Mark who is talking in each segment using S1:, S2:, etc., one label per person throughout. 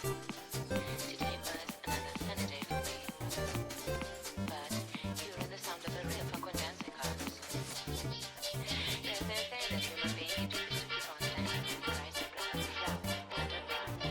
S1: Today was another sunny day for me, but hearing the sound of the real folk when dancing cars. Yes, they say that human being is used to keep on standing and rising like a flower underground.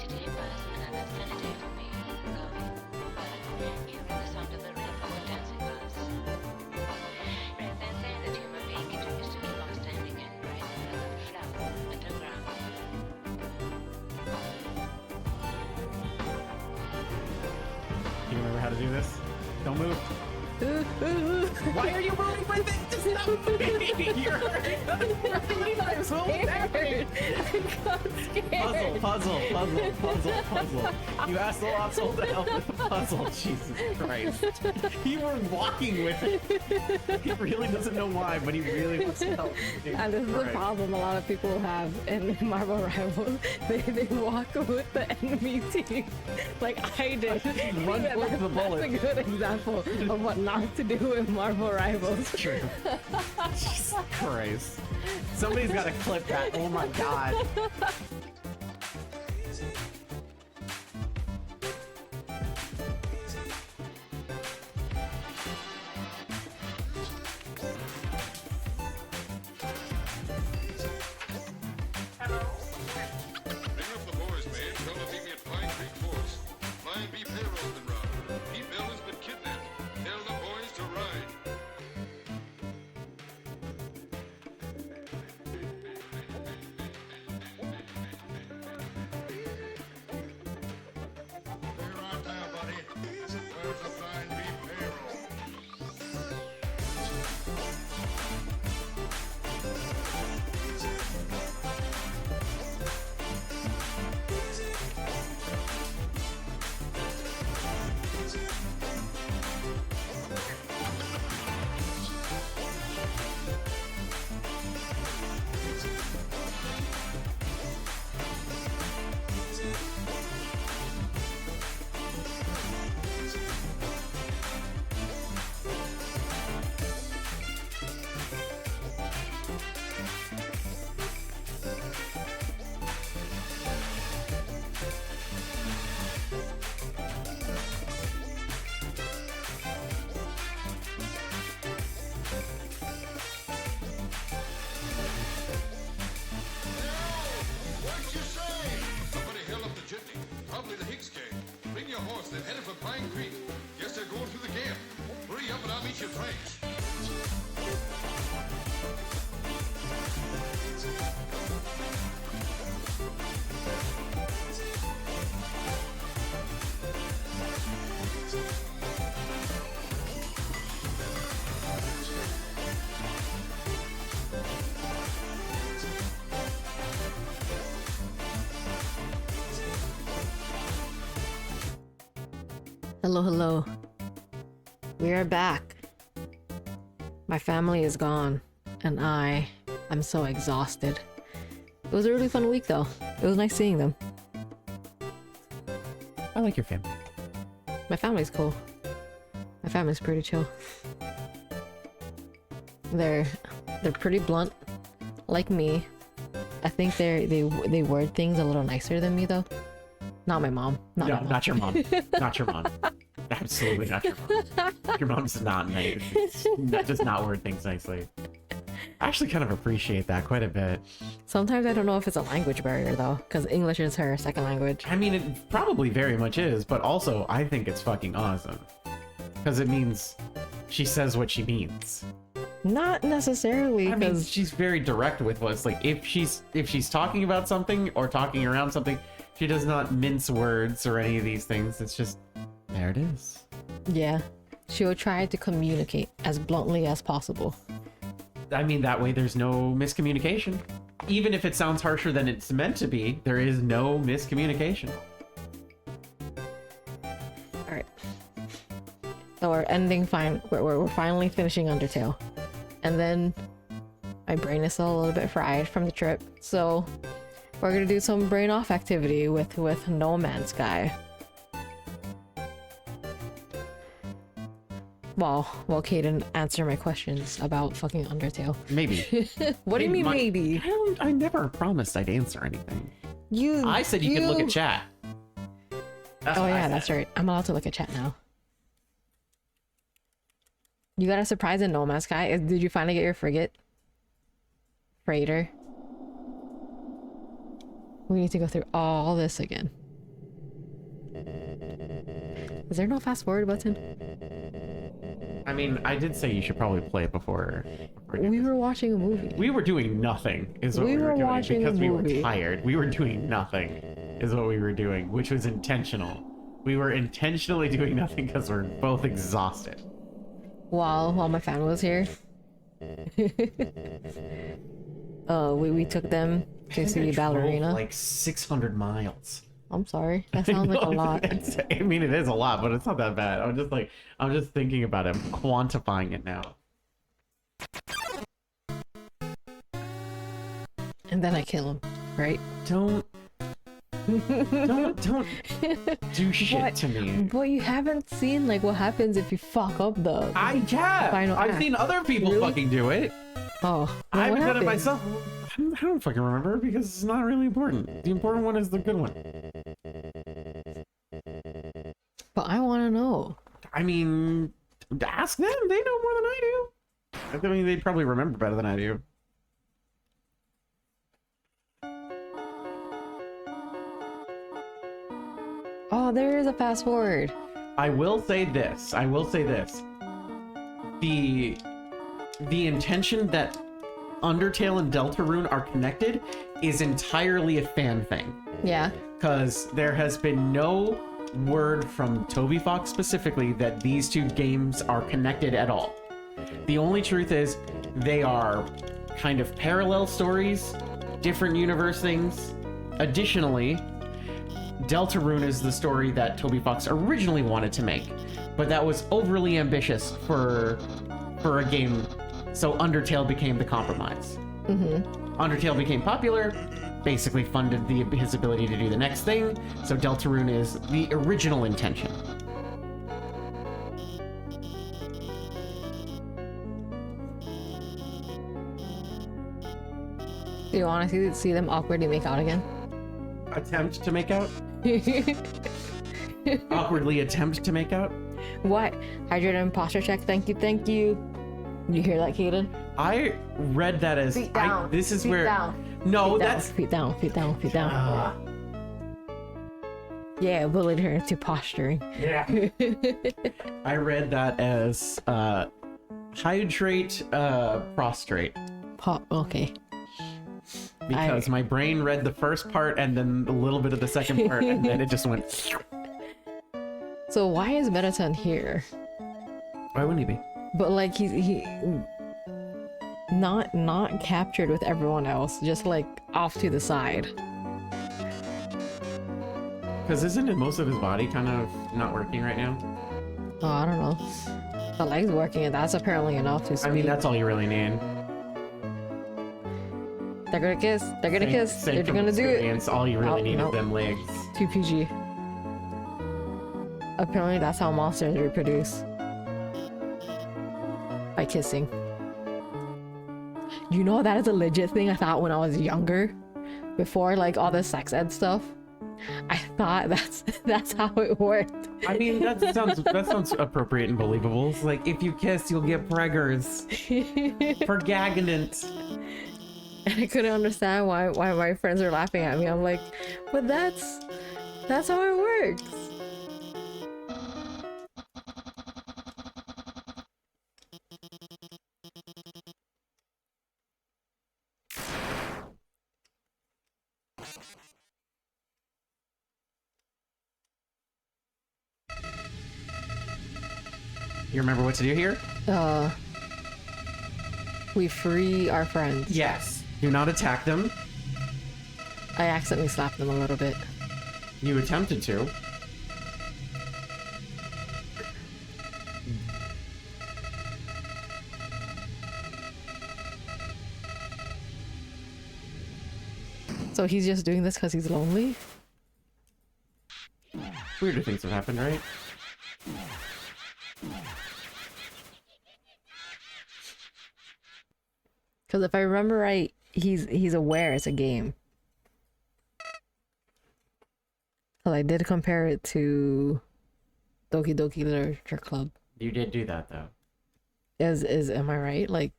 S1: Today was another sunny day for me, going, but hearing the sound of the real folk when dancing cars. Rather than saying that human being is used to keep on standing and rising like a flower underground.
S2: You remember how to do this? Don't move.
S3: Why are you moving my thing? Just stop moving! You're I'm so scared. I got scared.
S2: Puzzle. You asked the asshole to help with the puzzle. Jesus Christ. You were walking with it. He really doesn't know why, but he really wants to help.
S3: And this is the problem a lot of people have in Marvel Rivals. They walk with the enemy team like I did.
S2: Run towards the bullet.
S3: That's a good example of what not to do in Marvel Rivals.
S2: True. Jesus Christ. Somebody's got to clip that. Oh my god.
S4: Bring up the boys, man. Tell them to meet me at Pine Creek Forks. Flying B payroll's been robbed. Pete Belden's been kidnapped. Tell the boys to ride. pigsky. Bring your horse, they're headed for Pine Creek. Guess they're going through the gap. Hurry up and I'll meet you Franks.
S3: Hello, hello. We are back. My family is gone, and I am so exhausted. It was a really fun week, though. It was nice seeing them.
S2: I like your family.
S3: My family's cool. My family's pretty chill. They're pretty blunt, like me. I think they word things a little nicer than me, though. Not my mom. Not my mom.
S2: Not your mom. Not your mom. Absolutely not your mom. Your mom's not nice. Does not word things nicely. I actually kind of appreciate that quite a bit.
S3: Sometimes I don't know if it's a language barrier, though, because English is her second language.
S2: I mean, it probably very much is, but also I think it's fucking awesome. Because it means she says what she means.
S3: Not necessarily,
S2: I mean,
S3: because
S2: she's very direct with what's like, if she's talking about something or talking around something, she does not mince words or any of these things. It's just, there it is.
S3: yeah, she will try to communicate as bluntly as possible.
S2: I mean, that way there's no miscommunication. Even if it sounds harsher than it's meant to be, there is no miscommunication.
S3: All right. So we're ending fine. We're finally finishing Undertale, and then my brain is still a little bit fried from the trip. So we're gonna do some brain off activity with No Man's Sky. Well, Kaden, answer my questions about fucking Undertale.
S2: Maybe.
S3: What do you mean, maybe?
S2: I never promised I'd answer anything.
S3: You.
S2: I said you could look at chat. That's
S3: Oh
S2: what I
S3: yeah,
S2: said.
S3: that's right. I'm allowed to look at chat now. You got a surprise in No Man's Sky? Did you finally get your freighter? We need to go through all this again. Is there no fast forward button?
S2: I mean, I did say you should probably play it before.
S3: We were watching a movie.
S2: We were doing nothing, is what
S3: We
S2: we were
S3: were
S2: doing,
S3: watching a
S2: because we were
S3: movie.
S2: tired. We were doing nothing, is what we were doing, which was intentional. We were intentionally doing nothing because we're both exhausted.
S3: While my family was here. We took them to see Ballerina.
S2: Like 600 miles.
S3: I'm sorry. That sounds like a lot.
S2: I mean, it is a lot, but it's not that bad. I'm just thinking about it. I'm quantifying it now.
S3: And then I kill him, right?
S2: Don't do shit
S3: What?
S2: to me.
S3: But you haven't seen like what happens if you fuck up the final
S2: I've
S3: act.
S2: seen other people
S3: Really?
S2: fucking do it.
S3: Oh,
S2: I
S3: well,
S2: haven't
S3: what
S2: done it
S3: happened?
S2: myself. I don't fucking remember because it's not really important. The important one is the good one.
S3: But I want to know.
S2: I mean, ask them. They know more than I do. I mean, they probably remember better than I do.
S3: Oh, there is a fast forward.
S2: I will say this. The intention that Undertale and Deltarune are connected is entirely a fan thing.
S3: Yeah.
S2: Because there has been no word from Toby Fox specifically that these two games are connected at all. The only truth is they are kind of parallel stories, different universe things. Additionally, Deltarune is the story that Toby Fox originally wanted to make, but that was overly ambitious for a game, so Undertale became the compromise. Undertale became popular, basically funded his ability to do the next thing, so Deltarune is the original intention.
S3: Do you want to see them awkwardly make out again?
S2: Attempt to make out? Awkwardly attempt to make out?
S3: What? Hydrated imposter check. Thank you. You hear that, Kaden?
S2: I read that as
S3: Feet down.
S2: this is
S3: Feet
S2: where
S3: down.
S2: no,
S3: Feet down,
S2: that's
S3: feet down.
S2: Ah.
S3: Yeah, bullied her into posturing.
S2: Yeah. I read that as hydrate, prostrate.
S3: Okay.
S2: Because my brain read the first part and then a little bit of the second part, and then it just went.
S3: So why is Mettaton here?
S2: Why wouldn't he be?
S3: But like he not captured with everyone else, just like off to the side.
S2: Because isn't it most of his body kind of not working right now?
S3: Oh, I don't know. The leg's working, and that's apparently enough to speak.
S2: I mean, that's all you really need.
S3: They're gonna kiss. They're gonna kiss. They're gonna do it.
S2: It's all you really need
S3: nope.
S2: is them legs.
S3: 2 PG. Apparently, that's how monsters reproduce. By kissing. You know, that is a legit thing I thought when I was younger. Before, like, all the sex ed stuff. I thought that's how it worked.
S2: I mean, that sounds appropriate and believable. It's like, if you kiss, you'll get preggers. For gagging it.
S3: And I couldn't understand why my friends were laughing at me. I'm like, but that's how it works.
S2: You remember what to do here?
S3: We free our friends.
S2: Yes. Do not attack them.
S3: I accidentally slapped them a little bit.
S2: You attempted to.
S3: So he's just doing this because he's lonely?
S2: Weirder things have happened, right?
S3: Because if I remember right, he's aware it's a game. Because I did compare it to Doki Doki Literature Club.
S2: You did do that, though.
S3: Am I right? Like,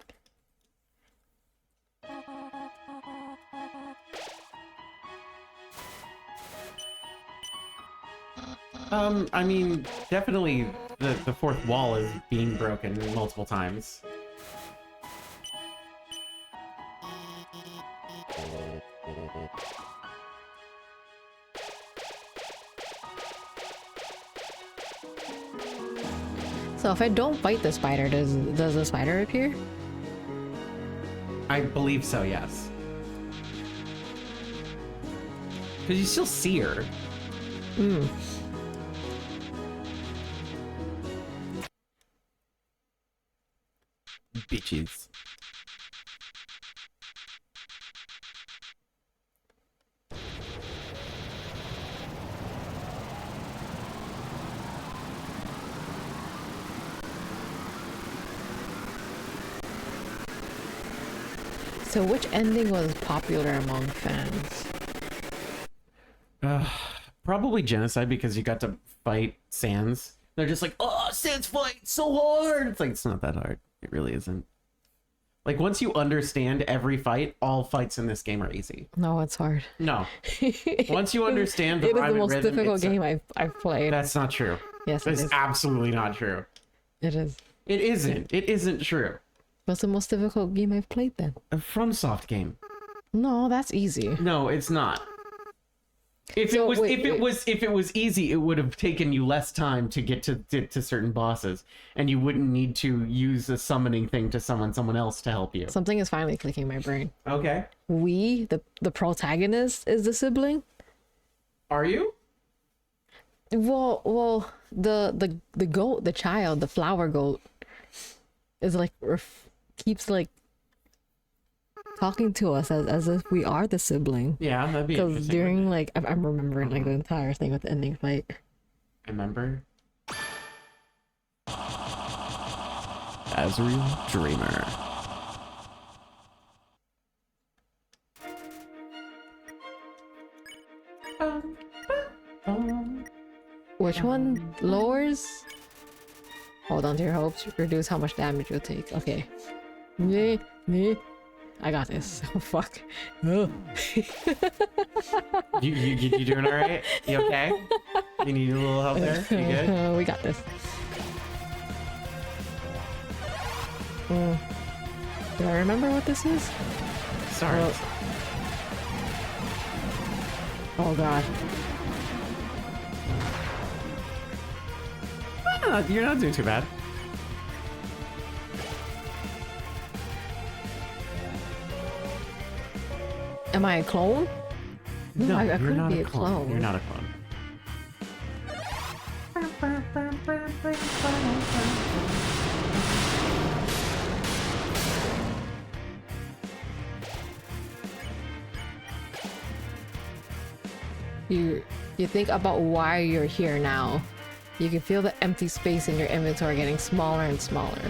S2: I mean, definitely the fourth wall is being broken multiple times.
S3: so if I don't fight the spider, does the spider appear?
S2: I believe so, yes. Because you still see her.
S3: Hmm.
S2: Bitches.
S3: So which ending was popular among fans?
S2: Probably genocide, because you got to fight Sans. They're just like, oh, Sans fight so hard. It's like, it's not that hard. It really isn't. Like, once you understand every fight, all fights in this game are easy.
S3: No, it's hard.
S2: No. Once you understand the
S3: It is
S2: rhyme
S3: the
S2: and
S3: most
S2: rhythm,
S3: difficult game I've played.
S2: That's not true.
S3: Yes, it
S2: It's
S3: is.
S2: absolutely not true.
S3: It is.
S2: It isn't. It isn't true.
S3: What's the most difficult game I've played then?
S2: A FromSoft game.
S3: No, that's easy.
S2: No, it's not. If
S3: So,
S2: it was easy, it would have taken you less time to get to certain bosses, and you wouldn't need to use a summoning thing to summon someone else to help you.
S3: Something is finally clicking in my brain.
S2: Okay.
S3: We, the protagonist, is the sibling.
S2: Are you?
S3: Well, the goat, the child, the flower goat, is like keeps like talking to us as if we are the sibling.
S2: Yeah, that'd be
S3: Because
S2: interesting.
S3: during like I'm remembering like the entire thing with the ending fight.
S2: Remember? Azrael Dreamer.
S3: Which one lowers? Hold on to your hopes. Reduce how much damage you'll take. Okay. Yeah. I got this. Oh, fuck.
S2: You doing all right? You okay? You need a little help there? You good?
S3: We got this. Do I remember what this is?
S2: Sorry.
S3: Oh god.
S2: You're not doing too bad.
S3: Am I a clone?
S2: No,
S3: I
S2: you're
S3: couldn't
S2: not
S3: be
S2: a clone. You're not a clone.
S3: You think about why you're here now. You can feel the empty space in your inventory getting smaller and smaller.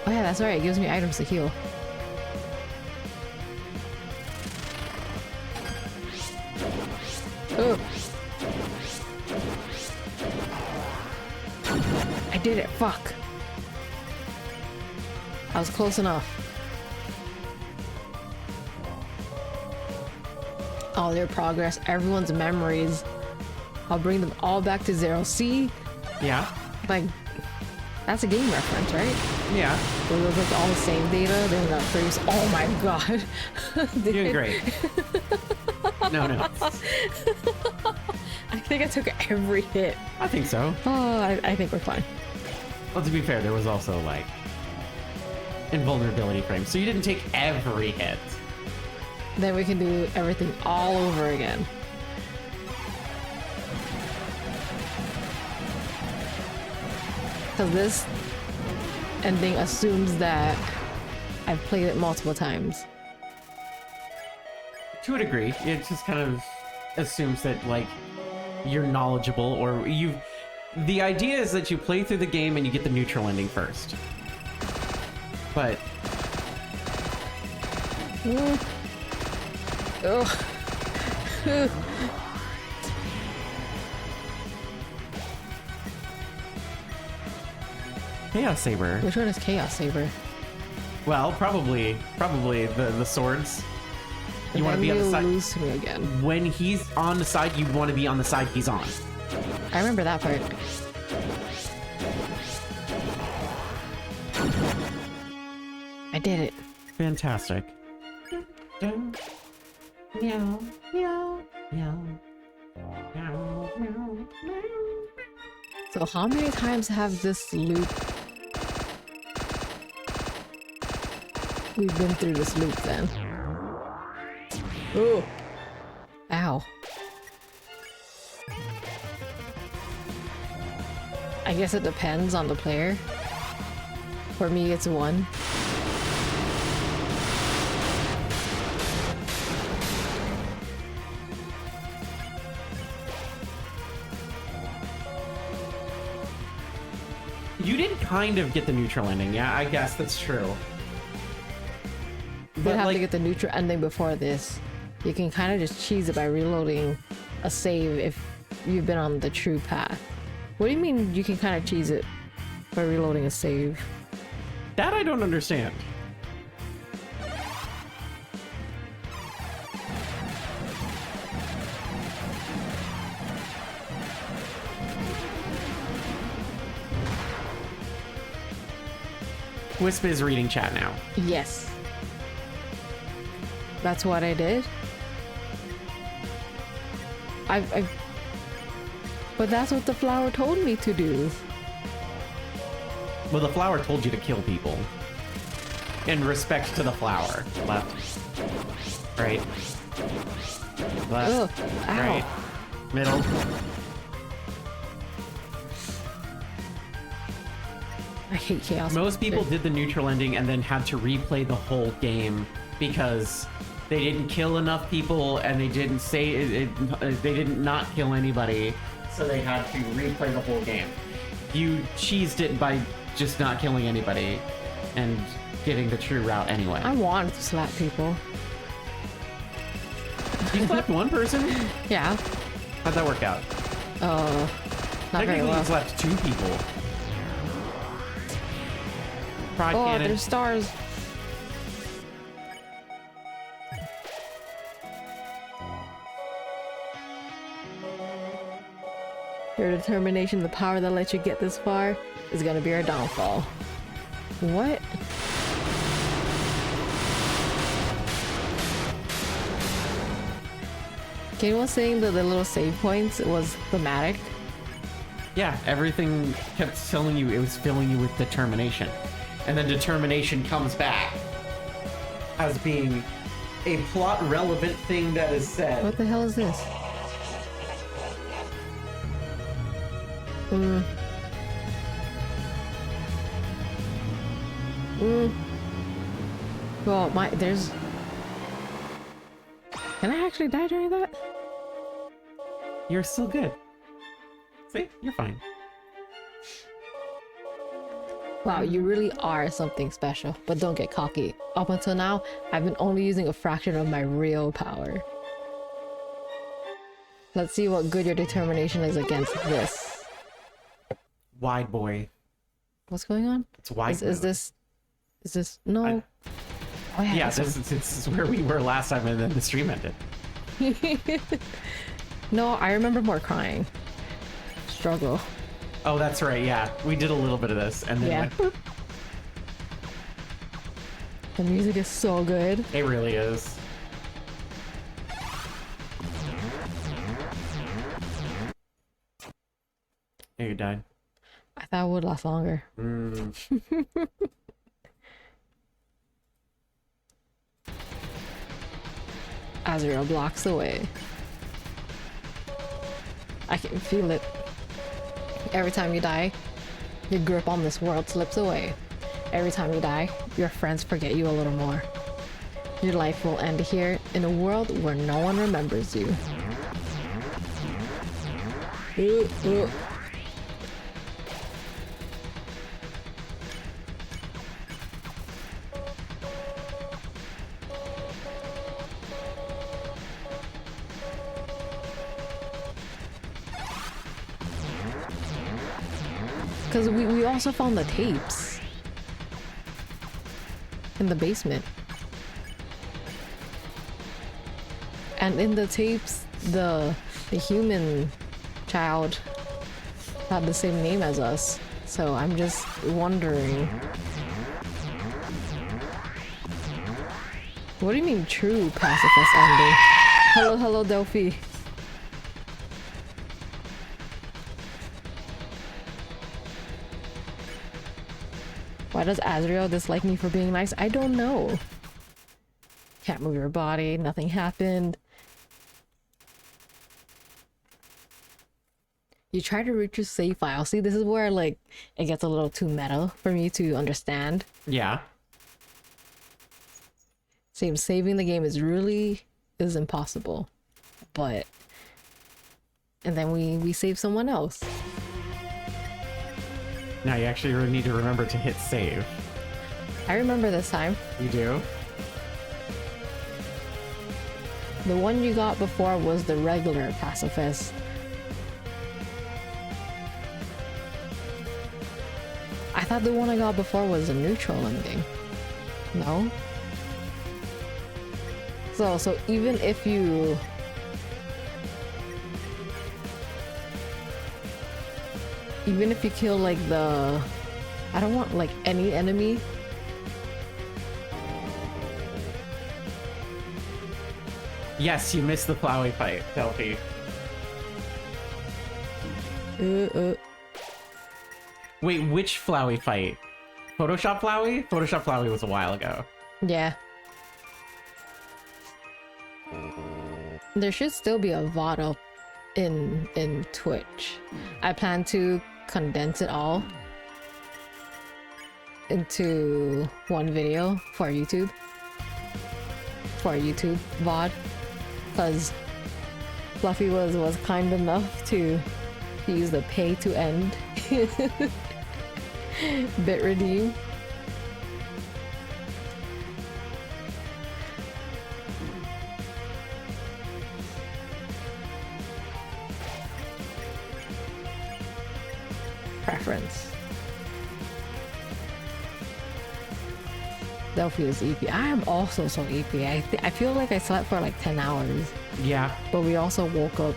S3: Oh yeah, that's right. It gives me items to heal. Oh. I did it. Fuck. I was close enough. All their progress, everyone's memories. I'll bring them all back to zero. See?
S2: Yeah.
S3: Like, that's a game reference, right?
S2: Yeah.
S3: Where those like all the same data, then the produce. Oh my god.
S2: You're doing great. No.
S3: I think I took every hit.
S2: I think so.
S3: Oh, I think we're fine.
S2: Well, to be fair, there was also like invulnerability frames, so you didn't take every hit.
S3: Then we can do everything all over again. Because this ending assumes that I've played it multiple times.
S2: To a degree, it just kind of assumes that like you're knowledgeable, or you've. The idea is that you play through the game and you get the neutral ending first. But.
S3: Ugh.
S2: Chaos Saber.
S3: Which one is Chaos Saber?
S2: Well, probably the swords. You want to be on the side.
S3: Lose to me again.
S2: When he's on the side, you want to be on the side he's on.
S3: I remember that part. I did it.
S2: Fantastic. Meow, meow, meow. Meow, meow, meow.
S3: So how many times have this loop... We've been through this loop then? Oh! Ow. I guess it depends on the player. For me, it's one.
S2: You did kind of get the neutral ending, yeah, I guess that's true.
S3: You'd
S2: But
S3: have
S2: like,
S3: to get the neutral ending before this. You can kind of just cheese it by reloading a save if you've been on the true path. What do you mean you can kind of cheese it by reloading a save?
S2: that I don't understand. Wisp is reading chat now.
S3: Yes. That's what I did. But that's what the flower told me to do.
S2: Well, the flower told you to kill people. In respect to the flower. Left. Right. Left.
S3: Ugh, ow.
S2: Right. Middle.
S3: I hate chaos.
S2: Most people did the neutral ending and then had to replay the whole game because they didn't kill enough people and they didn't say they didn't not kill anybody, so they had to replay the whole game. You cheesed it by just not killing anybody and getting the true route anyway.
S3: I wanted to slap people.
S2: You slapped one person?
S3: Yeah.
S2: How'd that work out?
S3: Not very
S2: Technically,
S3: well.
S2: you slapped two people. Pride
S3: Oh,
S2: cannon.
S3: there's stars. Your determination, the power that let you get this far, is gonna be our downfall. What? Kane was saying that the little save points was thematic.
S2: Yeah, everything kept telling you it was filling you with determination. And then determination comes back as being a plot relevant thing that is said.
S3: What the hell is this? Well, there's... Can I actually die during that?
S2: You're still good. See? You're fine.
S3: Wow, you really are something special, but don't get cocky. Up until now, I've been only using a fraction of my real power. Let's see what good your determination is against this.
S2: Wide boy.
S3: What's going on?
S2: It's wide.
S3: Is this no? Oh
S2: Yeah,
S3: this
S2: this is where we were last time, and then the stream ended.
S3: No, I remember more crying. Struggle.
S2: Oh, that's right. Yeah, we did a little bit of this, and then
S3: Yeah.
S2: went, boop.
S3: The music is so good.
S2: It really is. Yeah, you died.
S3: I thought it would last longer. Azrael blocks away. I can feel it. Every time you die, your grip on this world slips away. Every time you die, your friends forget you a little more. Your life will end here in a world where no one remembers you. Because we also found the tapes in the basement. And in the tapes, the human child had the same name as us. So I'm just wondering. What do you mean true pacifist ending? Hello, hello, Delphi. Why does Azrael dislike me for being nice? I don't know. Can't move your body, nothing happened. You try to reach your save file. See, this is where like it gets a little too meta for me to understand.
S2: Yeah.
S3: Seems saving the game is impossible. But and then we save someone else.
S2: Now you actually really need to remember to hit save.
S3: I remember this time.
S2: You do?
S3: The one you got before was the regular pacifist. I thought the one I got before was a neutral ending. No? So even if you... Even if you kill like the... I don't want like any enemy.
S2: Yes, you missed the Flowey fight, Delphi. Wait, which Flowey fight? Photoshop Flowey? Photoshop Flowey was a while ago.
S3: Yeah. There should still be a VOD up in Twitch. I plan to condense it all into one video for YouTube. For YouTube VOD. Because Fluffy was kind enough to use the pay to end bit redeem. Preference. Delphi is EP. I am also so EP. I feel like I slept for like 10 hours.
S2: Yeah.
S3: But we also woke up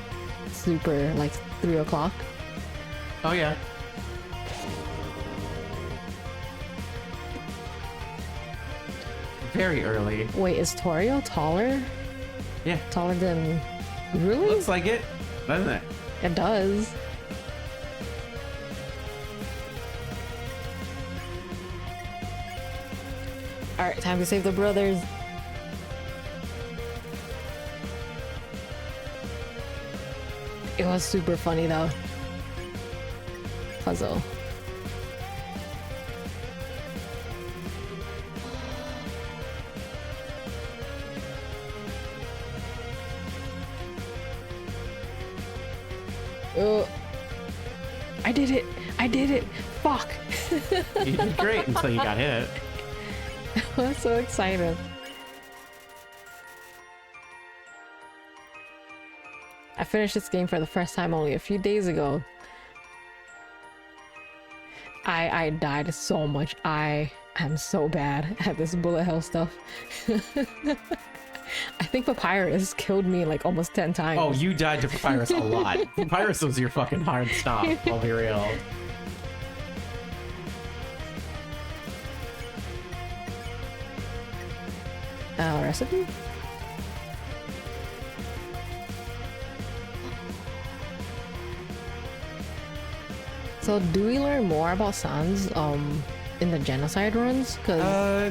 S3: super like 3 o'clock.
S2: Oh yeah. Very early.
S3: Wait, is Torio taller?
S2: Yeah.
S3: Taller than... Really?
S2: Looks like it, doesn't it?
S3: It does. Alright, time to save the brothers. It was super funny though. Puzzle. Oh, I did it! I did it! Fuck!
S2: You did great until you got hit.
S3: I'm so excited. I finished this game for the first time only a few days ago. I died so much. I am so bad at this bullet hell stuff. I think Papyrus killed me like almost 10 times.
S2: Oh, you died to Papyrus a lot. Papyrus was your fucking hard stop, I'll be real.
S3: Recipe? So do we learn more about Sans in the genocide runs? Cause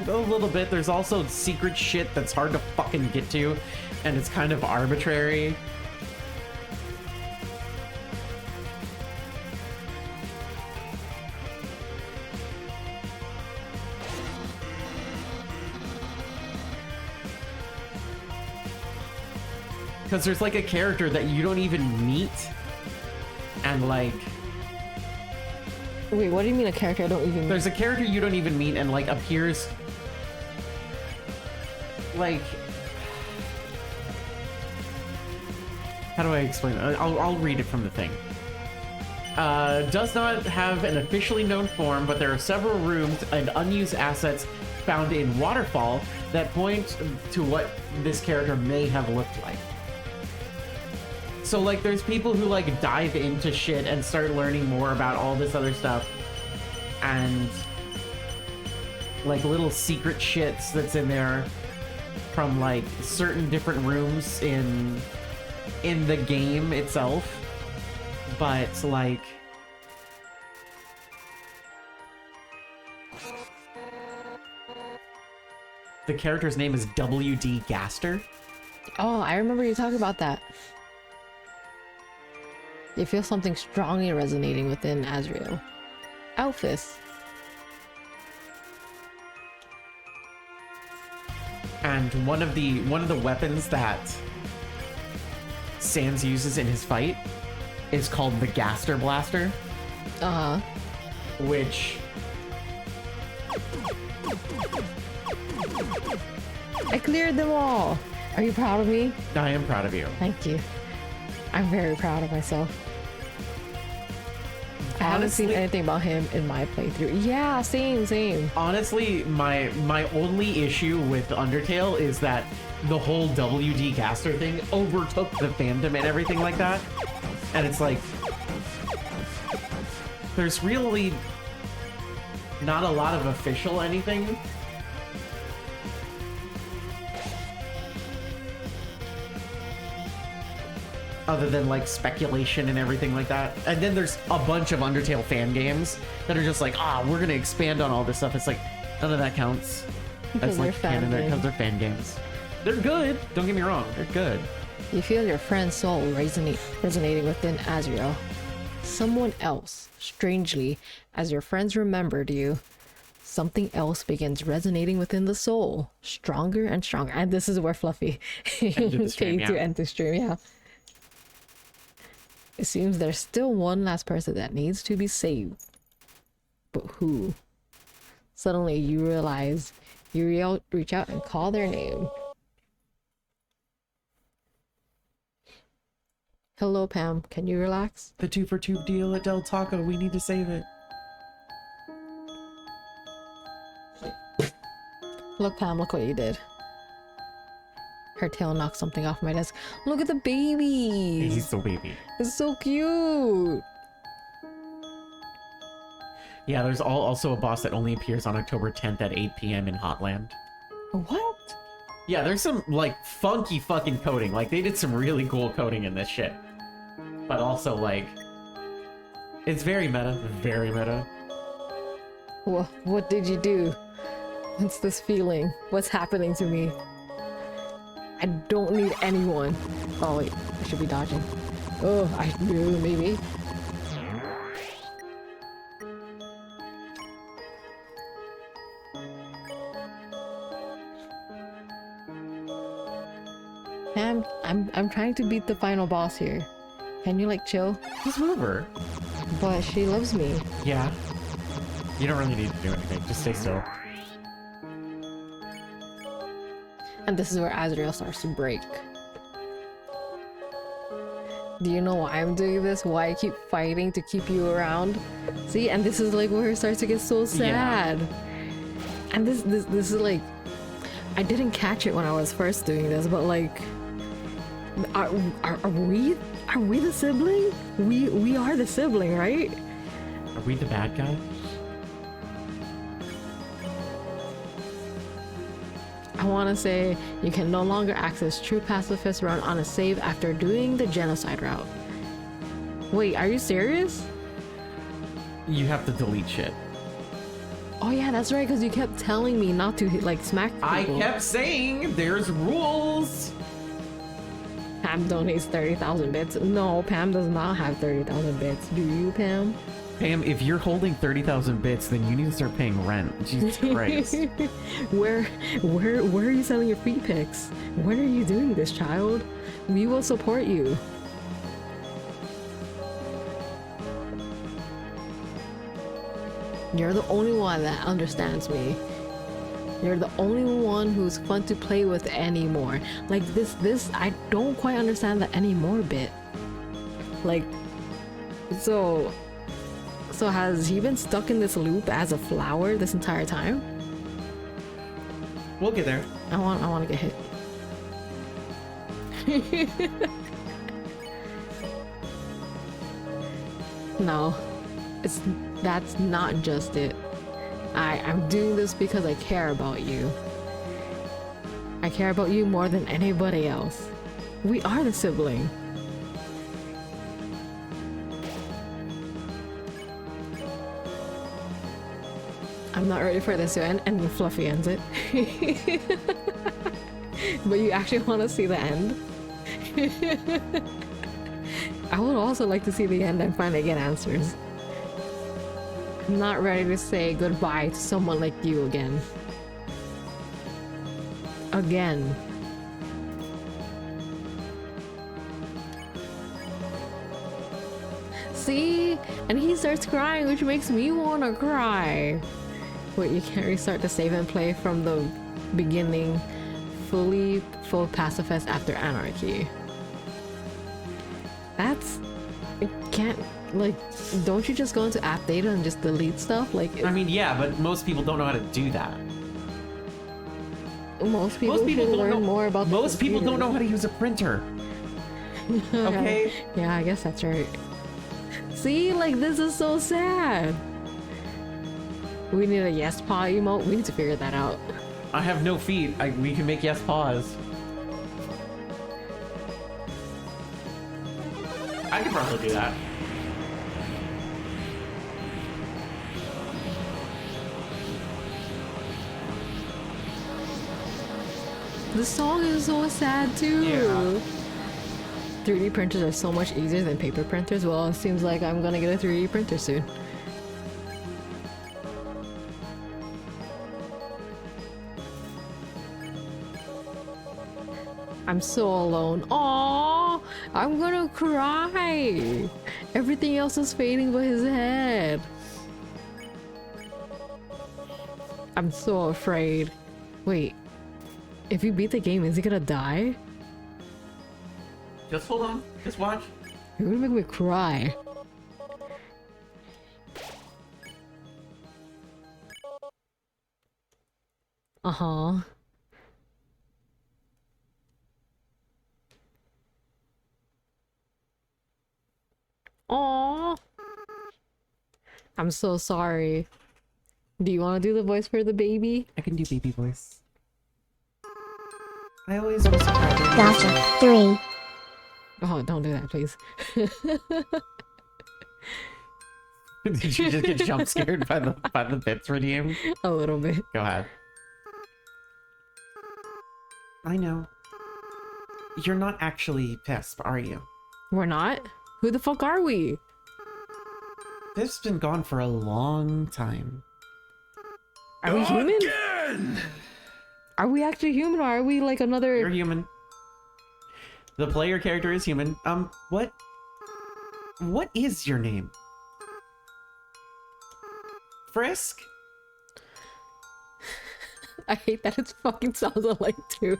S2: A little bit. There's also secret shit that's hard to fucking get to, and it's kind of arbitrary. Because there's like a character that you don't even meet, and like...
S3: wait, what do you mean a character I don't even...
S2: There's a character you don't even meet and like appears... like... How do I explain it? I'll read it from the thing. Does not have an officially known form, but there are several rooms and unused assets found in Waterfall that point to what this character may have looked like. So like there's people who like dive into shit and start learning more about all this other stuff, and like little secret shits that's in there from like certain different rooms in the game itself. But like the character's name is W.D. Gaster.
S3: Oh, I remember you talking about that. You feel something strongly resonating within Azrael. Alphys.
S2: And one of the weapons that Sans uses in his fight is called the Gaster Blaster,
S3: Uh-huh.
S2: which
S3: I cleared them all! Are you proud of me?
S2: I am proud of you.
S3: Thank you. I'm very proud of myself. I haven't seen
S2: Honestly-
S3: anything about him in my playthrough. Yeah, same.
S2: Honestly, my only issue with Undertale is that the whole WD Gaster thing overtook the fandom and everything like that. And it's like, there's really not a lot of official anything. Other than like speculation and everything like that. And then there's a bunch of Undertale fan games that are just like, we're gonna expand on all this stuff. It's like, none of that counts. That's
S3: they're
S2: like
S3: fan
S2: canon because
S3: games.
S2: they're fan games. They're good. Don't get me wrong. They're good.
S3: You feel your friend's soul resonating within Azrael. Someone else, strangely, as your friends remembered you, something else begins resonating within the soul, stronger and stronger. And this is where Fluffy
S2: Ended the stream,
S3: paid to
S2: yeah.
S3: end the stream, yeah. It seems there's still one last person that needs to be saved. But who? Suddenly you realize you reach out and call their name. Hello, Pam. Can you relax?
S2: The 2 for 2 deal at Del Taco. We need to save it.
S3: Look, Pam, look what you did. Her tail knocked something off my desk. Look at the babies.
S2: He's so baby.
S3: It's so cute.
S2: Yeah, there's also a boss that only appears on October 10th at 8 p.m. in Hotland.
S3: What?
S2: Yeah, there's some, like, funky fucking coding. Like, they did some really cool coding in this shit. But also, like, it's very meta. Very meta.
S3: What did you do? What's this feeling? What's happening to me? I don't need anyone. Oh wait, I should be dodging. Oh, maybe. I'm trying to beat the final boss here. Can you like chill?
S2: Just whatever.
S3: But she loves me.
S2: Yeah. You don't really need to do anything. Just stay still.
S3: And this is where Azrael starts to break. Do you know why I'm doing this? Why I keep fighting to keep you around? See, and this is like where it starts to get so sad. Yeah. And this is like, I didn't catch it when I was first doing this, but like, are we the sibling? We are the sibling, right?
S2: Are we the bad guy?
S3: I want to say you can no longer access True Pacifist run on a save after doing the genocide route. Wait, are you serious?
S2: You have to delete shit.
S3: Oh yeah, that's right, because you kept telling me not to like smack people.
S2: I kept saying there's rules.
S3: Pam donates 30,000 bits. No, Pam does not have 30,000 bits. Do you, Pam?
S2: Pam, if you're holding 30,000 bits, then you need to start paying rent. Jesus Christ.
S3: Where are you selling your feet pics? When are you doing this, child? We will support you. You're the only one that understands me. You're the only one who's fun to play with anymore. Like this, I don't quite understand the anymore bit. Like, so has he been stuck in this loop as a flower this entire time?
S2: We'll get there.
S3: I want to get hit. No, that's not just it. I'm doing this because I care about you. I care about you more than anybody else. We are the sibling. I'm not ready for this to end, and Fluffy ends it. But you actually want to see the end? I would also like to see the end and finally get answers. I'm not ready to say goodbye to someone like you again. Again. See? And he starts crying, which makes me want to cry. Wait, you can't restart the save and play from the beginning. Full pacifist after anarchy. That's... It can't... Like, don't you just go into app data and just delete stuff? Like,
S2: I mean, yeah, but most people don't know how to do that.
S3: Most people should learn more about
S2: most people don't know how to use a printer. Okay?
S3: Yeah, I guess that's right. See, like, this is so sad. We need a yes paw emote. We need to figure that out.
S2: I have no feet. We can make yes paws. I could probably do that.
S3: The song is so sad too.
S2: Yeah.
S3: 3D printers are so much easier than paper printers. Well, it seems like I'm gonna get a 3D printer soon. I'm so alone. Aww, I'm gonna cry. Everything else is fading but his head. I'm so afraid. Wait, if you beat the game, is he gonna die?
S2: Just hold on. Just watch.
S3: You're gonna make me cry. Uh-huh. Aww. I'm so sorry. Do you want to do the voice for the baby?
S2: I can do baby voice. I always was proud of
S5: Gotcha. 3.
S3: Oh, don't do that, please.
S2: Did you just get jump scared by the bits redeemed?
S3: A little bit.
S2: Go ahead. I know. You're not actually Pisp, are you?
S3: We're not? Who the fuck are we?
S2: Pisp's been gone for a long time.
S3: Are we human?
S4: Again!
S3: Are we actually human or are we like another...
S2: You're human. The player character is human. What is your name? Frisk?
S3: I hate that it fucking sounds alike too.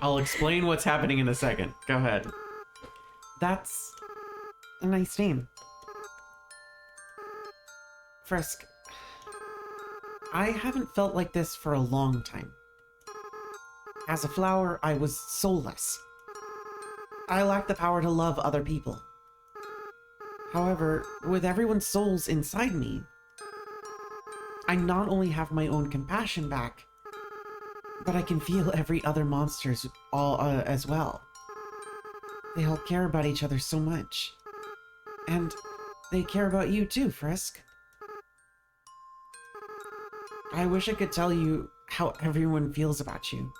S2: I'll explain what's happening in a second. Go ahead. That's a nice name. Frisk. I haven't felt like this for a long time. As a flower, I was soulless. I lacked the power to love other people. However, with everyone's souls inside me, I not only have my own compassion back, but I can feel every other monster's as well. They all care about each other so much. And they care about you too, Frisk. I wish I could tell you how everyone feels about you.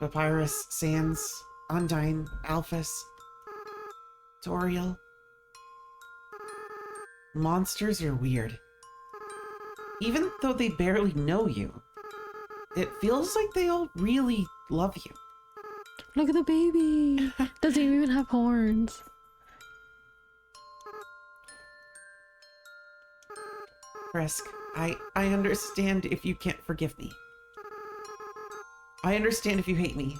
S2: Papyrus, Sans, Undyne, Alphys, Toriel. Monsters are weird. Even though they barely know you, it feels like they all really love you.
S3: Look at the baby. Doesn't even have horns.
S2: Frisk, I understand if you can't forgive me. I understand if you hate me.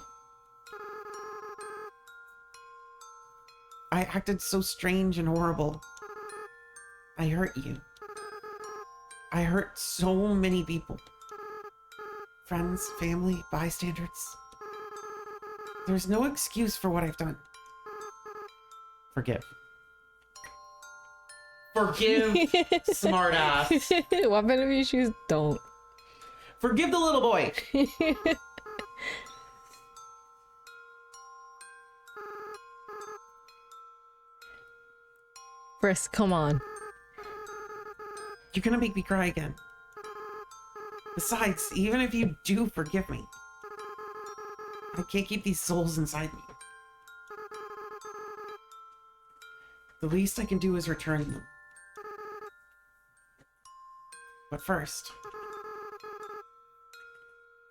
S2: I acted so strange and horrible. I hurt you. I hurt so many people. Friends, family, bystanders. There's no excuse for what I've done. Forgive. Forgive, smartass.
S3: Weapon of issues don't.
S2: Forgive the little boy.
S3: Frisk, come on.
S2: You're gonna make me cry again. Besides, even if you do forgive me, I can't keep these souls inside me. The least I can do is return them. But first,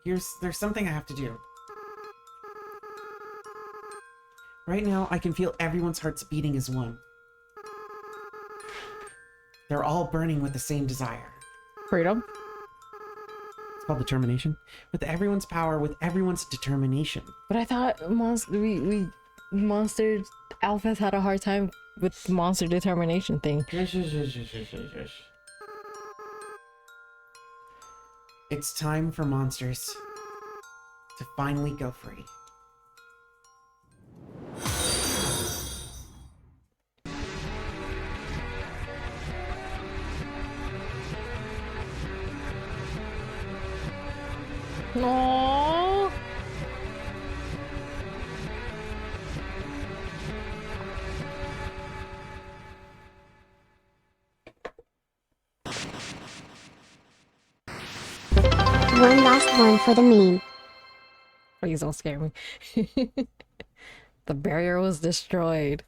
S2: there's something I have to do. Right now, I can feel everyone's hearts beating as one. They're all burning with the same desire.
S3: Freedom?
S2: It's called determination. With everyone's power, with everyone's determination.
S3: But I thought Monster Alphys had a hard time with the monster determination thing.
S2: It's time for monsters to finally go free.
S3: No.
S5: One last one for the meme.
S3: Please don't scare me. The barrier was destroyed.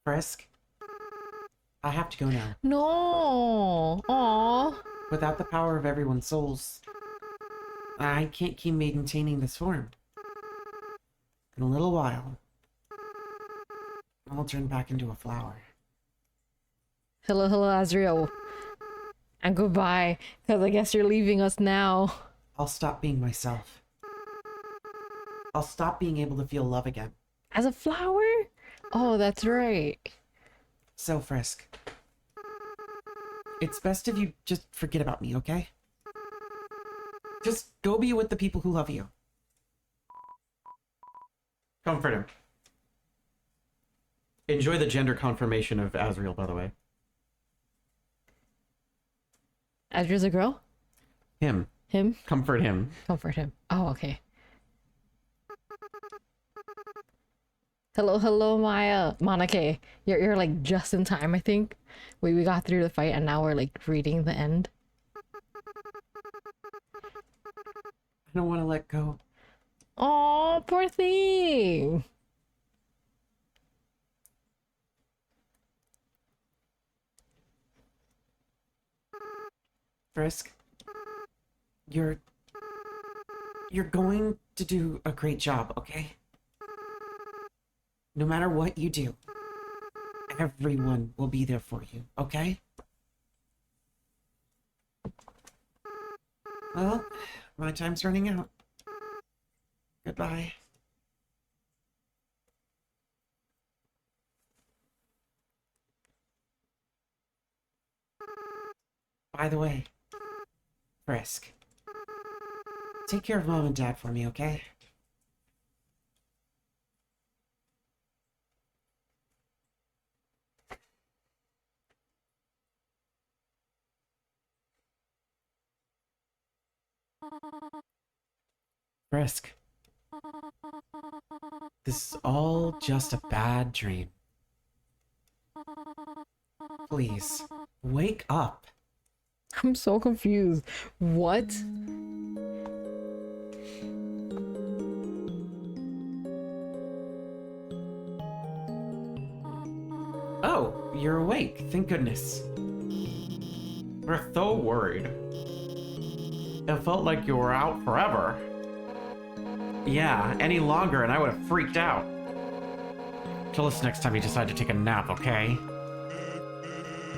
S2: Frisk, I have to go now.
S3: No. Aww.
S2: Without the power of everyone's souls, I can't keep maintaining this form. In a little while, I'll turn back into a flower.
S3: Hello, hello, Azriel. And goodbye, because I guess you're leaving us now.
S2: I'll stop being myself. I'll stop being able to feel love again.
S3: As a flower? Oh, that's right.
S2: So, Frisk, it's best if you just forget about me, okay? Just go be with the people who love you. Comfort him. Enjoy the gender confirmation of Azriel, by the way.
S3: Azriel's a girl?
S2: Him.
S3: Him?
S2: Comfort him.
S3: Comfort him. Oh, okay. Hello, Maya. Monike. You're like just in time, I think. We got through the fight and now we're like reading the end.
S2: I don't want to let go.
S3: Oh, poor thing.
S2: Frisk, you're going to do a great job, okay? No matter what you do, everyone will be there for you, okay? Well, my time's running out. Goodbye. By the way, Frisk, take care of Mom and Dad for me, okay? Frisk, this is all just a bad dream. Please, wake up.
S3: I'm so confused. What?
S2: Oh, you're awake. Thank goodness. We're so worried. It felt like you were out forever. Yeah, any longer and I would have freaked out. Tell us next time you decide to take a nap, okay?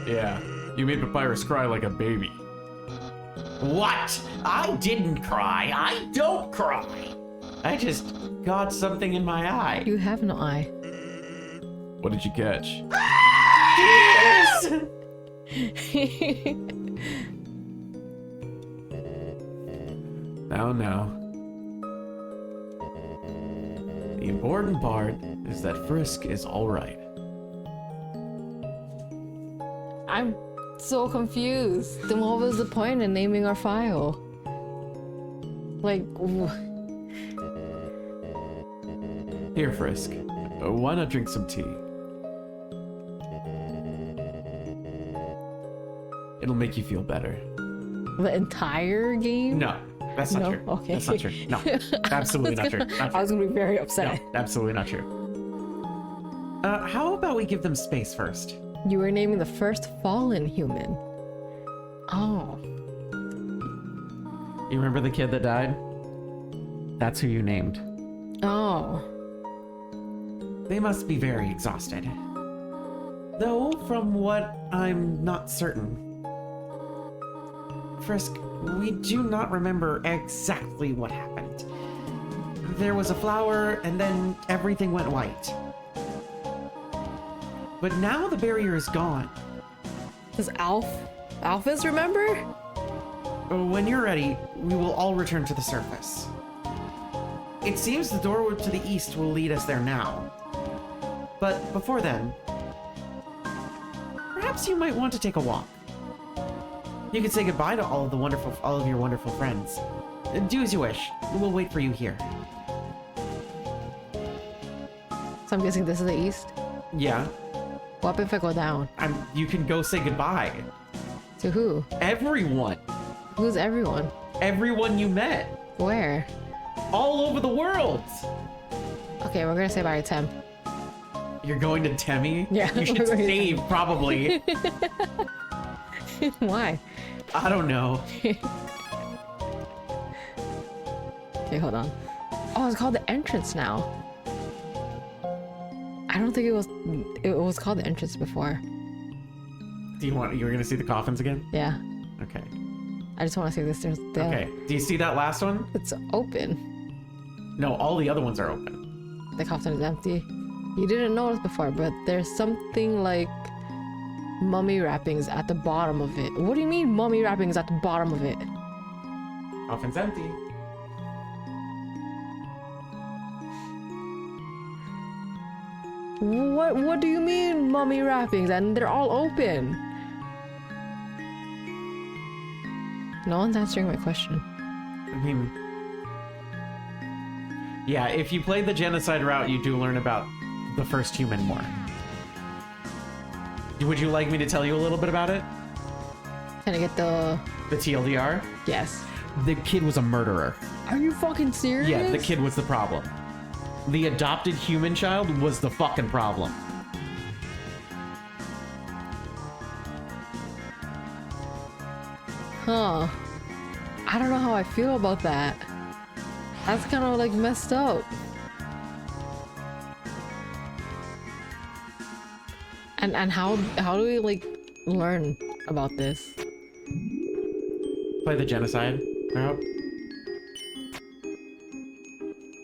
S2: Yeah, you made Papyrus cry like a baby. What? I didn't cry. I don't cry. I just got something in my eye.
S3: You have no eye.
S6: What did you catch? Now. The important part is that Frisk is alright.
S3: I'm so confused. Then what was the point in naming our file? Like,
S6: Here, Frisk. Why not drink some tea? It'll make you feel better.
S3: the entire game?
S2: No, that's not
S3: No?
S2: true.
S3: Okay.
S2: That's not true. No, absolutely not true. Not
S3: I
S2: true.
S3: was gonna be very upset.
S2: No, absolutely not true. How about we give them space first?
S3: You were naming the first fallen human. Oh.
S2: You remember the kid that died? That's who you named.
S3: Oh.
S2: They must be very exhausted. Though, from what I'm not certain. Frisk, we do not remember exactly what happened. There was a flower, and then everything went white. But now the barrier is gone.
S3: Does Alphys remember?
S2: When you're ready, we will all return to the surface. It seems the door to the east will lead us there now. But before then, perhaps you might want to take a walk. You can say goodbye to all of your wonderful friends. Do as you wish. We'll wait for you here.
S3: So I'm guessing this is the east.
S2: Yeah,
S3: What if I go down?
S2: you can go say goodbye.
S3: To who?
S2: Everyone.
S3: Who's everyone?
S2: Everyone you met.
S3: Where?
S2: All over the world.
S3: Okay, we're gonna say bye to Tem.
S2: You're going to Temmie?
S3: Yeah,
S2: You should
S3: we're going to-
S2: save, probably.
S3: Why?
S2: I don't know.
S3: Okay, hold on. Oh, it's called the entrance now. I don't think it was called the entrance before.
S2: You were gonna see the coffins again?
S3: Yeah.
S2: Okay.
S3: I just want to see this. There's
S2: Okay. Do you see that last one?
S3: It's open.
S2: No, all the other ones are open.
S3: The coffin is empty. You didn't notice before, but there's something like mummy wrappings at the bottom of it. What do you mean mummy wrappings at the bottom of it?
S2: Coffin's empty.
S3: What do you mean mummy wrappings? And they're all open. No one's answering my question.
S2: I mean, yeah, if you play the genocide route, you do learn about the first human more. Would you like me to tell you a little bit about it?
S3: Can I get the...
S2: The TLDR?
S3: Yes.
S2: The kid was a murderer.
S3: Are you fucking serious?
S2: Yeah, the kid was the problem. The adopted human child was the fucking problem.
S3: Huh. I don't know how I feel about that. That's kind of like messed up. And how do we like learn about this?
S2: Play the genocide route.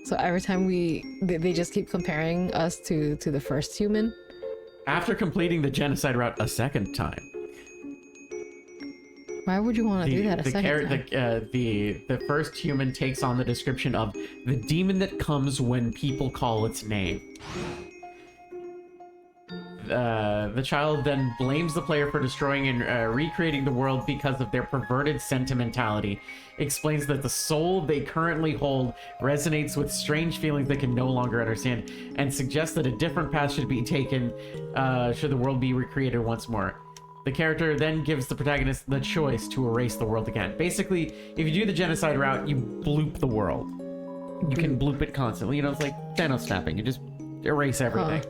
S3: So every time they just keep comparing us to the first human.
S2: After completing the genocide route a second time.
S3: Why would you want to do that a second time?
S2: The first human takes on the description of the demon that comes when people call its name. The child then blames the player for destroying and recreating the world because of their perverted sentimentality. Explains that the soul they currently hold resonates with strange feelings they can no longer understand, and suggests that a different path should be taken should the world be recreated once more. The character then gives the protagonist the choice to erase the world again. Basically, if you do the genocide route, you bloop the world. You can bloop it constantly. You know, it's like Thanos snapping. You just erase everything.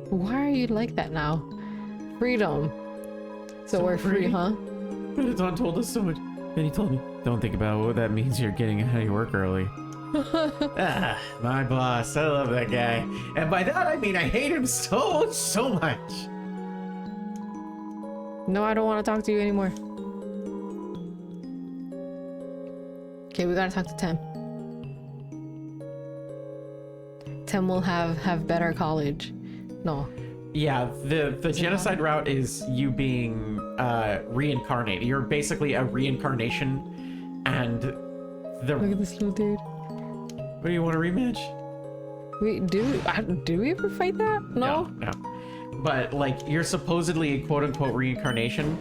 S3: Why are you like that now? Freedom. So we're free, huh?
S2: Don told us so much. Then he told me, don't think about what that means. You're getting out of your work early. My boss. I love that guy. And by that, I mean I hate him so much.
S3: No, I don't want to talk to you anymore. Okay, we gotta talk to Tem. Tem will have better college. No.
S2: Yeah, the genocide route is you being reincarnated. You're basically a reincarnation, and the...
S3: Look at this little dude.
S2: What do you want a rematch?
S3: Wait, do we ever fight that? No?
S2: No. But, like, you're supposedly a quote-unquote reincarnation.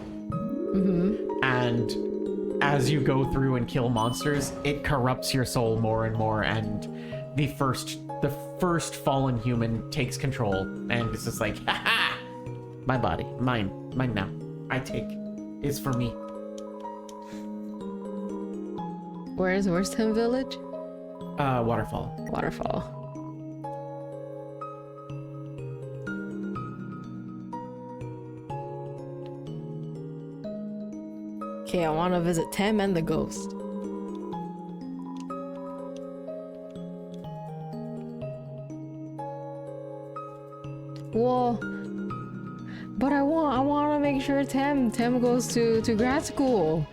S3: Mm-hmm.
S2: And as you go through and kill monsters, it corrupts your soul more and more, and the first fallen human takes control, and it's just like, ha-ha! My body. Mine now. I take. It's for me.
S3: Where's Tem Village?
S2: Waterfall.
S3: Waterfall. Okay, I want to visit Tem and the ghost. Well, but I want to make sure Tem goes to grad school.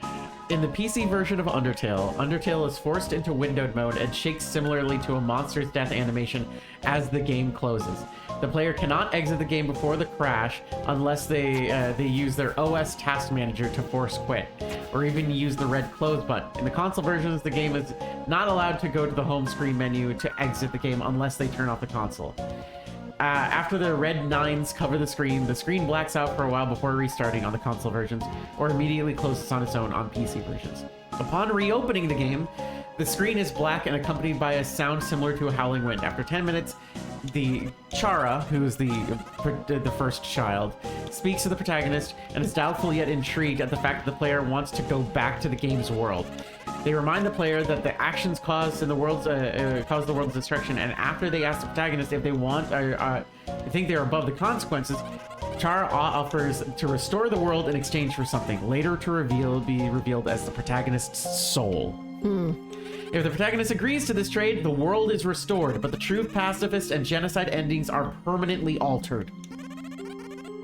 S2: In the PC version of Undertale is forced into windowed mode and shakes similarly to a monster's death animation as the game closes. The player cannot exit the game before the crash unless they use their OS task manager to force quit, or even use the red close button. In the console versions, the game is not allowed to go to the home screen menu to exit the game unless they turn off the console. After the red 9s cover the screen blacks out for a while before restarting on the console versions, or immediately closes on its own on PC versions. Upon reopening the game, the screen is black and accompanied by a sound similar to a howling wind. After 10 minutes, the Chara, who is the first child, speaks to the protagonist and is doubtful yet intrigued at the fact that the player wants to go back to the game's world. They remind the player that the actions caused the world's destruction, and after they ask the protagonist if they think they're above the consequences, Chara offers to restore the world in exchange for something, later to be revealed as the protagonist's soul. If the protagonist agrees to this trade, the world is restored, but the true pacifist and genocide endings are permanently altered.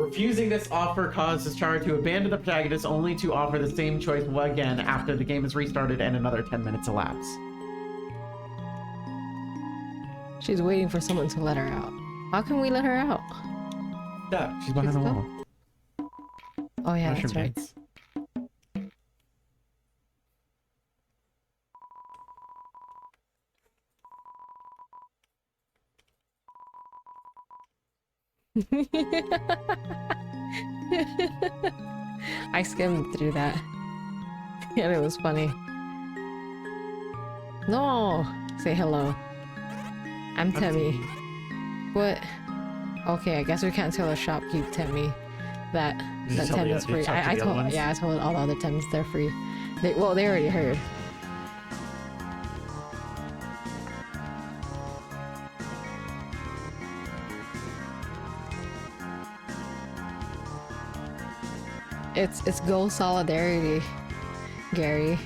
S2: Refusing this offer causes Chara to abandon the protagonist, only to offer the same choice again after the game is restarted and another 10 minutes elapse.
S3: She's waiting for someone to let her out. How can we let her out?
S2: Yeah, she's behind the wall.
S3: Oh yeah,
S2: Mushroom
S3: that's right.
S2: dance.
S3: I skimmed through that. And it was funny. No! Say hello. I'm Temmie. What? Okay, I guess we can't tell the shopkeep Temmie that
S2: Did you tell
S3: Temmie
S2: the-
S3: is
S2: did you
S3: free.
S2: talk to
S3: I
S2: the other
S3: told
S2: ones?
S3: I told all the other Temmies they're free. They already heard. It's goal solidarity, Gary.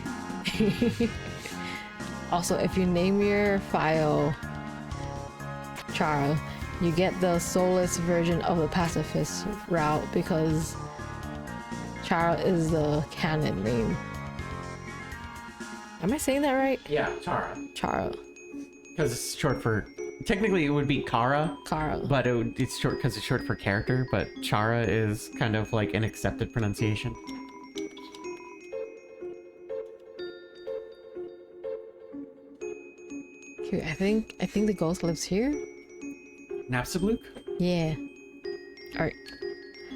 S3: Also, if you name your file Chara, you get the soulless version of the pacifist route because Chara is the canon name. Am I saying that right?
S2: Yeah, Chara.
S3: Chara.
S2: Because it's short for... Technically, it would be Kara,
S3: Kara.
S2: but it's short because it's short for character, but Chara is kind of like an accepted pronunciation.
S3: Okay, I think the ghost lives here.
S2: Napstablook?
S3: Yeah. Alright.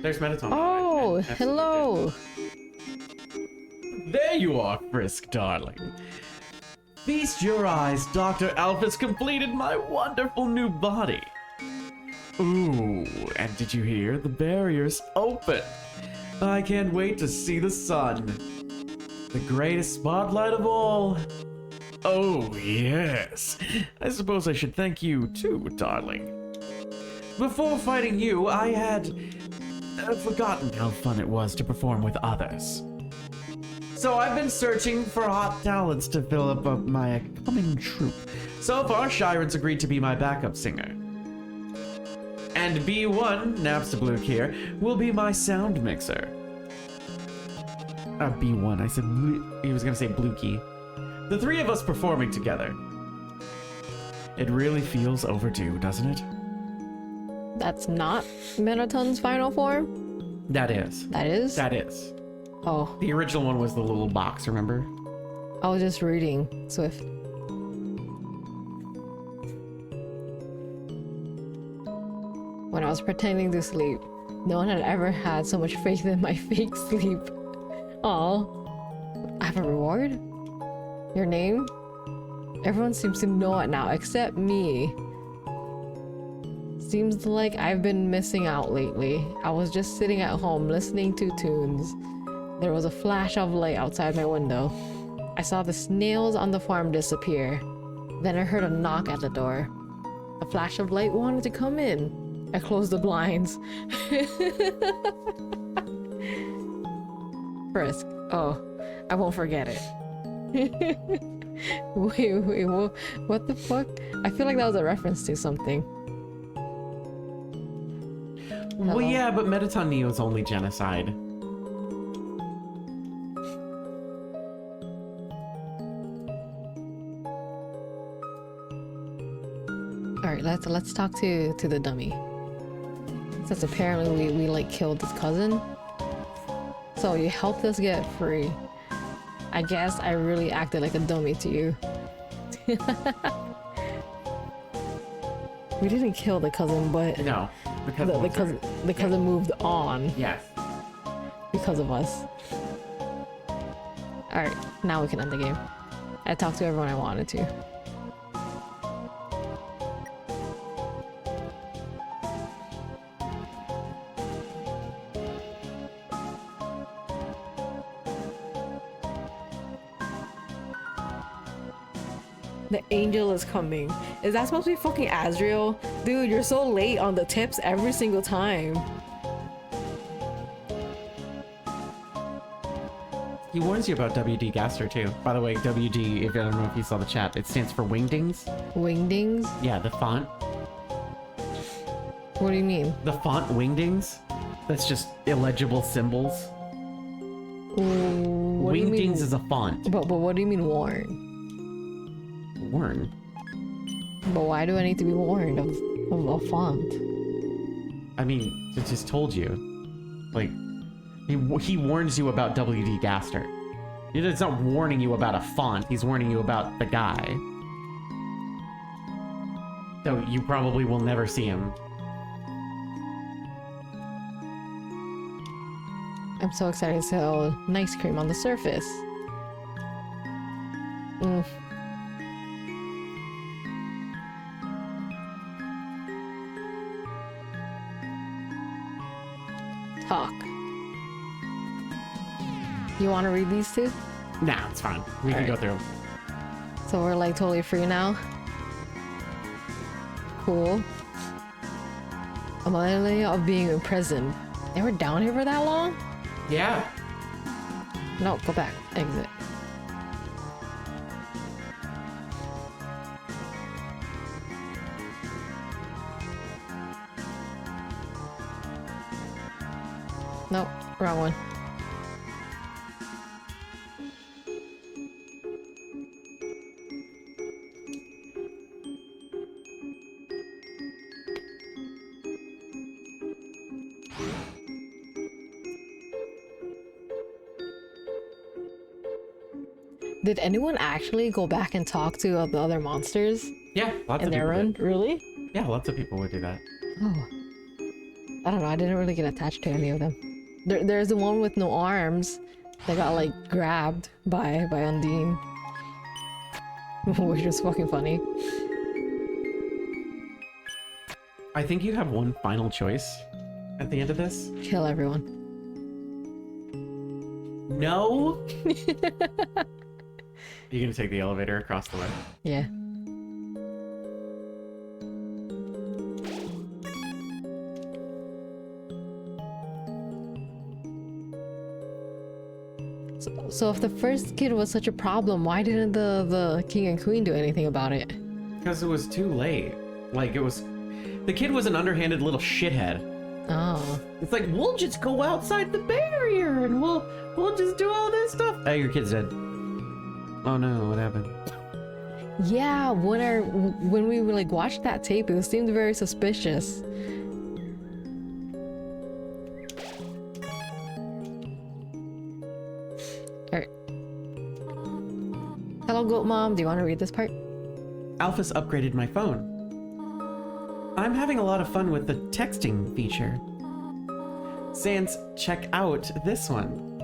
S2: There's Mettaton.
S3: Oh,
S2: And Napstablook
S3: hello.
S2: too. There you are, Frisk, darling. Feast your eyes, Dr. Alphys completed my wonderful new body. Ooh, and did you hear? The barrier's open. I can't wait to see the sun. The greatest spotlight of all. Oh, yes. I suppose I should thank you too, darling. Before fighting you, I had forgotten how fun it was to perform with others. So I've been searching for hot talents to fill up my coming troupe. So far, Shiren's agreed to be my backup singer. And B1, Napstablook here, will be my sound mixer. B1, I said he was gonna say Blukey. The three of us performing together. It really feels overdue, doesn't it?
S3: That's not Mettaton's final form?
S2: That is.
S3: That is?
S2: That is.
S3: Oh,
S2: The original one was the little box, remember?
S3: I was just reading Swift. When I was pretending to sleep, no one had ever had so much faith in my fake sleep. Oh, I have a reward? Your name? Everyone seems to know it now, except me. Seems like I've been missing out lately. I was just sitting at home listening to tunes. There was a flash of light outside my window. I saw the snails on the farm disappear. Then I heard a knock at the door. A flash of light wanted to come in. I closed the blinds. Frisk. Oh, I won't forget it. wait, what the fuck? I feel like that was a reference to something.
S2: Well,
S3: Hello?
S2: yeah, but Mettaton Neo's only genocide.
S3: Alright, let's talk to the dummy. Since apparently we like killed his cousin. So you helped us get free. I guess I really acted like a dummy to you. We didn't kill the cousin, but
S2: No, because
S3: the cousin moved on
S2: Yes.
S3: because of us. Alright, now we can end the game. I talked to everyone I wanted to. The angel is coming. Is that supposed to be fucking Azrael? Dude, you're so late on the tips every single time.
S2: He warns you about WD Gaster too. By the way, WD, if I don't know if you saw the chat, it stands for Wingdings.
S3: Wingdings?
S2: Yeah, the font.
S3: What do you mean?
S2: The font Wingdings. That's just illegible symbols.
S3: What do you mean?
S2: Wingdings is a font.
S3: But what do you mean warn?
S2: Warn.
S3: But why do I need to be warned of a font?
S2: I mean, it just told you. Like, he warns you about W.D. Gaster. It's not warning you about a font, he's warning you about the guy. So you probably will never see him.
S3: I'm so excited to sell nice cream on the surface. Talk. You want to read these two?
S2: Nah, it's fine. We can go through them.
S3: So we're like totally free now? Cool. A millennia of being imprisoned. They were down here for that long?
S2: Yeah.
S3: No, go back. Exit. Nope, wrong one. Did anyone actually go back and talk to the other monsters
S2: Yeah, lots
S3: in
S2: of
S3: their
S2: people
S3: run?
S2: did.
S3: Really?
S2: Yeah, lots of people would do that.
S3: Oh. I don't know, I didn't really get attached to any of them. There's the one with no arms that got like grabbed by Undine. Which was fucking funny.
S2: I think you have one final choice at the end of this.
S3: Kill everyone.
S2: No? You're gonna take the elevator across the way.
S3: Yeah. So if the first kid was such a problem, why didn't the king and queen do anything about it?
S2: Because it was too late. Like, it was... The kid was an underhanded little shithead.
S3: Oh.
S2: It's like, we'll just go outside the barrier and we'll just do all this stuff. Oh, your kid's dead. Oh no, what happened?
S3: Yeah, when we like watched that tape, it seemed very suspicious. Alright. Hello, Goat Mom. Do you want to read this part?
S2: Alphys upgraded my phone. I'm having a lot of fun with the texting feature. Sans, check out this one.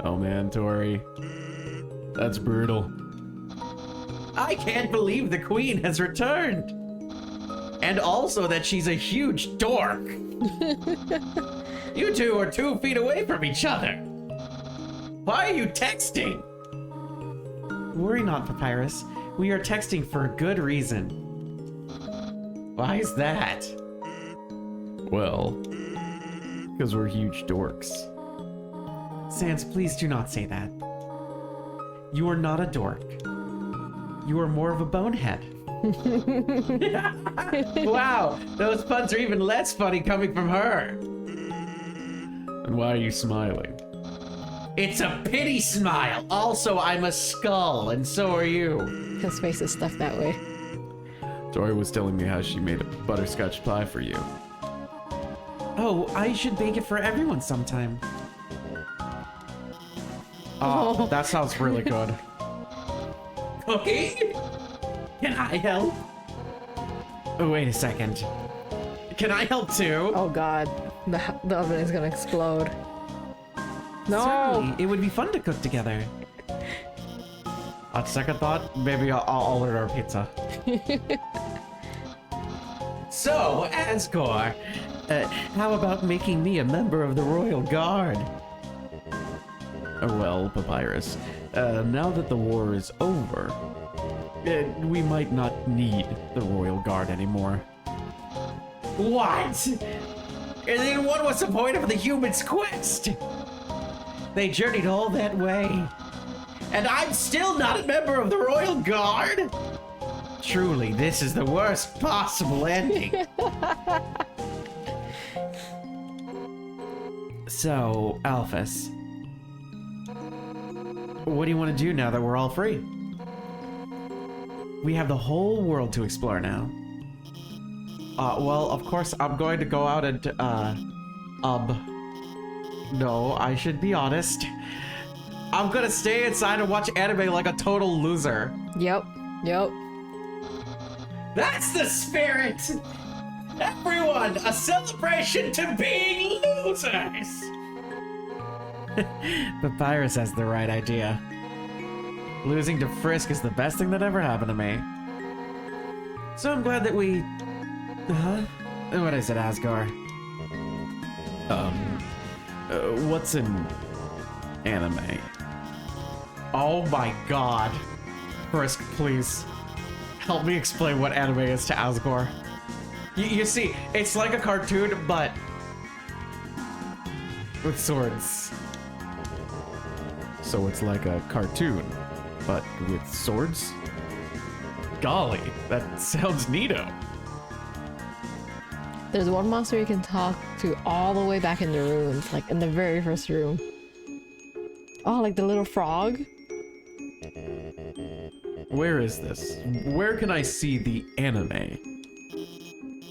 S6: Oh man, Tori. That's brutal.
S2: I can't believe the queen has returned. And also that she's a huge dork. You two are 2 feet away from each other. Why are you texting? Worry not, Papyrus. We are texting for a good reason. Why is that?
S6: Well, because we're huge dorks.
S2: Sans, please do not say that. You are not a dork. You are more of a bonehead. Wow, those puns are even less funny coming from her.
S6: And why are you smiling?
S2: It's a pity smile. Also, I'm a skull, and so are you.
S3: His face is stuck that way.
S6: Tori was telling me how she made a butterscotch pie for you.
S2: Oh, I should bake it for everyone sometime. Oh, that sounds really good. Cookie? Can I help? Oh, wait a second. Can I help too?
S3: Oh god, the oven is gonna explode. No!
S2: Certainly, it would be fun to cook together. On second thought, maybe I'll order a pizza. So, Asgore, how about making me a member of the Royal Guard?
S6: Well, Papyrus, now that the war is over, we might not need the Royal Guard anymore.
S2: What? And then what was the point of the humans' quest? They journeyed all that way. And I'm still not a member of the Royal Guard? Truly, this is the worst possible ending. So, Alphys, what do you want to do now that we're all free? We have the whole world to explore now. Well, of course, I'm going to go out and, no, I should be honest. I'm gonna stay inside and watch anime like a total loser.
S3: Yep.
S2: That's the spirit! Everyone, a celebration to being losers! Papyrus has the right idea. Losing to Frisk is the best thing that ever happened to me. So I'm glad that we... Huh? What is it, Asgore?
S6: What's an anime?
S2: Oh my god. Frisk, please. Help me explain what anime is to Asgore. You see, it's like a cartoon, but... with swords.
S6: So it's like a cartoon, but with swords? Golly, that sounds neato.
S3: There's one monster you can talk to all the way back in the ruins, like in the very first room. Oh, like the little frog?
S6: Where is this? Where can I see the anime?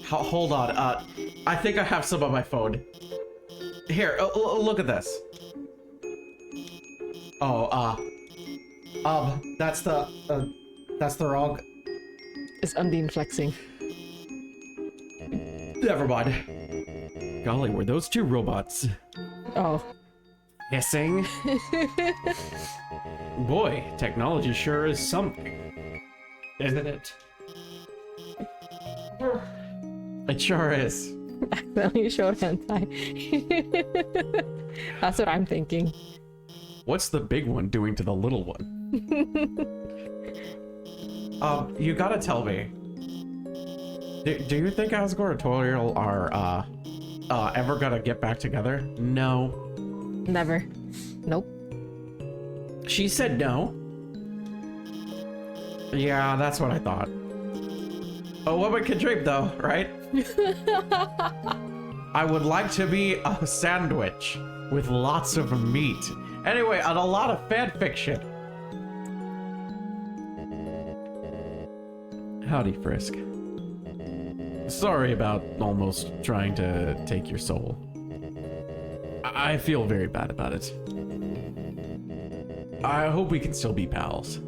S2: Hold on, I think I have some on my phone. Here, look at this. Oh, that's the wrong...
S3: It's Undine flexing.
S2: Never mind.
S6: Golly, were those two robots?
S3: Oh.
S2: Hissing?
S6: Boy, technology sure is something, isn't it?
S2: It sure is.
S3: Accidentally showed hentai. That's what I'm thinking.
S6: What's the big one doing to the little one?
S2: You gotta tell me. Do you think Asgore and Toriel are, ever gonna get back together? No.
S3: Never. Nope.
S2: She said no. Yeah, that's what I thought. A woman can dream though, right? I would like to be a sandwich with lots of meat. Anyway, and a lot of fan fiction.
S6: Howdy, Frisk. Sorry about almost trying to take your soul. I feel very bad about it. I hope we can still be pals.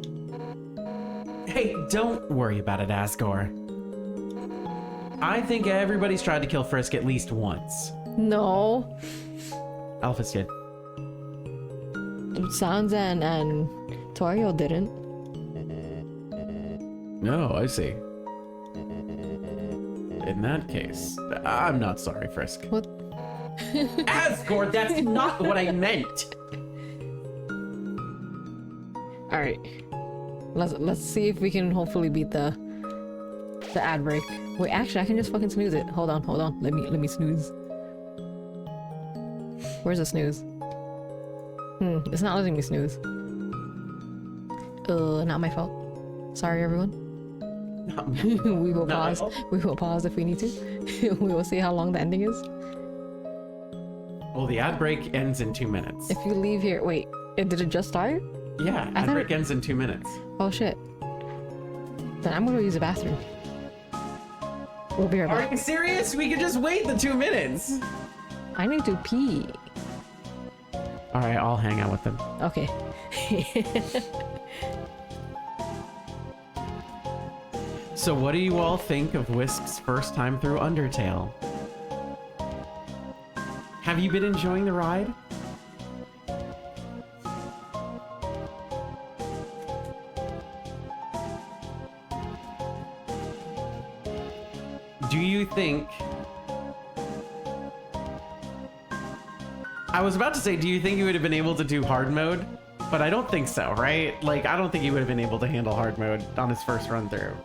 S2: Hey, don't worry about it, Asgore. I think everybody's tried to kill Frisk at least once.
S3: No.
S2: Alphys did.
S3: Sans and Toriel didn't.
S6: No, I see. In that case, I'm not sorry, Frisk.
S3: What?
S2: Asgore, that's not what I meant.
S3: Alright. Let's see if we can hopefully beat the ad break. Wait, actually I can just fucking snooze it. Hold on. Let me snooze. Where's the snooze? It's not letting me snooze. Not my fault. Sorry everyone. We will pause. We will pause if we need to. We will see how long the ending is.
S2: Well, the ad break ends in 2 minutes.
S3: If you leave here, wait, did it just start?
S2: Yeah, ad break ends in 2 minutes.
S3: Oh shit. Then I'm gonna use the bathroom. We'll be right
S2: Are
S3: back.
S2: you serious? We could just wait the 2 minutes.
S3: I need to pee.
S2: All right, I'll hang out with them.
S3: Okay.
S2: So what do you all think of Wisp's first time through Undertale? Have you been enjoying the ride? Do you think... I was about to say, do you think you would have been able to do hard mode? But I don't think so, right? Like, I don't think he would have been able to handle hard mode on his first run through.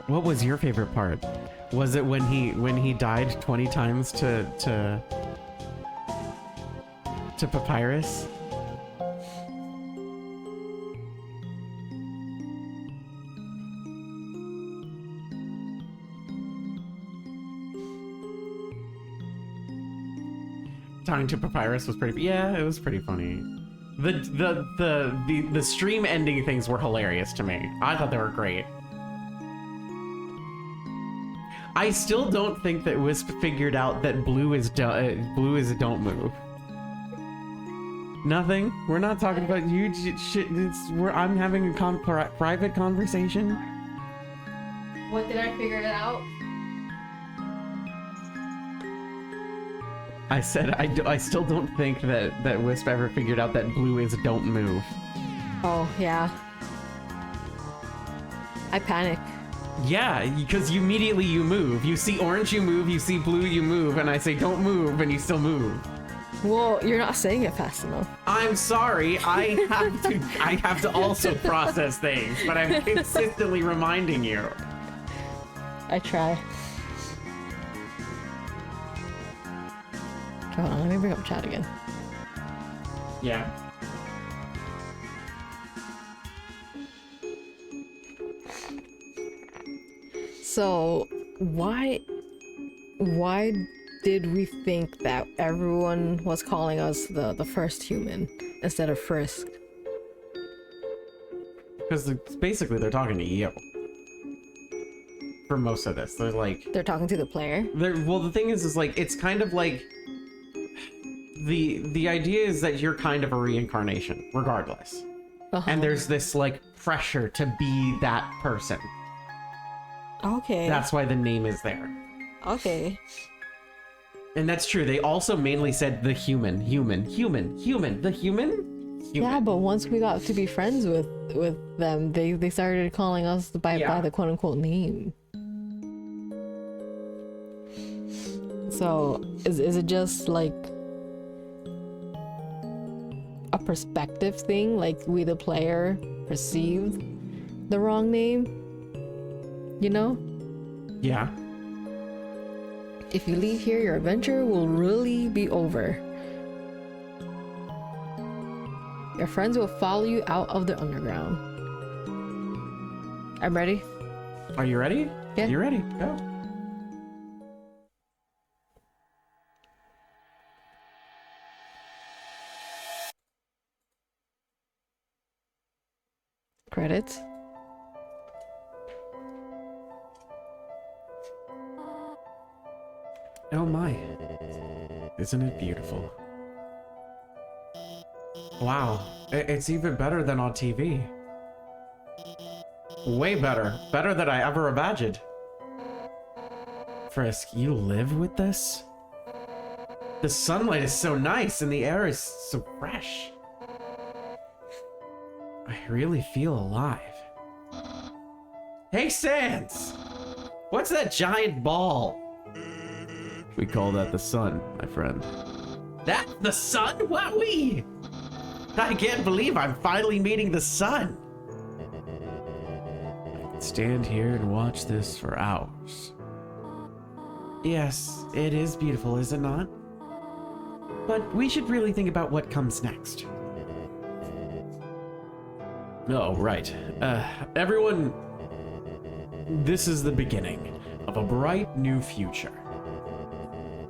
S2: What was your favorite part? Was it when he died 20 times to Papyrus? talking to Papyrus was pretty. Yeah, it was pretty funny. The stream ending things were hilarious to me. I thought they were great. I still don't think that Wisp figured out that blue is don't move. Nothing. We're not talking about huge shit. I'm having a private conversation.
S3: What, did I figure it out?
S2: I said I still don't think that Wisp ever figured out that blue is don't move.
S3: Oh, yeah. I panic.
S2: Yeah, because immediately you move. You see orange, you move. You see blue, you move. And I say don't move, and you still move.
S3: Well, you're not saying it fast enough.
S2: I'm sorry. I have to also process things, but I'm consistently reminding you.
S3: I try. Okay, hold on, let me bring up chat again.
S2: Yeah.
S3: So, why did we think that everyone was calling us the first human instead of Frisk?
S2: Because basically they're talking to you. For most of this, they're like...
S3: They're talking to the player?
S2: Well, the thing is like, it's kind of like... The idea is that you're kind of a reincarnation, regardless. And there's this, like, pressure to be that person.
S3: Okay.
S2: That's why the name is there.
S3: Okay.
S2: And that's true. They also mainly said the human, the human.
S3: Yeah, but once we got to be friends with them, they started calling us by the quote unquote name. So is it just like a perspective thing? Like we the player perceived the wrong name? You know?
S2: Yeah.
S3: If you leave here, your adventure will really be over. Your friends will follow you out of the underground. I'm ready.
S2: Are you ready?
S3: Yeah.
S2: You ready? Go.
S3: Credits.
S2: Oh my. Isn't it beautiful? Wow. It's even better than on TV. Way better. Better than I ever imagined. Frisk, you live with this? The sunlight is so nice and the air is so fresh. I really feel alive. Hey, Sans! What's that giant ball?
S6: We call that the sun, my friend.
S2: That's the sun? Wowee! I can't believe I'm finally meeting the sun.
S6: I could stand here and watch this for hours.
S2: Yes, it is beautiful, is it not? But we should really think about what comes next.
S6: Oh, right. Everyone, this is the beginning of a bright new future.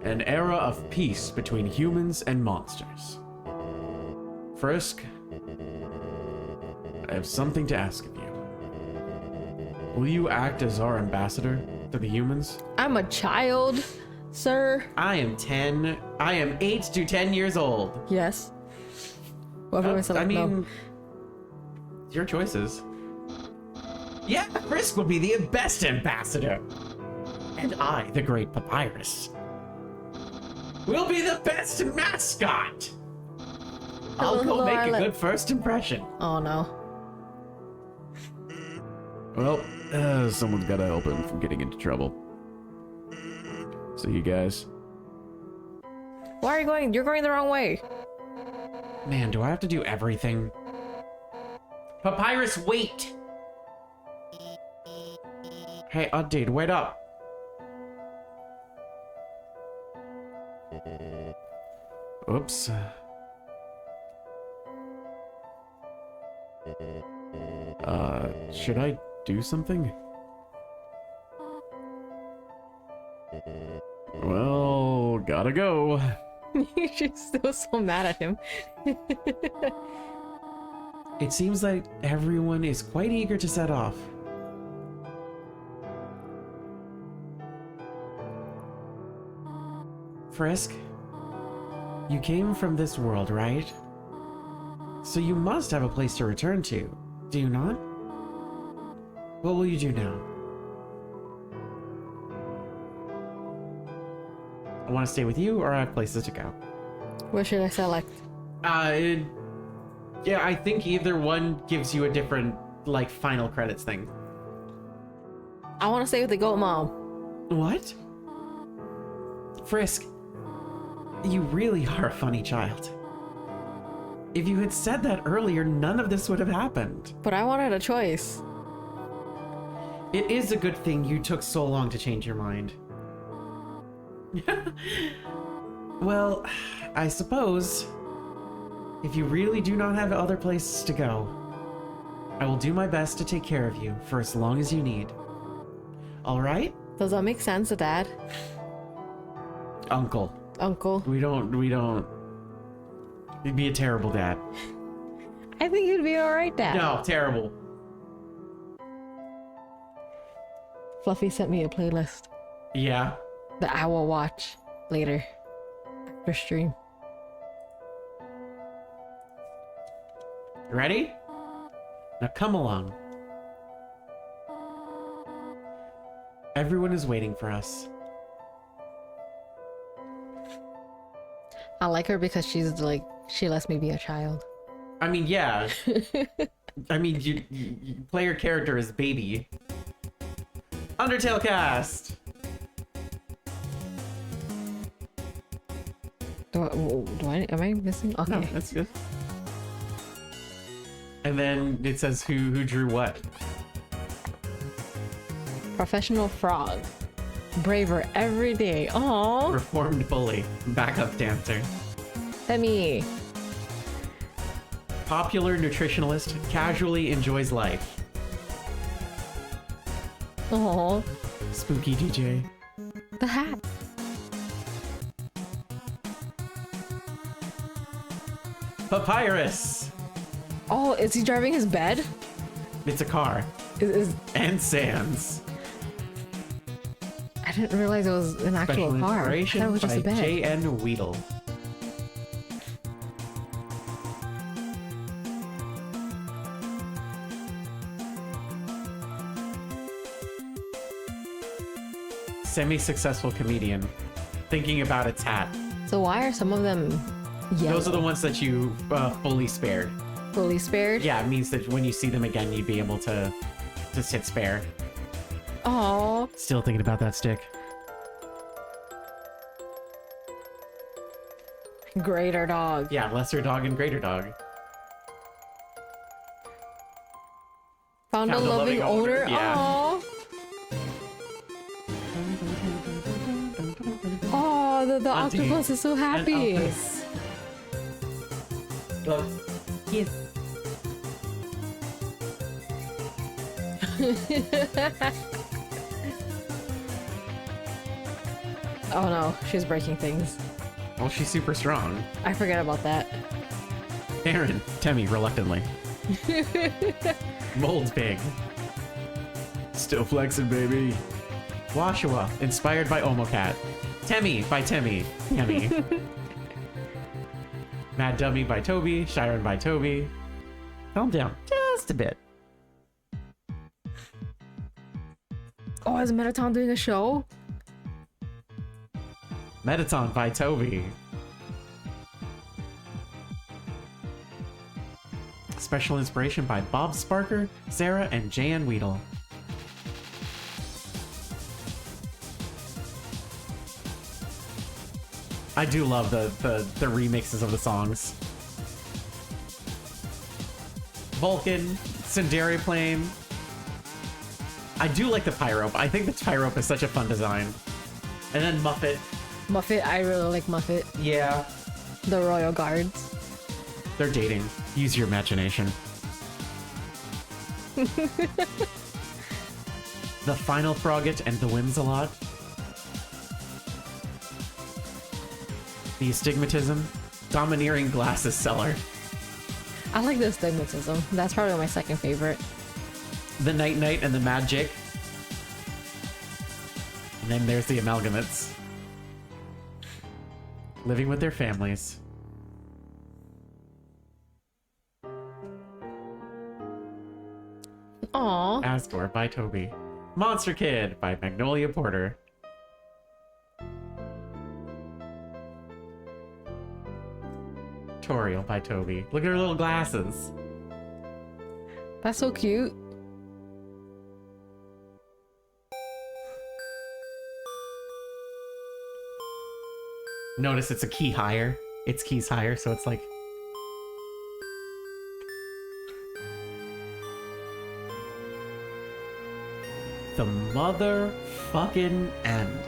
S6: An era of peace between humans and monsters. Frisk, I have something to ask of you. Will you act as our ambassador to the humans?
S3: I'm a child, sir.
S2: I am 8 to 10 years old.
S3: Yes. Whatever I select,
S2: I mean,
S3: no.
S2: your choices. Yeah, Frisk will be the best ambassador. And I, the great Papyrus, will be the best mascot. I'll go make a good first impression.
S3: Oh no.
S6: Well, someone's gotta help him from getting into trouble. See you guys.
S3: Why are you going? You're going the wrong way.
S2: Man, do I have to do everything? Papyrus, wait! Hey, dude, wait up.
S6: Oops. Should I do something? Well, gotta go.
S3: She's still so mad at him.
S2: It seems like everyone is quite eager to set off. Frisk, you came from this world, right? So you must have a place to return to, do you not? What will you do now? I want to stay with you, or I have places to go.
S3: What should I select?
S2: Yeah, I think either one gives you a different, like, final credits thing.
S3: I want to stay with the goat mom.
S2: What? Frisk, you really are a funny child. If you had said that earlier, none of this would have happened.
S3: But I wanted a choice.
S2: It is a good thing you took so long to change your mind. Well, I suppose if you really do not have other places to go, I will do my best to take care of you for as long as you need. All right?
S3: Does that make sense, Dad?
S2: Uncle.
S3: Uncle?
S2: We don't. You'd be a terrible dad.
S3: I think you'd be alright, Dad.
S2: No, terrible.
S3: Fluffy sent me a playlist
S2: Yeah.
S3: that I will watch later after stream.
S2: Ready? Now come along. Everyone is waiting for us.
S3: I like her because she's like, she lets me be a child.
S2: I mean, yeah. I mean, you play your character as baby. Undertale cast.
S3: Am I missing? Okay.
S2: No, that's good. And then it says who drew what.
S3: Professional frog. Braver every day. Aww.
S2: Reformed bully. Backup dancer.
S3: Demi.
S2: Popular nutritionalist. Casually enjoys life.
S3: Aww.
S2: Spooky DJ.
S3: The hat.
S2: Papyrus.
S3: Oh, is he driving his bed?
S2: It's a car.
S3: Is
S2: And Sans.
S3: I didn't realize it was an actual
S2: Special
S3: car. I thought
S2: inspiration
S3: it was just
S2: by
S3: a bed.
S2: J.N. Weedle. Semi-successful comedian. Thinking about its hat.
S3: So why are some of them yellow?
S2: Those are the ones that you fully spared.
S3: fully spared?
S2: Yeah, it means that when you see them again, you'd be able to just hit spare.
S3: Aww.
S2: Still thinking about that stick.
S3: Greater dog.
S2: Yeah, lesser dog and greater dog.
S3: Found a loving owner.
S2: Yeah.
S3: Aww. Oh, the
S2: Auntie
S3: octopus is so
S2: and
S3: happy.
S2: Elvis. Look. Yes.
S3: Oh no, she's breaking things.
S2: Well, she's super strong.
S3: I forget about that.
S2: Aaron, Temmie, reluctantly. Mold's big. Still flexing, baby. Washua, inspired by Omocat. Temmie by Temmie. Temmie. Mad Dummy by Toby. Shiren by Toby. Calm down just a bit.
S3: Oh, is Metaton doing a show?
S2: Metaton by Toby. Special inspiration by Bob Sparker, Sarah, and Jan Weedle. I do love the remixes of the songs. Vulcan, Tsundere Plane. I do like the Pyrope. I think the Pyrope is such a fun design. And then Muffet.
S3: Muffet, I really like Muffet.
S2: Yeah.
S3: The Royal Guards.
S2: They're dating. Use your imagination. The Final Frogget and the Whimsalot. The astigmatism, domineering glasses seller.
S3: I like the astigmatism. That's probably my second favorite.
S2: The Night Knight and the Magic. And then there's the Amalgamates. Living with their families.
S3: Aw.
S2: Asgore by Toby. Monster Kid by Magnolia Porter. Toriel by Toby. Look at her little glasses.
S3: That's so cute.
S2: Notice it's a key higher. Its key's higher, so it's like... The motherfucking end.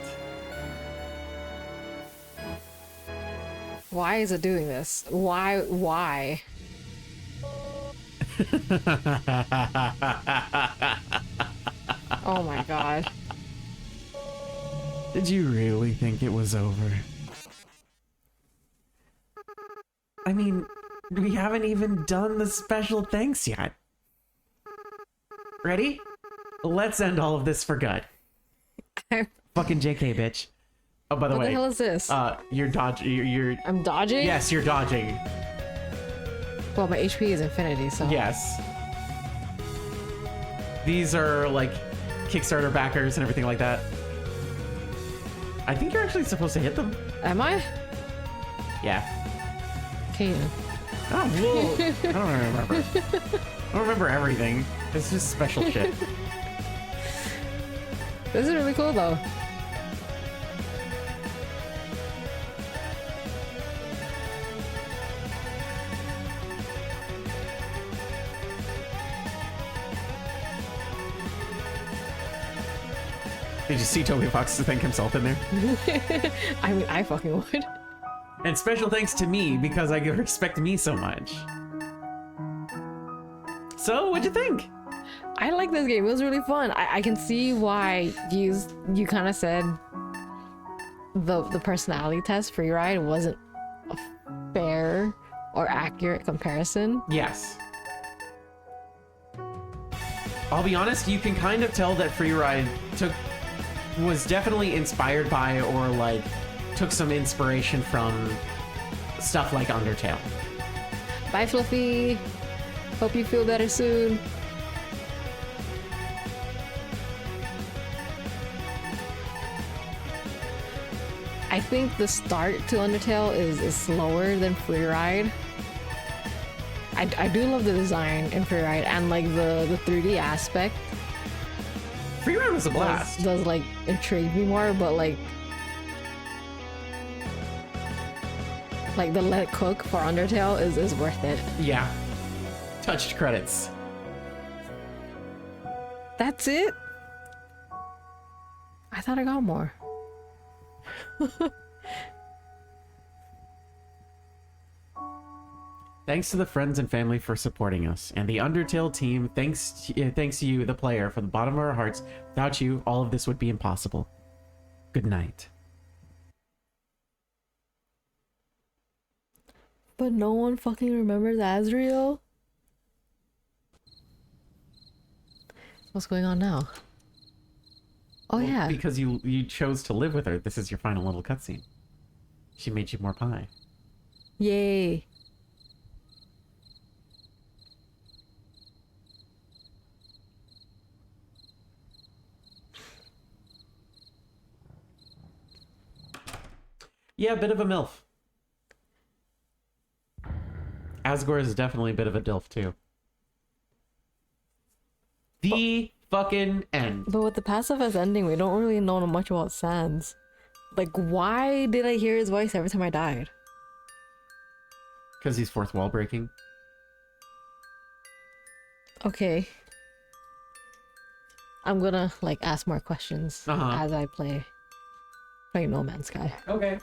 S3: Why is it doing this? Why? Oh my god.
S2: Did you really think it was over? I mean, we haven't even done the special thanks yet. Ready? Let's end all of this for good. Fucking JK, bitch. Oh, by the
S3: What
S2: way,
S3: the hell is this?
S2: you're dodging. You're
S3: I'm dodging?
S2: yes, you're dodging.
S3: Well, my HP is infinity, so.
S2: Yes. These are like Kickstarter backers and everything like that. I think you're actually supposed to hit them.
S3: Am I?
S2: Yeah.
S3: Okay. then.
S2: Oh, whoa. I don't remember. I don't remember everything. It's just special shit.
S3: This is really cool, though.
S2: Did you see Toby Fox to thank himself in there?
S3: I mean, I fucking would.
S2: And special thanks to me because I respect me so much. So, what'd you think?
S3: I like this game. It was really fun. I can see why you kind of said the personality test free ride wasn't a fair or accurate comparison.
S2: Yes. I'll be honest, you can kind of tell that Freeride was definitely inspired by or like took some inspiration from stuff like Undertale.
S3: Bye, Fluffy. Hope you feel better soon. I think the start to Undertale is slower than Freeride. I do love the design in Freeride and like the 3D aspect
S2: Freeride was a blast.
S3: does like intrigue me more, but like the let it cook for Undertale is worth it.
S2: Yeah. Touched credits.
S3: That's it? I thought I got more.
S2: Thanks to the friends and family for supporting us, and the Undertale team, thanks to you, the player, from the bottom of our hearts. Without you, all of this would be impossible. Good night.
S3: But no one fucking remembers Azriel? What's going on now? Oh
S2: Well,
S3: yeah.
S2: Because you chose to live with her. This is your final little cutscene. She made you more pie.
S3: Yay.
S2: Yeah, a bit of a MILF. Asgore is definitely a bit of a DILF, too. The fucking end.
S3: But with the passive as ending, we don't really know much about Sans. Like, why did I hear his voice every time I died?
S2: Because he's fourth wall breaking.
S3: Okay. I'm gonna, like, ask more questions
S2: Uh-huh.
S3: as I play No Man's Sky.
S2: Okay.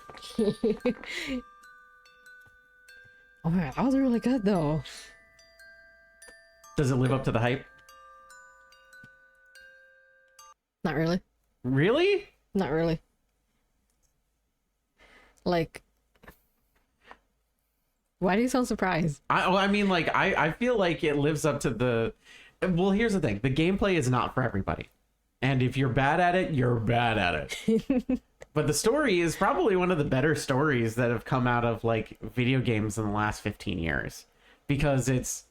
S3: Oh my god, that was really good, though.
S2: Does it live up to the hype?
S3: Not really.
S2: Really?
S3: Not really. Like, Why do you sound surprised?
S2: I mean, like, I feel like it lives up to the. Well, here's the thing: the gameplay is not for everybody, and if you're bad at it, you're bad at it. But the story is probably one of the better stories that have come out of like video games in the last 15 years, because it's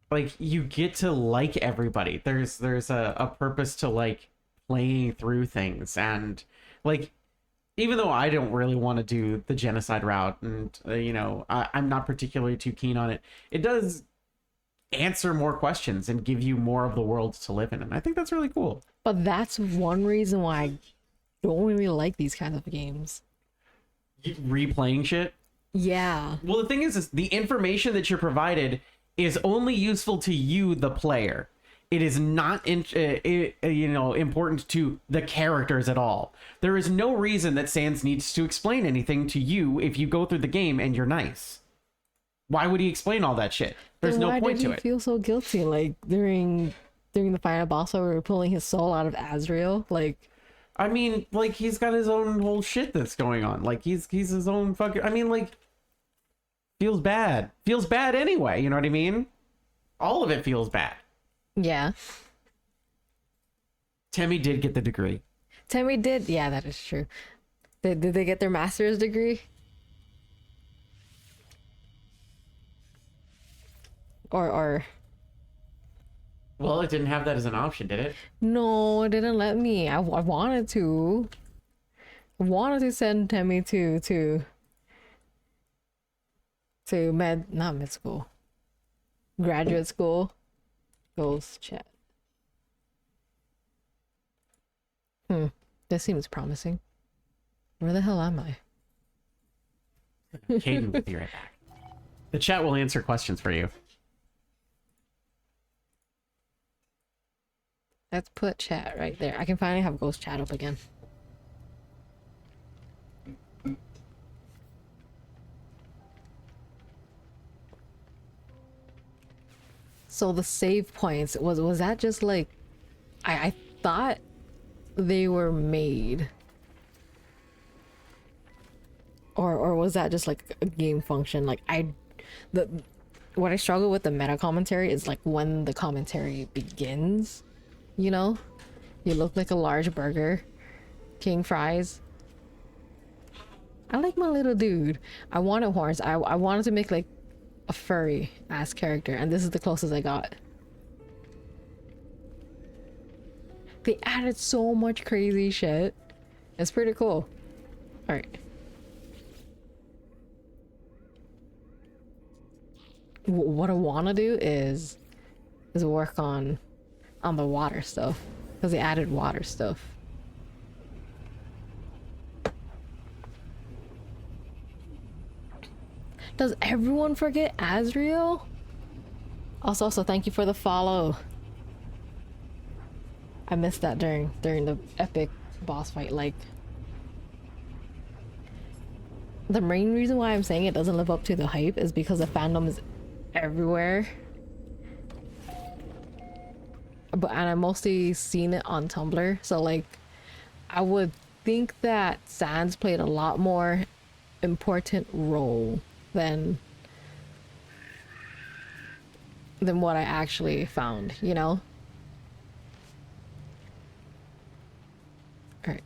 S2: like you get to like everybody. There's a purpose to like playing through things, and like even though I don't really want to do the genocide route, and I'm not particularly too keen on it, it does answer more questions and give you more of the world to live in, and I think that's really cool.
S3: But that's one reason why I don't really like these kinds of games.
S2: Replaying shit.
S3: Yeah.
S2: Well, the thing is the information that you're provided is only useful to you, the player. It is not important to the characters at all. There is no reason that Sans needs to explain anything to you if you go through the game and you're nice. Why would he explain all that shit? There's no point to it.
S3: Why did he feel so guilty? Like during the final boss where we were pulling his soul out of Azrael? Like,
S2: I mean, like, he's got his own whole shit that's going on. Like, he's his own fucking. I mean, like, feels bad. Feels bad anyway. You know what I mean? All of it feels bad.
S3: yeah.
S2: Temmie did get the degree.
S3: Temmie did. Yeah, that is true. Did they get their master's degree? Or
S2: Well, it didn't have that as an option, did it?
S3: no, it didn't let me. I wanted to. I wanted to send Temmie to not med school, graduate school. Ghost chat. This seems promising. Where the hell am I?
S2: Caden will be right back. The chat will answer questions for you.
S3: Let's put chat right there. I can finally have ghost chat up again. So the save points, was that just like I thought they were made, or was that just like a game function? Like what I struggle with the meta commentary is like when the commentary begins, you look like a large burger, king fries. I like my little dude. I wanted horns. I wanted to make like a furry ass character, and this is the closest I got. They added so much crazy shit. It's pretty cool. All right. What I want to do is work on the water stuff, because they added water stuff. Does everyone forget Azrael? Also, thank you for the follow. I missed that during the epic boss fight. Like, the main reason why I'm saying it doesn't live up to the hype is because the fandom is everywhere. And I mostly seen it on Tumblr. So like, I would think that Sans played a lot more important role than what I actually found, Alright.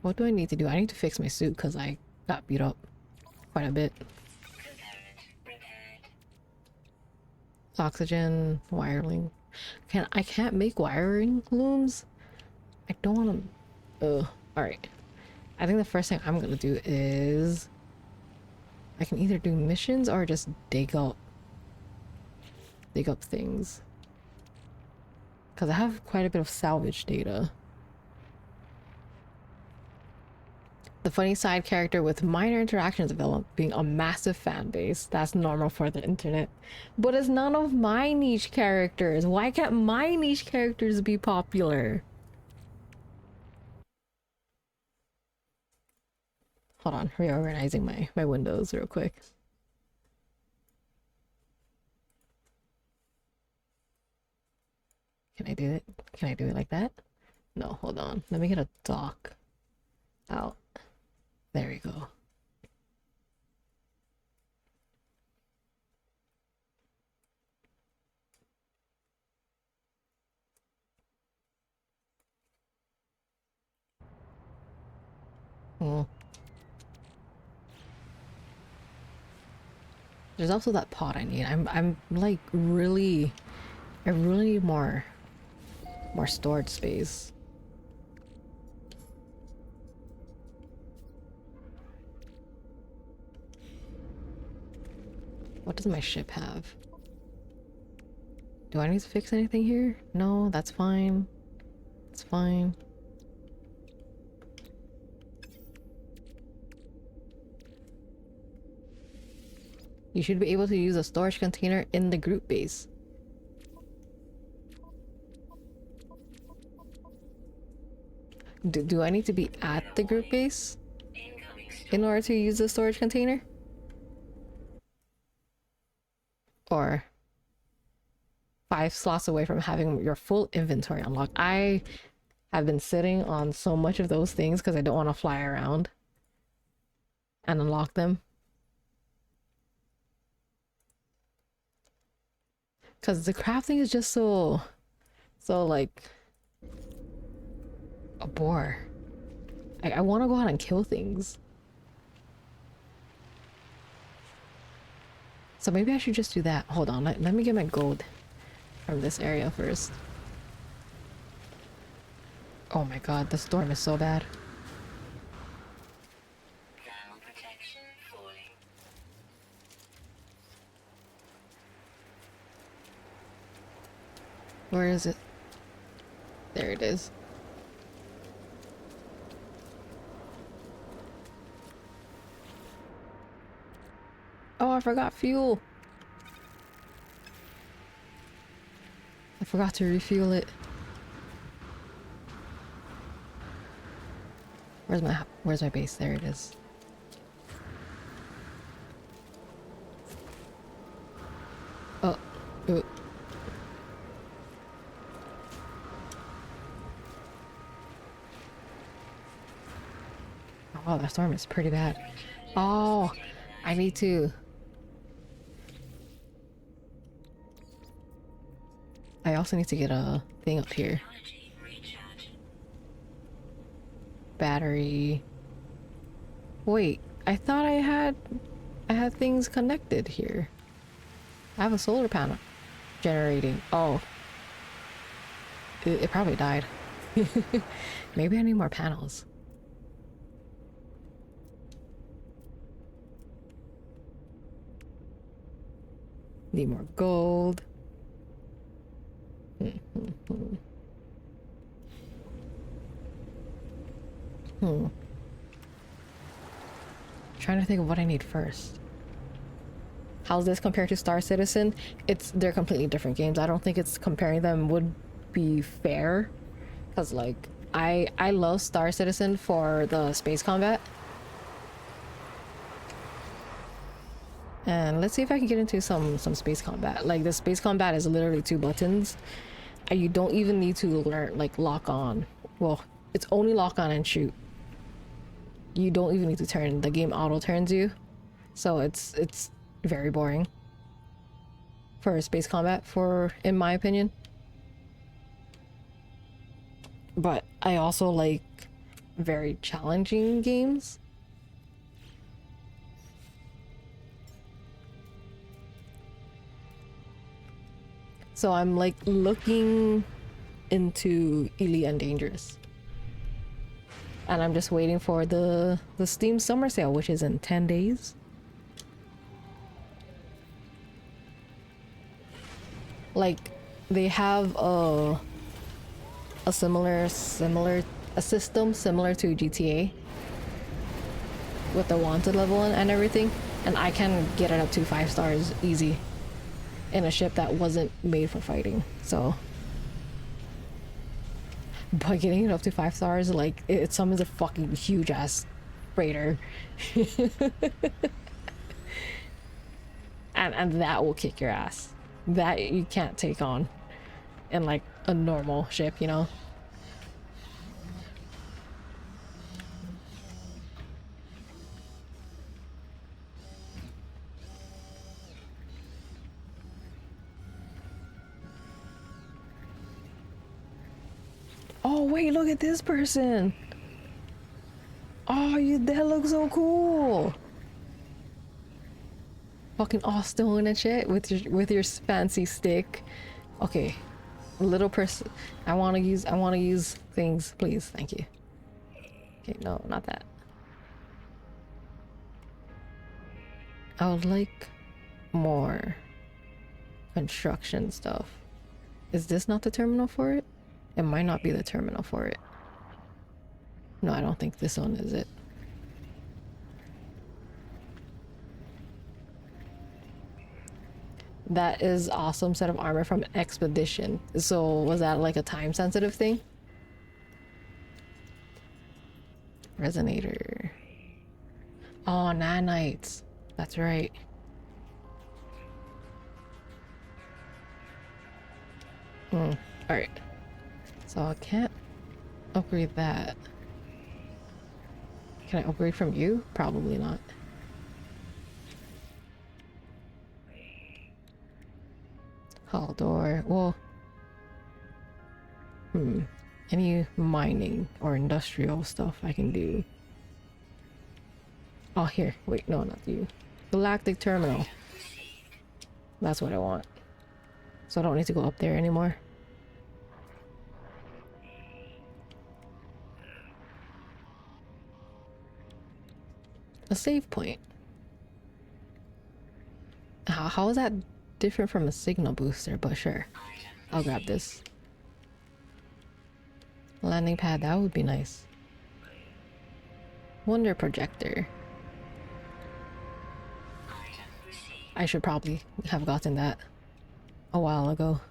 S3: What do I need to do? I need to fix my suit because I got beat up quite a bit. Oxygen, wiring. I can't make wiring looms? I don't want to... Alright. I think the first thing I'm gonna do is I can either do missions or just dig up things, because I have quite a bit of salvage data. The funny side character with minor interactions developing a massive fan base. That's normal for the internet, but it's none of my niche characters. Why can't my niche characters be popular? Hold on, reorganizing my windows real quick. Can I do it? Can I do it like that? No, hold on. Let me get a dock out. There we go. Mm. There's also that pot I need. I'm like really, I really need more storage space. What does my ship have? Do I need to fix anything here? No, that's fine. It's fine. You should be able to use a storage container in the group base. Do I need to be at the group base in order to use the storage container? Or 5 slots away from having your full inventory unlocked. I have been sitting on so much of those things because I don't want to fly around and unlock them. Because the crafting is just so like a bore. I want to go out and kill things. So maybe I should just do that. Hold on, let me get my gold from this area first. Oh my god, the storm is so bad.
S1: Thermal protection falling.
S3: Where is it? There it is. Oh, I forgot fuel. I forgot to refuel it. Where's my base? There it is. Oh. Oh, that storm is pretty bad. Oh, I need to. I also need to get a thing up here. Battery. Wait, I thought I had things connected here. I have a solar panel generating. Oh. It probably died. Maybe I need more panels. Need more gold. Trying to think of what I need first. How's this compared to Star Citizen? They're completely different games. I don't think it's comparing them would be fair. Cause like I love Star Citizen for the space combat. And let's see if I can get into some space combat. Like the space combat is literally 2 buttons. And you don't even need to learn like lock on. Well, it's only lock on and shoot. You don't even need to turn. The game auto turns you. So it's very boring for space combat in my opinion. But I also like very challenging games. So I'm like looking into Elite and Dangerous. And I'm just waiting for the Steam summer sale, which is in 10 days. Like they have a similar system similar to GTA with the wanted level and everything, and I can get it up to 5 stars easy in a ship that wasn't made for fighting. So by getting it up to 5 stars, like it summons a fucking huge ass freighter. and that will kick your ass. That you can't take on in like a normal ship, you know. Oh wait, look at this person. Oh, That looks so cool. Fucking Austin and shit with your fancy stick. Okay, little person. I want to use things, please. Thank you. Okay, no, not that. I would like more construction stuff. Is this not the terminal for it? It might not be the terminal for it. No, I don't think this one is it. That is awesome set of armor from Expedition. So was that like a time sensitive thing? Resonator. Oh, nanites. That's right. Alright. So I can't upgrade that. Can I upgrade from you? Probably not. Hall door. Well, any mining or industrial stuff I can do. Oh, here. Wait, no, not you. Galactic Terminal. That's what I want. So I don't need to go up there anymore. A save point. How is that different from a signal booster? But sure. I'll grab this. Landing pad, that would be nice. Wonder projector. I should probably have gotten that a while ago.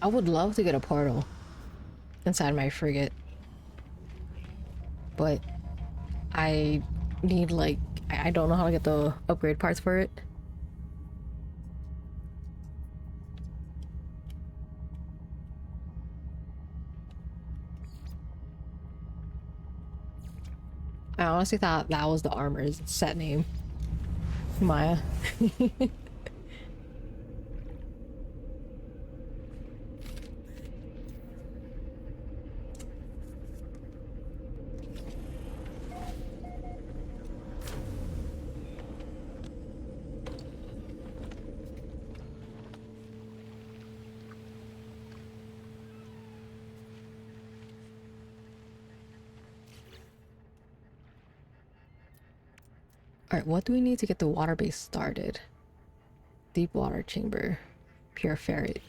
S3: I would love to get a portal inside my frigate, but I need like I don't know how to get the upgrade parts for it. I honestly thought that was the armor's set name. Maya. Alright, what do we need to get the water base started? Deep water chamber. Pure ferret.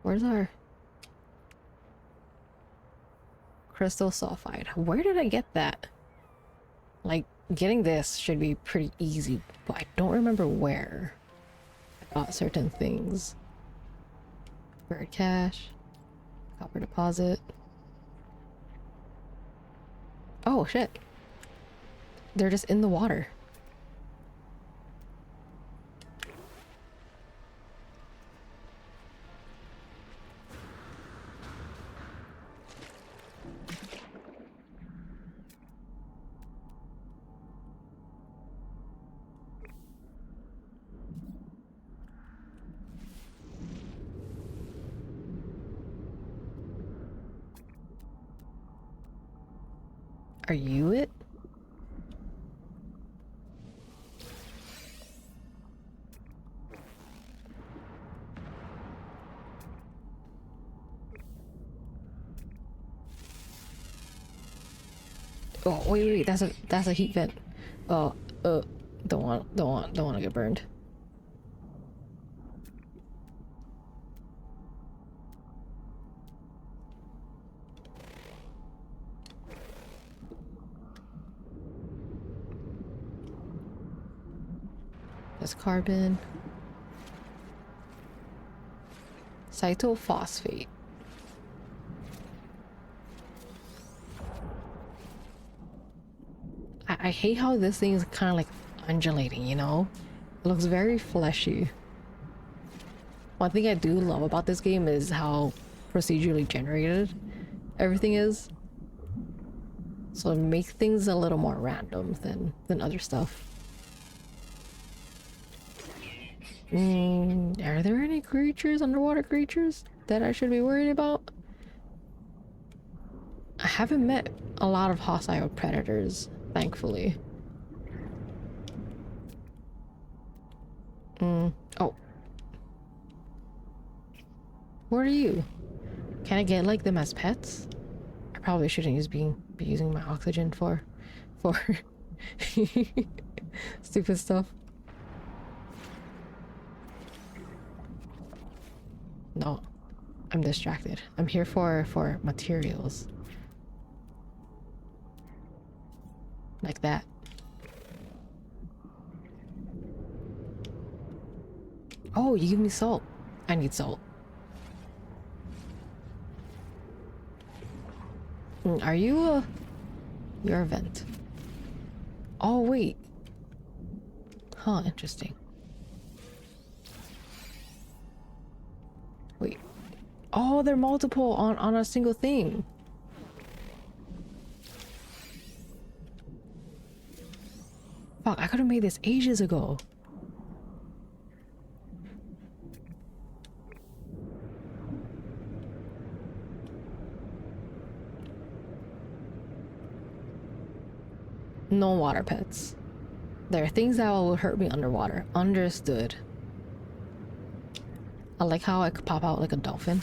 S3: Where's our crystal sulfide? Where did I get that? Like, getting this should be pretty easy, but I don't remember where I got certain things. Bird cache, copper deposit. Oh shit. They're just in the water. Are you it? Oh wait, that's a heat vent. Oh, don't want to get burned. There's carbon. Cytophosphate. I hate how this thing is kind of like undulating, you know? It looks very fleshy. One thing I do love about this game is how procedurally generated everything is. So it makes things a little more random than other stuff. Are there any creatures, underwater creatures, that I should be worried about? I haven't met a lot of hostile predators, thankfully. Oh. What are you? Can I get like them as pets? I probably shouldn't be using my oxygen for stupid stuff. No, I'm distracted. I'm here for materials. Like that. Oh, you give me salt. I need salt. Are you a... You're a vent. Oh, wait. Huh, interesting. Wait. Oh, they're multiple on a single thing. Fuck, I could have made this ages ago. No water pets. There are things that will hurt me underwater. Understood. I like how I could pop out like a dolphin.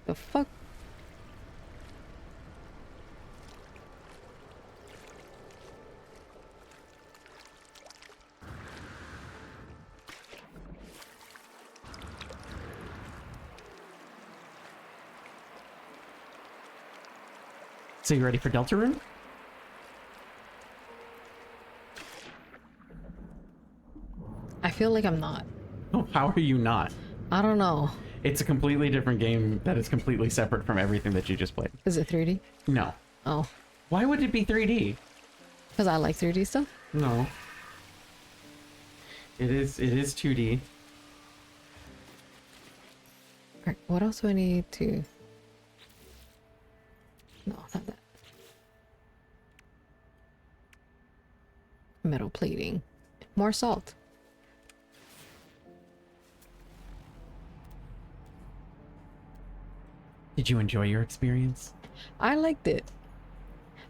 S3: The fuck?
S2: So you ready for Deltarune?
S3: I feel like I'm not.
S2: Oh, how are you not?
S3: I don't know.
S2: It's a completely different game that is completely separate from everything that you just played.
S3: Is it 3D?
S2: No.
S3: Oh.
S2: Why would it be 3D?
S3: Because I like 3D stuff?
S2: No. It is 2D.
S3: Alright, what else do I need to... No, not that. Metal plating. More salt.
S2: Did you enjoy your experience?
S3: I liked it.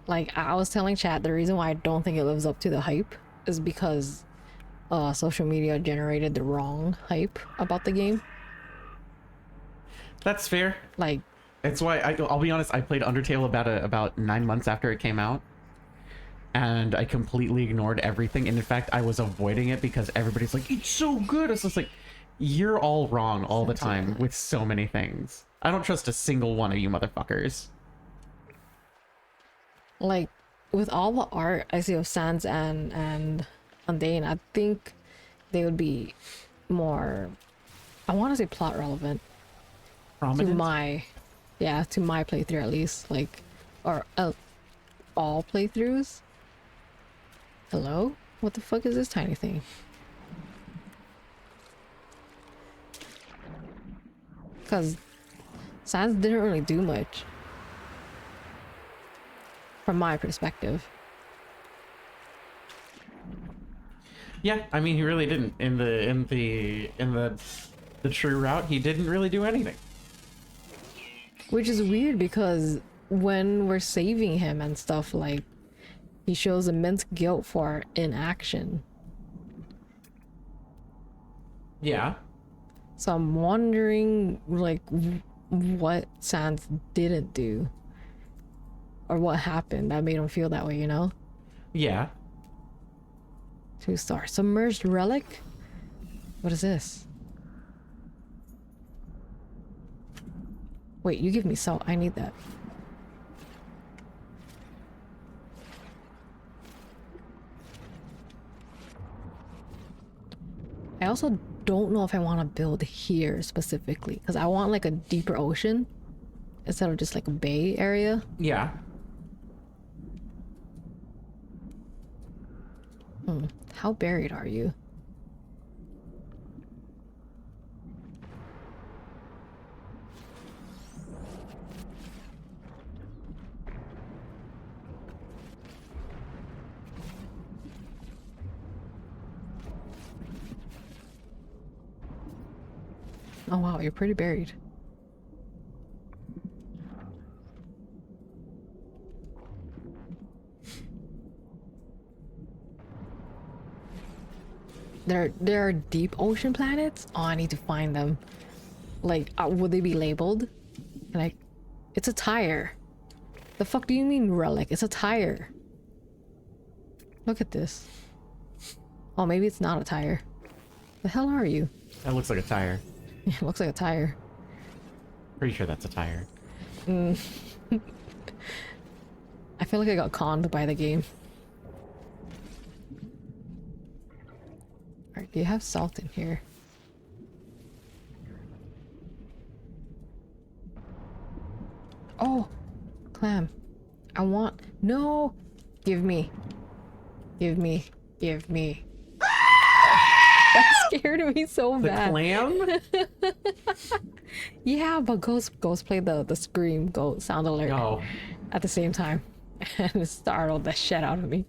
S3: Like, I was telling chat, the reason why I don't think it lives up to the hype is because social media generated the wrong hype about the game.
S2: That's fair.
S3: Like,
S2: It's why I'll be honest. I played Undertale about 9 months after it came out, and I completely ignored everything. And in fact, I was avoiding it because everybody's like, "It's so good." It's just like, you're all wrong all the time with so many things. I don't trust a single one of you motherfuckers.
S3: like with all the art I see of Sans and Dane, I think they would be more, I want to say plot relevant to
S2: Prominent?
S3: my playthrough at least, like, or all playthroughs. Hello? What the fuck is this tiny thing? Because Sans didn't really do much from my perspective.
S2: Yeah, I mean, he really didn't. In the true route, he didn't really do anything.
S3: Which is weird because when we're saving him and stuff, like, he shows immense guilt for inaction.
S2: Yeah.
S3: So I'm wondering, like, what Sans didn't do. Or what happened that made him feel that way, you know?
S2: Yeah.
S3: 2-star. Submerged relic? What is this? Wait, you give me salt. I need that. I also don't know if I want to build here specifically because I want like a deeper ocean instead of just like a bay area.
S2: Yeah.
S3: How buried are you? Oh wow, you're pretty buried. There are deep ocean planets. Oh, I need to find them. Like, would they be labeled? Like, it's a tire. The fuck do you mean relic? It's a tire. Look at this. Oh, maybe it's not a tire. The hell are you?
S2: That looks like a tire.
S3: It looks like a tire.
S2: Pretty sure that's a tire.
S3: I feel like I got conned by the game. Alright, do you have salt in here? Oh! Clam. I want... No! Give me. Give me. Give me. That scared me so
S2: The
S3: bad.
S2: clam?
S3: Yeah, but Ghost played the scream sound alert
S2: Oh.
S3: at the same time. And it startled the shit out of me.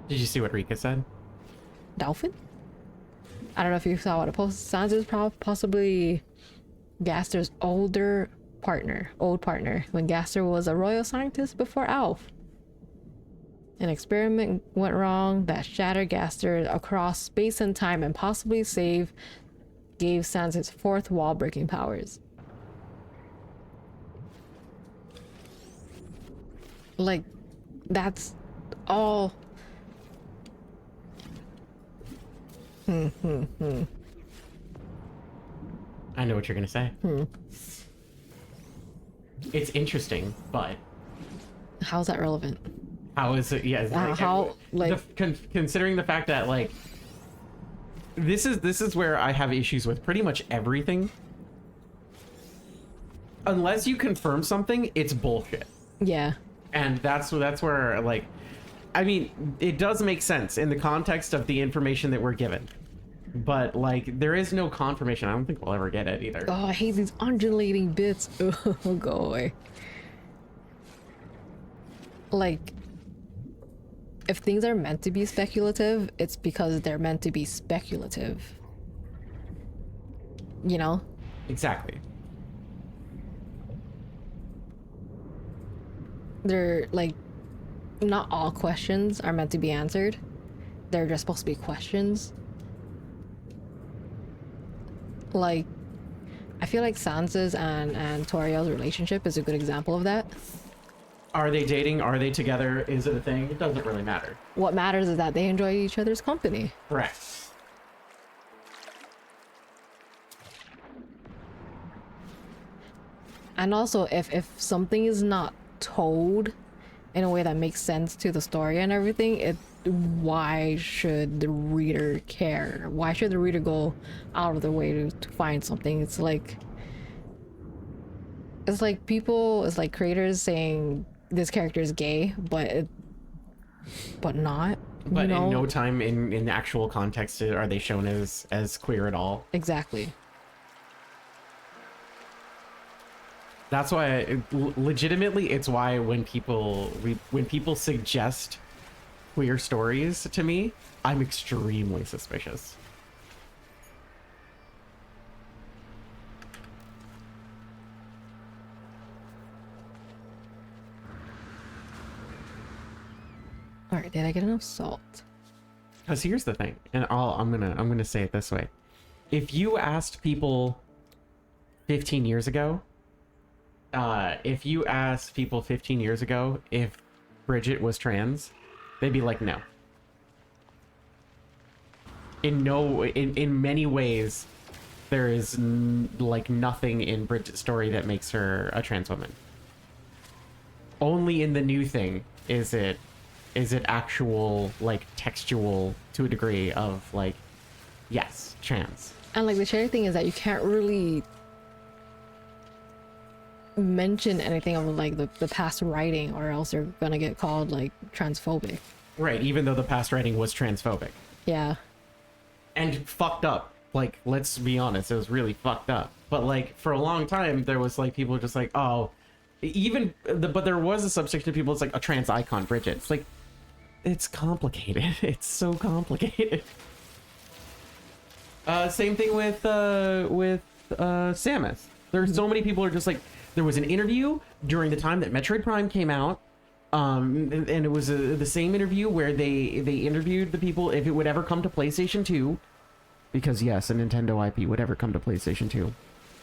S2: Did you see what Rika said?
S3: Dolphin? I don't know if you saw what it posted. Sounds is possibly Gaster's old partner when Gaster was a royal scientist before Alf. An experiment went wrong that shattered Gaster across space and time and possibly gave Sans his fourth wall breaking powers. Like, that's all.
S2: I know what you're gonna say. It's interesting, but
S3: How's that relevant?
S2: how is it? Yeah,
S3: How, like-
S2: considering the fact that like this is where I have issues with pretty much everything. Unless you confirm something, it's bullshit.
S3: Yeah.
S2: And that's where, like, I mean, it does make sense in the context of the information that we're given. But, like, there is no confirmation. I don't think we'll ever get it either.
S3: Oh, I hate these undulating bits. Oh, go away. Like, if things are meant to be speculative, it's because they're meant to be speculative. You know?
S2: Exactly.
S3: They're, like, not all questions are meant to be answered. They're just supposed to be questions. Like, I feel like Sansa's and Toriel's relationship is a good example of that.
S2: Are they dating? Are they together? Is it a thing? It doesn't really matter.
S3: What matters is that they enjoy each other's company.
S2: Correct.
S3: And also, if something is not told in a way that makes sense to the story and everything, why should the reader care? Why should the reader go out of their way to find something? It's like creators saying this character is gay, but not.
S2: But
S3: you know?
S2: in no time in actual context are they shown as queer at all.
S3: Exactly.
S2: That's why, legitimately, it's why when people suggest queer stories to me, I'm extremely suspicious.
S3: All right, did I get enough salt?
S2: Because here's the thing, and I'm gonna say it this way: if you asked people 15 years ago, if Bridget was trans, they'd be like, no. In many ways, there is like nothing in Bridget's story that makes her a trans woman. Only in the new thing is it actual, like, textual to a degree of like Yes, trans.
S3: And like the shitty thing is that you can't really mention anything of like the past writing, or else you're gonna get called like transphobic.
S2: Right, even though the past writing was transphobic.
S3: Yeah.
S2: And fucked up. Like, let's be honest, it was really fucked up. But like, for a long time, there was like, people were just like, oh, but there was a subsection of people, it's like a trans icon, Bridget. It's like, it's complicated. It's so complicated. Same thing with Samus. There's so many people who are just like, there was an interview during the time that Metroid Prime came out, and it was the same interview where they interviewed the people if it would ever come to PlayStation 2, because yes, a Nintendo IP would ever come to PlayStation 2.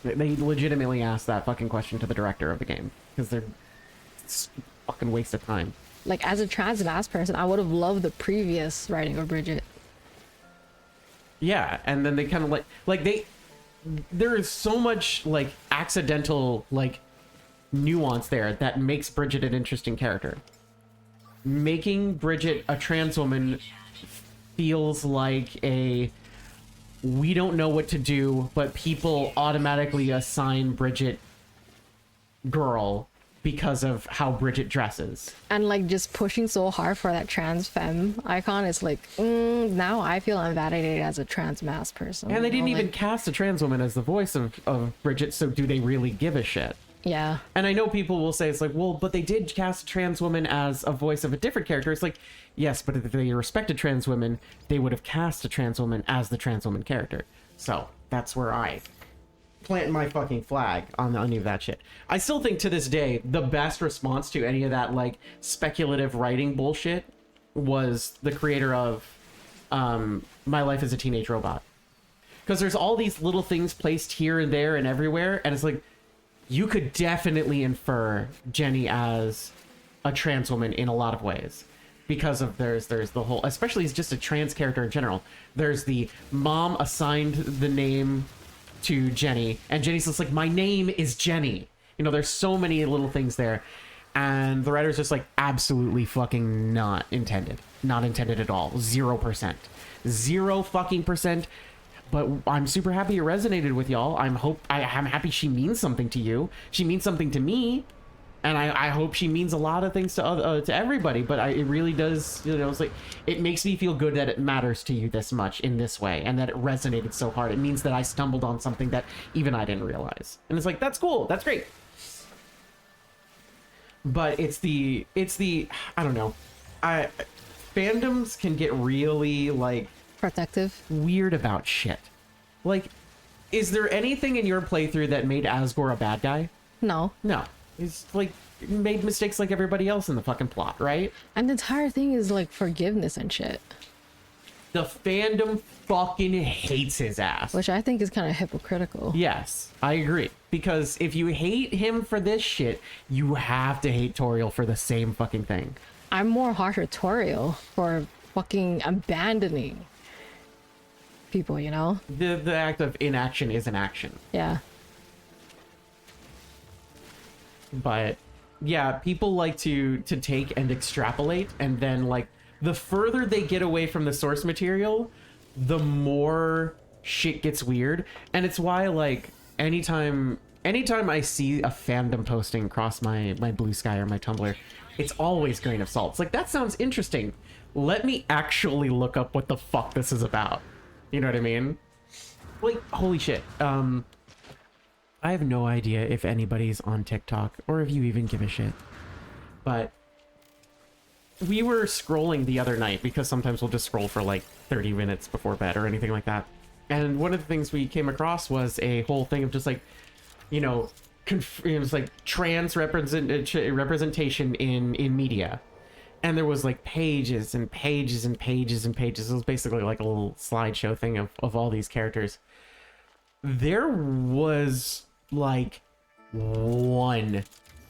S2: They legitimately asked that fucking question to the director of the game, because it's a fucking waste of time.
S3: Like, as a trans mass person, I would have loved the previous writing of Bridget.
S2: Yeah, and then they kind of there is so much like accidental like nuance there that makes Bridget an interesting character. Making Bridget a trans woman feels like we don't know what to do, but people automatically assign Bridget girl because of how Bridget dresses.
S3: And like just pushing so hard for that trans femme icon is like, now I feel invalidated as a trans mass person.
S2: And they didn't even
S3: like,
S2: cast a trans woman as the voice of Bridget, so do they really give a shit?
S3: yeah.
S2: And I know people will say, it's like, well, but they did cast a trans woman as a voice of a different character. It's like, yes, but if they respected trans women, they would have cast a trans woman as the trans woman character. So that's where I plant my fucking flag on any of that shit. I still think to this day, the best response to any of that like speculative writing bullshit was the creator of My Life as a Teenage Robot. Because there's all these little things placed here and there and everywhere, and it's like, you could definitely infer Jenny as a trans woman in a lot of ways. Because of there's the whole, especially as just a trans character in general, there's the mom assigned the name to Jenny, and Jenny's just like, my name is Jenny. You know, there's so many little things there, and the writer's just like, absolutely fucking not intended at all. 0%. 0 fucking percent. But I'm super happy it resonated with y'all. I'm happy she means something to you. She means something to me, and I hope she means a lot of things to everybody. But it really does, you know, it's like, it makes me feel good that it matters to you this much in this way, and that it resonated so hard. It means that I stumbled on something that even I didn't realize, and it's like, that's cool, that's great. But it's the I don't know, fandoms can get really like
S3: Protective.
S2: weird about shit. Like, is there anything in your playthrough that made Asgore a bad guy?
S3: No.
S2: No. He's like made mistakes like everybody else in the fucking plot, right?
S3: And the entire thing is like forgiveness and shit,
S2: The fandom fucking hates his ass.
S3: which I think is kind of hypocritical.
S2: Yes, I agree. Because if you hate him for this shit, you have to hate Toriel for the same fucking thing.
S3: I'm more harsh with Toriel for fucking abandoning people, you know?
S2: The act of inaction is an action.
S3: Yeah.
S2: But yeah, people like to take and extrapolate, and then like the further they get away from the source material, the more shit gets weird. And it's why like anytime I see a fandom posting across my Blue Sky or my Tumblr, it's always grain of salt. It's like, that sounds interesting. Let me actually look up what the fuck this is about. You know what I mean? Like, holy shit. I have no idea if anybody's on TikTok or if you even give a shit. But we were scrolling the other night, because sometimes we'll just scroll for like 30 minutes before bed or anything like that. And one of the things we came across was a whole thing of just like, you know, it was like trans representation in media. And there was like pages and pages and pages and pages. It was basically like a little slideshow thing of all these characters. There was like one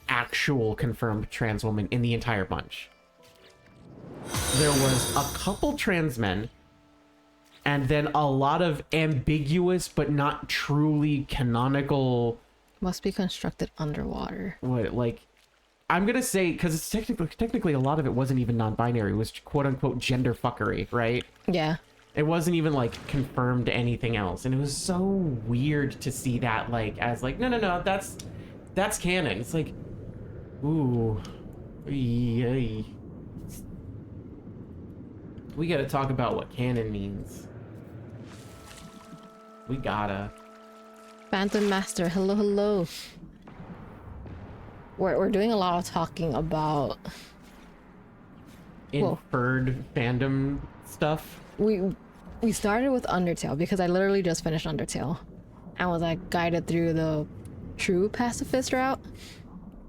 S2: actual confirmed trans woman in the entire bunch. There was a couple trans men, and then a lot of ambiguous but not truly canonical.
S3: Must be constructed underwater.
S2: What, like, I'm gonna say, because it's technically a lot of it wasn't even non-binary. It was quote unquote gender fuckery, right?
S3: Yeah.
S2: It wasn't even like confirmed anything else, and it was so weird to see that like as like no, that's canon. It's like, ooh, yay. We gotta talk about what canon means. We gotta.
S3: Phantom Master, hello, hello. We're doing a lot of talking about. Whoa.
S2: Inferred fandom stuff.
S3: We started with Undertale because I literally just finished Undertale and was like guided through the true pacifist route,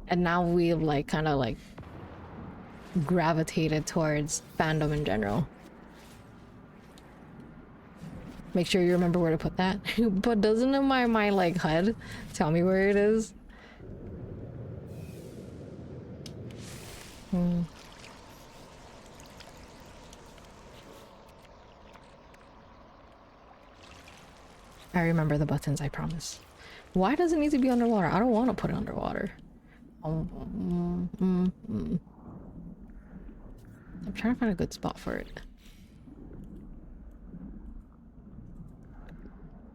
S3: and now we've like kind of like gravitated towards fandom in general. Make sure you remember where to put that. But doesn't in my like HUD tell me where it is? I remember the buttons, I promise. Why does it need to be underwater? I don't want to put it underwater. I'm trying to find a good spot for it.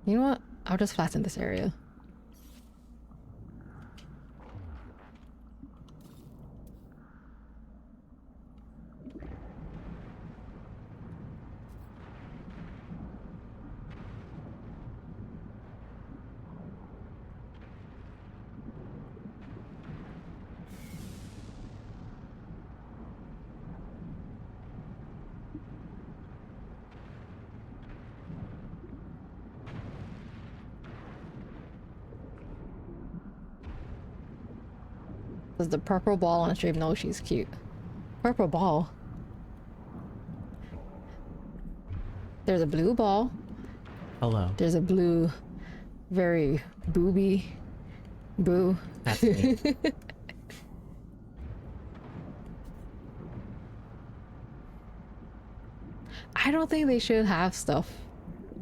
S3: You know what? I'll just flatten this area. Does the purple ball on the stream know she's cute? Purple ball? There's a blue ball.
S2: Hello.
S3: There's a blue, very booby boo.
S2: That's me.
S3: I don't think they should have stuff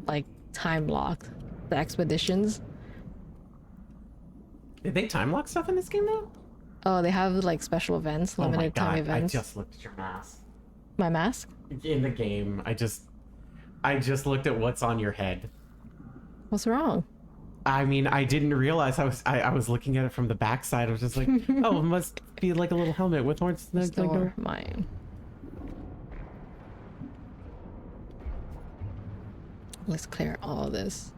S3: like time locked. The expeditions.
S2: Did they time lock stuff in this game though?
S3: Oh, they have like special events,
S2: Oh my
S3: limited time
S2: god!
S3: events.
S2: I just looked at your mask
S3: My mask?
S2: in the game. I just looked at what's on your head.
S3: What's wrong?
S2: I mean, I didn't realize I was looking at it from the backside. I was just like, oh, it must be like a little helmet with horns.
S3: Store mine. Let's clear all this.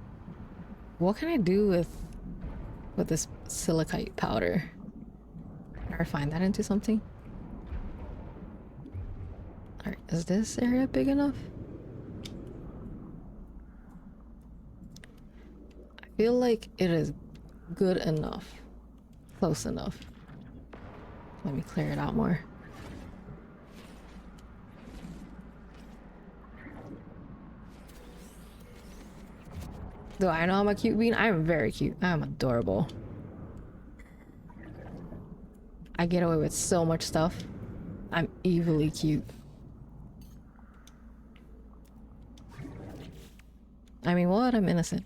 S3: What can I do with this silicate powder? Can I refine that into something? Alright, is this area big enough? I feel like it is good enough. Close enough. Let me clear it out more. Do I know I'm a cute bean? I am very cute. I am adorable. I get away with so much stuff. I'm evilly cute. I mean, what? I'm innocent.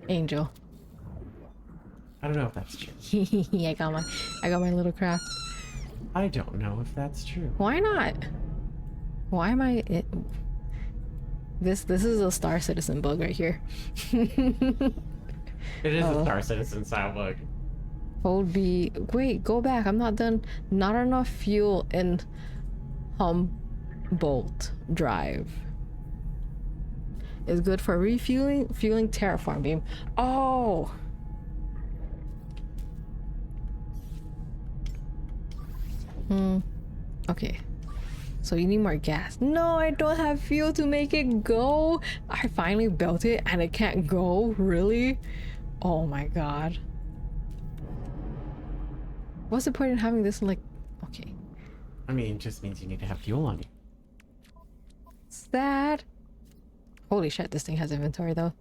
S3: Angel.
S2: I don't know if that's true.
S3: I got my little craft.
S2: I don't know if that's true.
S3: Why not? Why am I it? This is a Star Citizen bug right here.
S2: It is a Star Citizen style bug.
S3: Hold B. Wait, go back. I'm not done. Not enough fuel in Humboldt Drive. Is good for refueling, fueling terraform beam. Oh. Okay. So you need more gas. No, I don't have fuel to make it go. I finally built it and it can't go. Really? Oh my god. What's the point in having this like... Okay.
S2: I mean, it just means you need to have fuel on you.
S3: Sad. Holy shit, this thing has inventory though.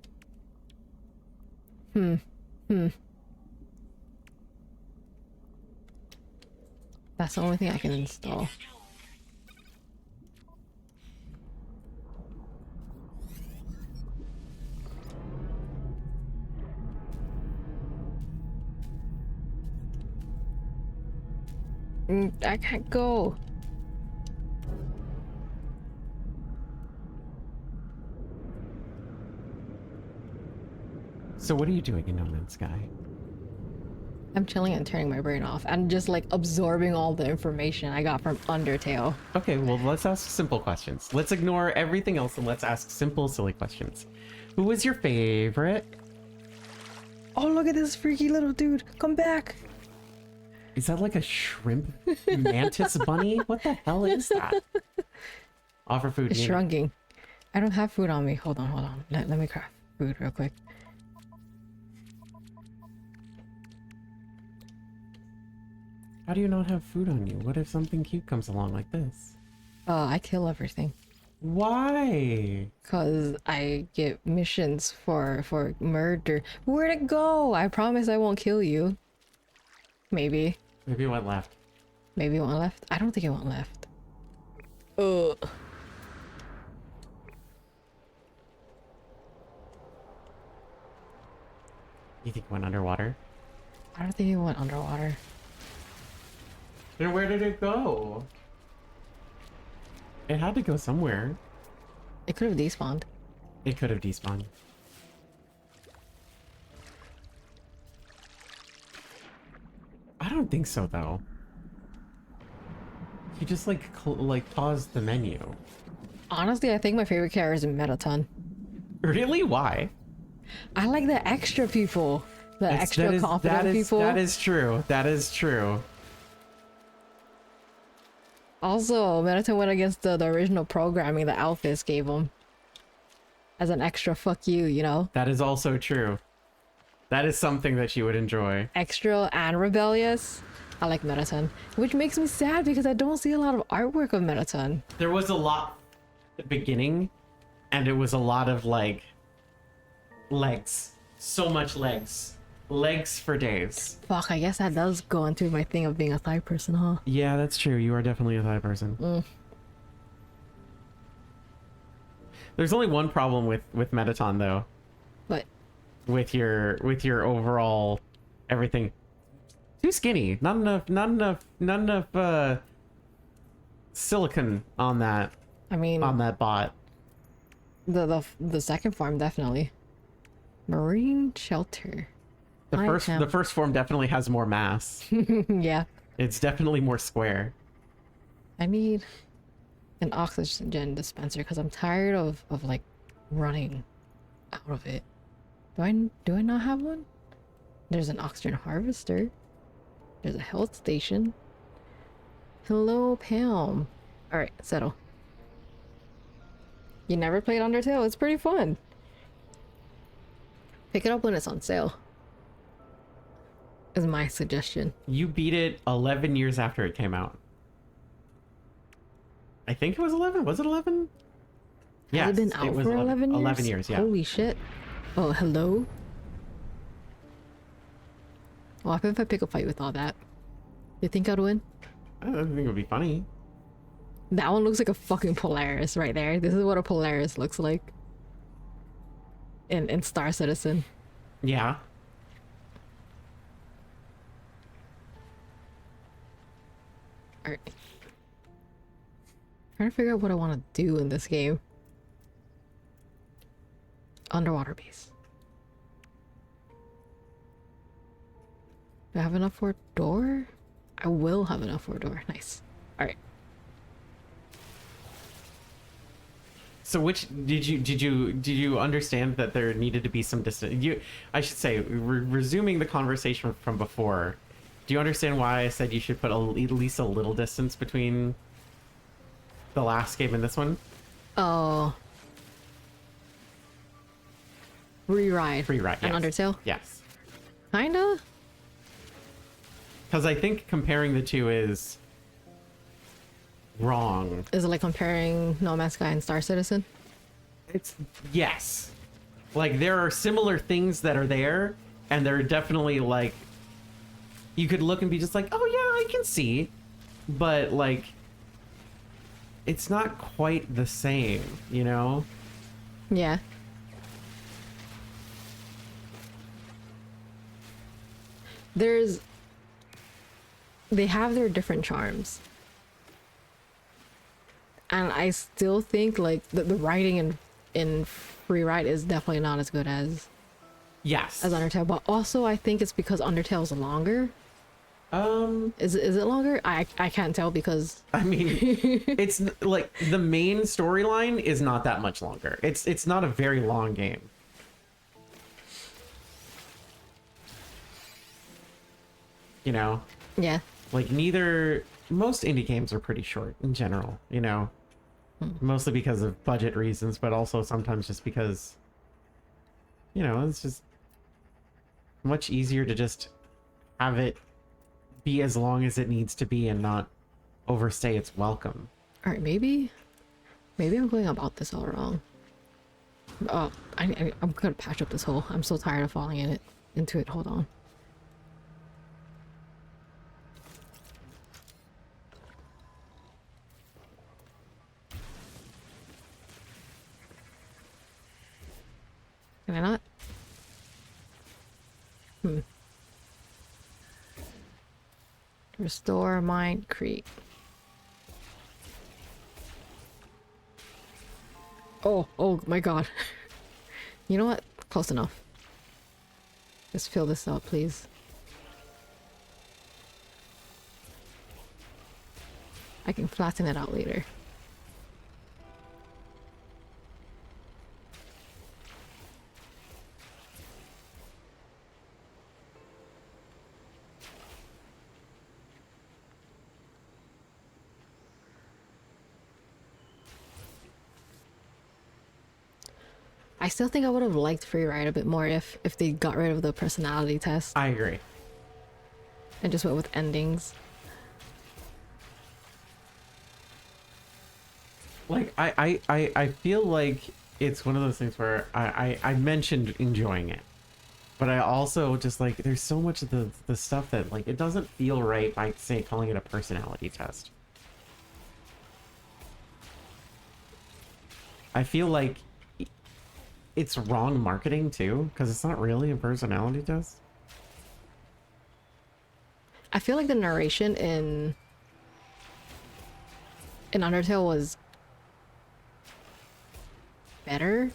S3: That's the only thing I can install. I can't go.
S2: So what are you doing in No Man's Sky?
S3: I'm chilling and turning my brain off and just like absorbing all the information I got from Undertale.
S2: Okay, well, let's ask simple questions. Let's ignore everything else and let's ask simple, silly questions. Who was your favorite?
S3: Oh, look at this freaky little dude. Come back.
S2: Is that like a shrimp mantis bunny? What the hell is that? Offer food.
S3: It's
S2: near-
S3: shrinking. I don't have food on me. Hold on. Let me craft food real quick.
S2: How do you not have food on you? What if something cute comes along like this?
S3: I kill everything.
S2: Why?
S3: Cause I get missions for murder. Where'd it go? I promise I won't kill you. Maybe.
S2: Maybe one left.
S3: Maybe one left? I don't think it went left. Ugh.
S2: You think it went underwater?
S3: I don't think it went underwater.
S2: Then where did it go? It had to go somewhere.
S3: It could have despawned.
S2: It could have despawned. I don't think so, though. You just like paused the menu.
S3: Honestly, I think my favorite character is Metaton.
S2: Really? Why?
S3: I like the extra people. The extra confident people.
S2: That is true. That is true.
S3: Also, Metaton went against the original programming that Alphys gave him. As an extra fuck you, you know?
S2: That is also true. That is something that you would enjoy.
S3: Extra and rebellious. I like Metaton. Which makes me sad because I don't see a lot of artwork of Metaton.
S2: There was a lot at the beginning, and it was a lot of like legs. So much legs. Legs for days.
S3: Fuck, I guess that does go into my thing of being a Thai person, huh?
S2: Yeah, that's true. You are definitely a Thai person. There's only one problem with Metaton though.
S3: But
S2: With your overall everything. Too skinny. Not enough silicon on that
S3: I mean,
S2: bot.
S3: the second form definitely. Marine shelter.
S2: The first form definitely has more mass.
S3: Yeah.
S2: It's definitely more square.
S3: I need an oxygen dispenser because I'm tired of like running out of it. Do I not have one? There's an oxygen harvester. There's a health station. Hello, Pam. Alright, settle. You never played Undertale? It's pretty fun. Pick it up when it's on sale. Is my suggestion.
S2: You beat it 11 years after it came out. I think it was 11. Was it 11?
S3: Has it been out for 11 years?
S2: 11 years, yeah.
S3: Holy shit. Oh, hello? What if I pick a fight with all that? You think I'd win?
S2: I don't think it would be funny.
S3: That one looks like a fucking Polaris right there. This is what a Polaris looks like. In Star Citizen.
S2: Yeah.
S3: Alright. Trying to figure out what I want to do in this game. Underwater base. Do I have enough for a door? I will have enough for a door. Nice. Alright.
S2: So which did you understand that there needed to be some distance? I should say, resuming the conversation from before. Do you understand why I said you should put at least a little distance between the last game and this one?
S3: Oh. Free ride.
S2: Free ride,
S3: And
S2: yes.
S3: Undertale?
S2: Yes.
S3: Kinda?
S2: Because I think comparing the two is wrong.
S3: Is it like comparing No Man's Sky and Star Citizen?
S2: It's yes. Like there are similar things that are there, and they're definitely like you could look and be just like, oh yeah, I can see. But like it's not quite the same, you know?
S3: Yeah. They have their different charms. And I still think like the writing in Free Ride is definitely not as good as
S2: Yes.
S3: as Undertale, but also I think it's because Undertale's longer. Is it longer? I can't tell because
S2: I mean, it's like the main storyline is not that much longer. It's not a very long game. You know,
S3: yeah.
S2: like most indie games are pretty short in general, you know. Mostly because of budget reasons, but also sometimes just because, you know, it's just much easier to just have it be as long as it needs to be and not overstay its welcome.
S3: All right, maybe I'm going about this all wrong. Oh, I'm gonna patch up this hole. I'm so tired of falling into it. Hold on. Can I not? Restore Mind Creek. Oh my god. You know what? Close enough. Just fill this up, please. I can flatten it out later. I still think I would have liked Free Ride a bit more if they got rid of the personality test
S2: I agree.
S3: and just went with endings.
S2: Like I feel like it's one of those things where I mentioned enjoying it, but I also just like there's so much of the stuff that like it doesn't feel right by say calling it a personality test. I feel like it's wrong marketing too because it's not really a personality test.
S3: I feel like the narration in Undertale was better.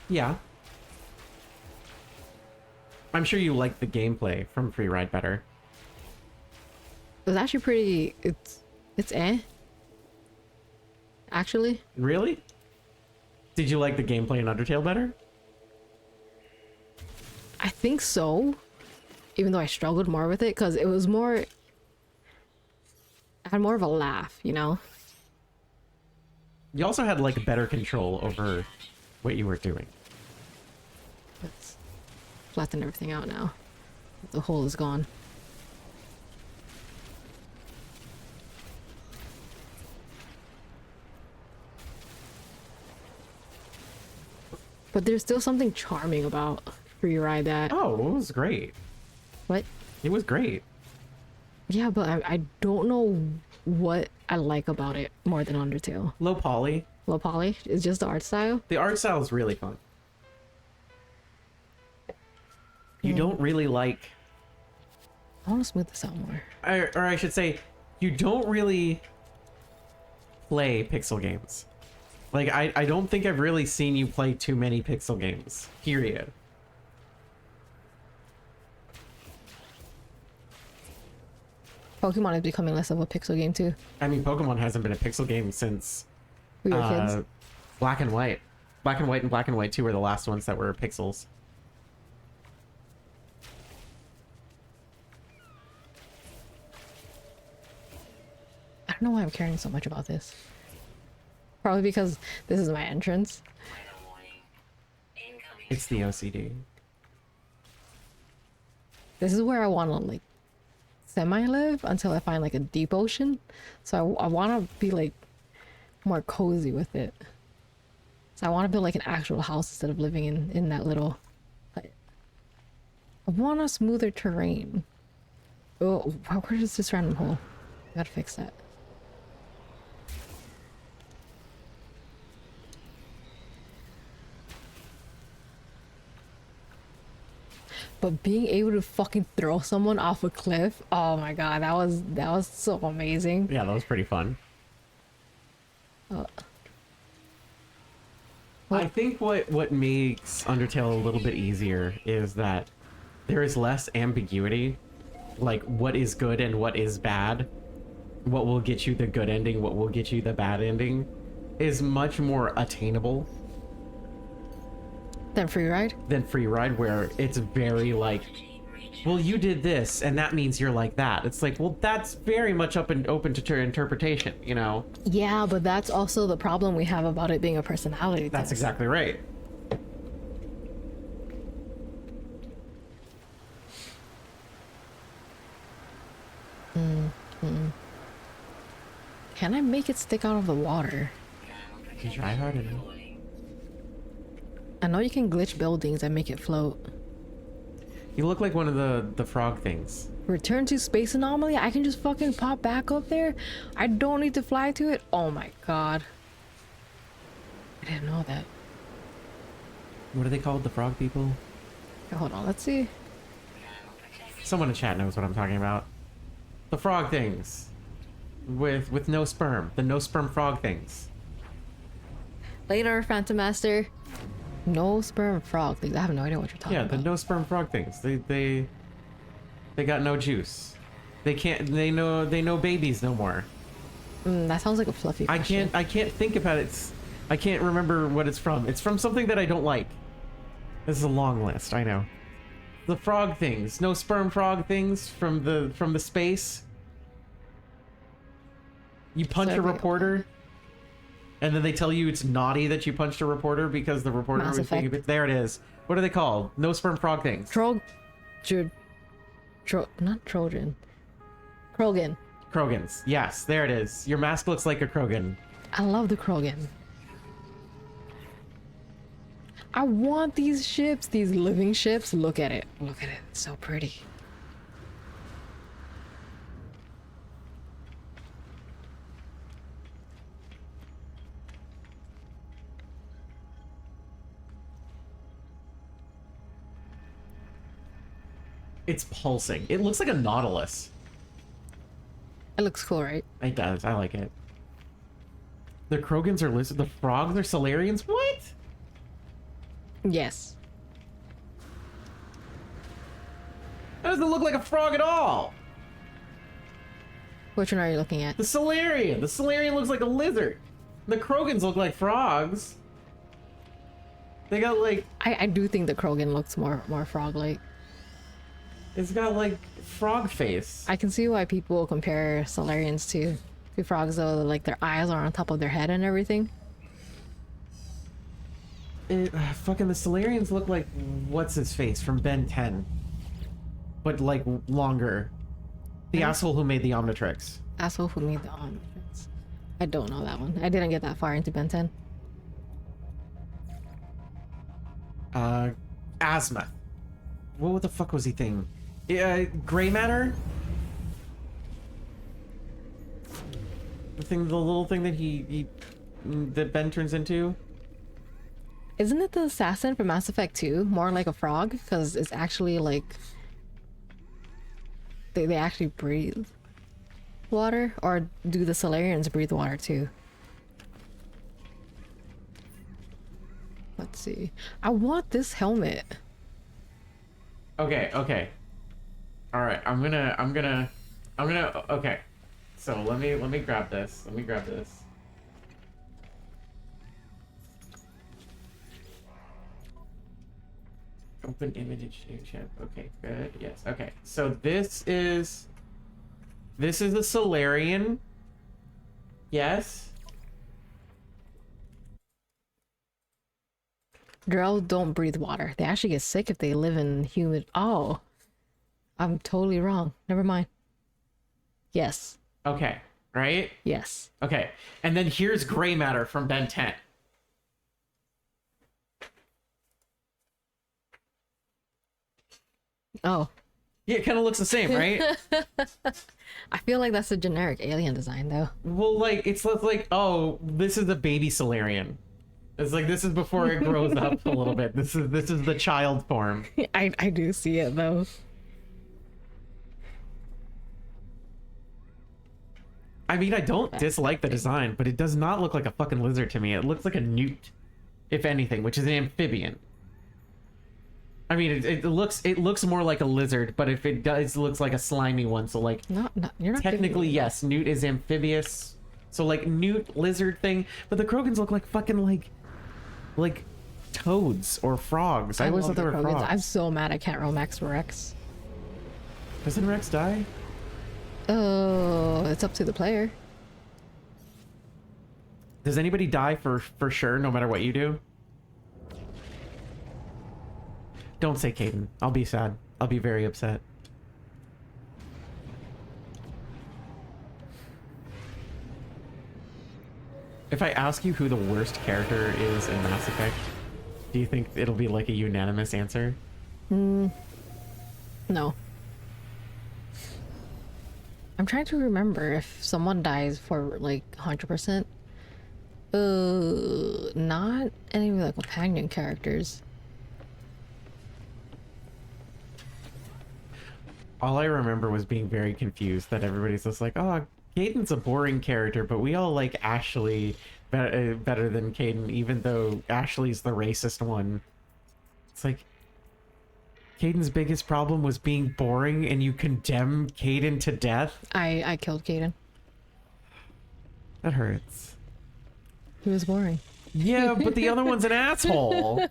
S2: Yeah. I'm sure you like the gameplay from Free Ride better.
S3: It was actually pretty. It's eh. Actually,
S2: Really? Did you like the gameplay in Undertale better?
S3: I think so. Even though I struggled more with it because it was more. I had more of a laugh, you know.
S2: You also had like better control over what you were doing.
S3: Let's flatten everything out now. The hole is gone. But there's still something charming about Free Ride that.
S2: Oh, it was great.
S3: What?
S2: It was great.
S3: Yeah, but I don't know what I like about it more than Undertale.
S2: Low poly.
S3: Low poly is just the art style.
S2: The art style is really fun. You don't really like,
S3: I want to smooth this out more.
S2: or I should say, you don't really play pixel games. Like, I don't think I've really seen you play too many pixel games, period.
S3: Pokemon is becoming less of a pixel game too.
S2: I mean, Pokemon hasn't been a pixel game since
S3: We were kids.
S2: Black and White. Black and White and Black and White 2 were the last ones that were pixels.
S3: I don't know why I'm caring so much about this. Probably because this is my entrance.
S2: It's the OCD.
S3: This is where I want to like semi-live until I find like a deep ocean. So I want to be like more cozy with it. So I want to build like an actual house instead of living in that little hut. I want a smoother terrain. Oh, where is this random hole? I gotta fix that. But being able to fucking throw someone off a cliff, oh my god, that was so amazing.
S2: Yeah, that was pretty fun. I think what makes Undertale a little bit easier is that there is less ambiguity, like what is good and what is bad, what will get you the good ending, what will get you the bad ending, is much more attainable
S3: Then free ride.
S2: than Free Ride, where it's very like, well, you did this and that means you're like that. It's like, well, that's very much open to interpretation, you know.
S3: Yeah, but that's also the problem we have about it being a personality
S2: That's
S3: test.
S2: exactly right.
S3: Can I make it stick out of the water?
S2: You try hard enough.
S3: I know you can glitch buildings and make it float.
S2: You look like one of the frog things.
S3: Return to space anomaly? I can just fucking pop back up there? I don't need to fly to it? Oh my god. I didn't know that.
S2: What are they called? The frog people?
S3: Okay, hold on, let's see.
S2: Someone in chat knows what I'm talking about. The frog things. With no sperm. The no sperm frog things.
S3: Later, Phantom Master. No sperm frog things. I have no idea what you're talking
S2: Yeah,
S3: about.
S2: the no sperm frog things. They got no juice. They can't. They know babies no more.
S3: That sounds like a fluffy question.
S2: I can't think about it. I can't remember what it's from. It's from something that I don't like. This is a long list. I know. The frog things. No sperm frog things from the space. You punch a
S3: Survey.
S2: reporter, and then they tell you it's naughty that you punched a reporter because the reporter
S3: Mass
S2: was being a
S3: Effect.
S2: bit. There it is. What are they called? No sperm frog things.
S3: Not Trojan. Krogan.
S2: Krogans. Yes, there it is. Your mask looks like a Krogan.
S3: I love the Krogan. I want these ships, these living ships. Look at it. Look at it. It's so pretty.
S2: It's pulsing. It looks like a nautilus.
S3: It looks cool, right?
S2: It does. I like it. The Krogans are lizards. The frogs are Solarians. What?
S3: Yes.
S2: That doesn't look like a frog at all.
S3: Which one are you looking at?
S2: The Solarian. The Solarian looks like a lizard. The Krogans look like frogs. They got like.
S3: I do think the Krogan looks more frog-like.
S2: It's got like frog face.
S3: I can see why people compare Solarians to frogs, though. Like their eyes are on top of their head and everything.
S2: Fucking the Solarians look like what's his face from Ben 10, but like longer. The asshole who made the Omnitrix.
S3: Asshole who made the Omnitrix. I don't know that one. I didn't get that far into Ben 10.
S2: Azimuth. What the fuck was he thinking? Gray matter? The little thing that that Ben turns into?
S3: Isn't it the assassin from Mass Effect 2? More like a frog? Because it's actually like... They actually breathe water? Or do the Solarians breathe water too? Let's see. I want this helmet.
S2: Okay. All right, I'm gonna. Okay, so let me grab this. Open image exchange. Okay, good. Yes. Okay. So this is a Solarian. Yes.
S3: Girls don't breathe water. They actually get sick if they live in humid... Oh. I'm totally wrong. Never mind. Yes.
S2: Okay. Right?
S3: Yes.
S2: Okay. And then here's gray matter from Ben 10.
S3: Oh.
S2: Yeah, it kind of looks the same, right?
S3: I feel like that's a generic alien design, though.
S2: Well, like, it's like, oh, this is a baby Solarian. It's like, this is before it grows up a little bit. This is the child form.
S3: I do see it, though.
S2: I mean, I don't dislike the design, but it does not look like a fucking lizard to me. It looks like a newt. if anything, which is an amphibian. I mean, it looks more like a lizard, but if it does, looks like a slimy one. So like,
S3: Not you're not giving
S2: technically,
S3: me-
S2: yes, Newt is amphibious. So like Newt lizard thing, but the Krogans look like fucking like toads or frogs. I always
S3: love
S2: thought they
S3: the
S2: were
S3: Krogans.
S2: frogs.
S3: I'm so mad I can't roll Max Rex.
S2: Doesn't Rex die?
S3: Oh, it's up to the player.
S2: Does anybody die for sure, no matter what you do? Don't say Caden. I'll be sad. I'll be very upset. If I ask you who the worst character is in Mass Effect, do you think it'll be like a unanimous answer?
S3: No. I'm trying to remember if someone dies for like 100%. Not any of the companion characters.
S2: All I remember was being very confused that everybody's just like, oh, Caden's a boring character, but we all like Ashley better than Caden, even though Ashley's the racist one. It's like, Caden's biggest problem was being boring, and you condemn Caden to death?
S3: I killed Caden.
S2: That hurts.
S3: He was boring.
S2: Yeah, but the other one's an asshole.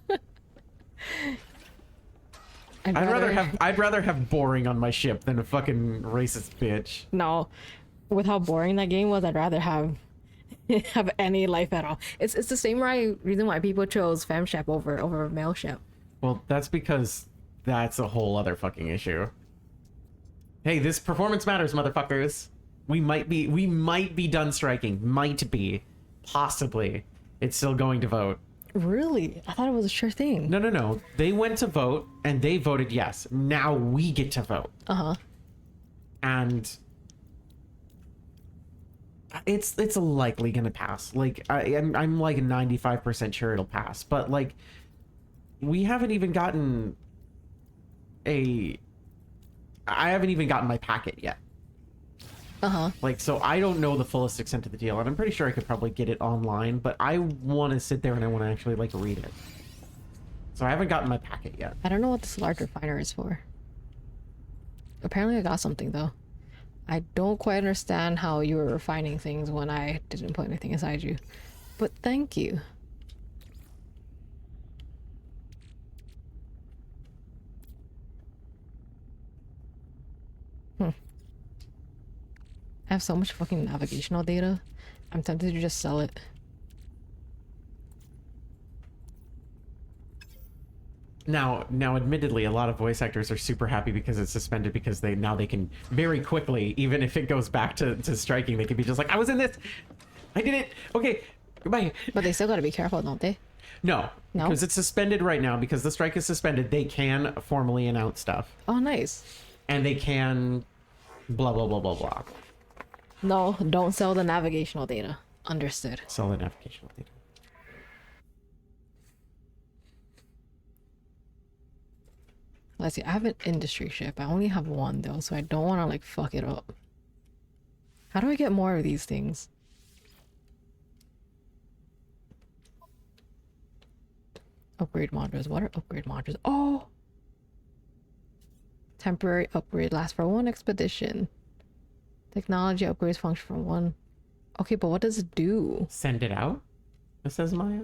S2: I'd rather have boring on my ship than a fucking racist bitch.
S3: No, with how boring that game was, I'd rather have have any life at all. It's the same reason why people chose femshep over male ship.
S2: Well, that's because that's a whole other fucking issue. Hey, this performance matters, motherfuckers. We might be done striking. Might be. Possibly. It's still going to vote.
S3: Really? I thought it was a sure thing.
S2: No. They went to vote and they voted yes. Now we get to vote.
S3: Uh-huh.
S2: And it's likely gonna pass. Like I'm like 95% sure it'll pass. But like we haven't even gotten I haven't even gotten my packet yet.
S3: Uh-huh.
S2: Like, so I don't know the fullest extent of the deal, and I'm pretty sure I could probably get it online, but I want to sit there and I want to actually like read it. So I haven't gotten my packet yet.
S3: I don't know what this large refiner is for. Apparently I got something though. I don't quite understand how you were refining things when I didn't put anything inside you. But thank you. I have so much fucking navigational data. I'm tempted to just sell it.
S2: Now, admittedly, a lot of voice actors are super happy because it's suspended because they can very quickly, even if it goes back to striking, they can be just like, I was in this, I did it, okay, goodbye.
S3: But they still gotta be careful, don't they?
S2: No,
S3: No?
S2: because it's suspended right now. Because the strike is suspended, they can formally announce stuff,
S3: Oh, nice.
S2: and they can blah blah blah blah blah.
S3: No, don't sell the navigational data. Understood.
S2: Sell the navigational data.
S3: Let's see, I have an industry ship. I only have one though, so I don't want to like fuck it up. How do I get more of these things? Upgrade modules. What are upgrade modules? Oh! Temporary upgrade lasts for one expedition. Technology upgrades function for one. Okay, but what does it do?
S2: Send it out? It says Maya.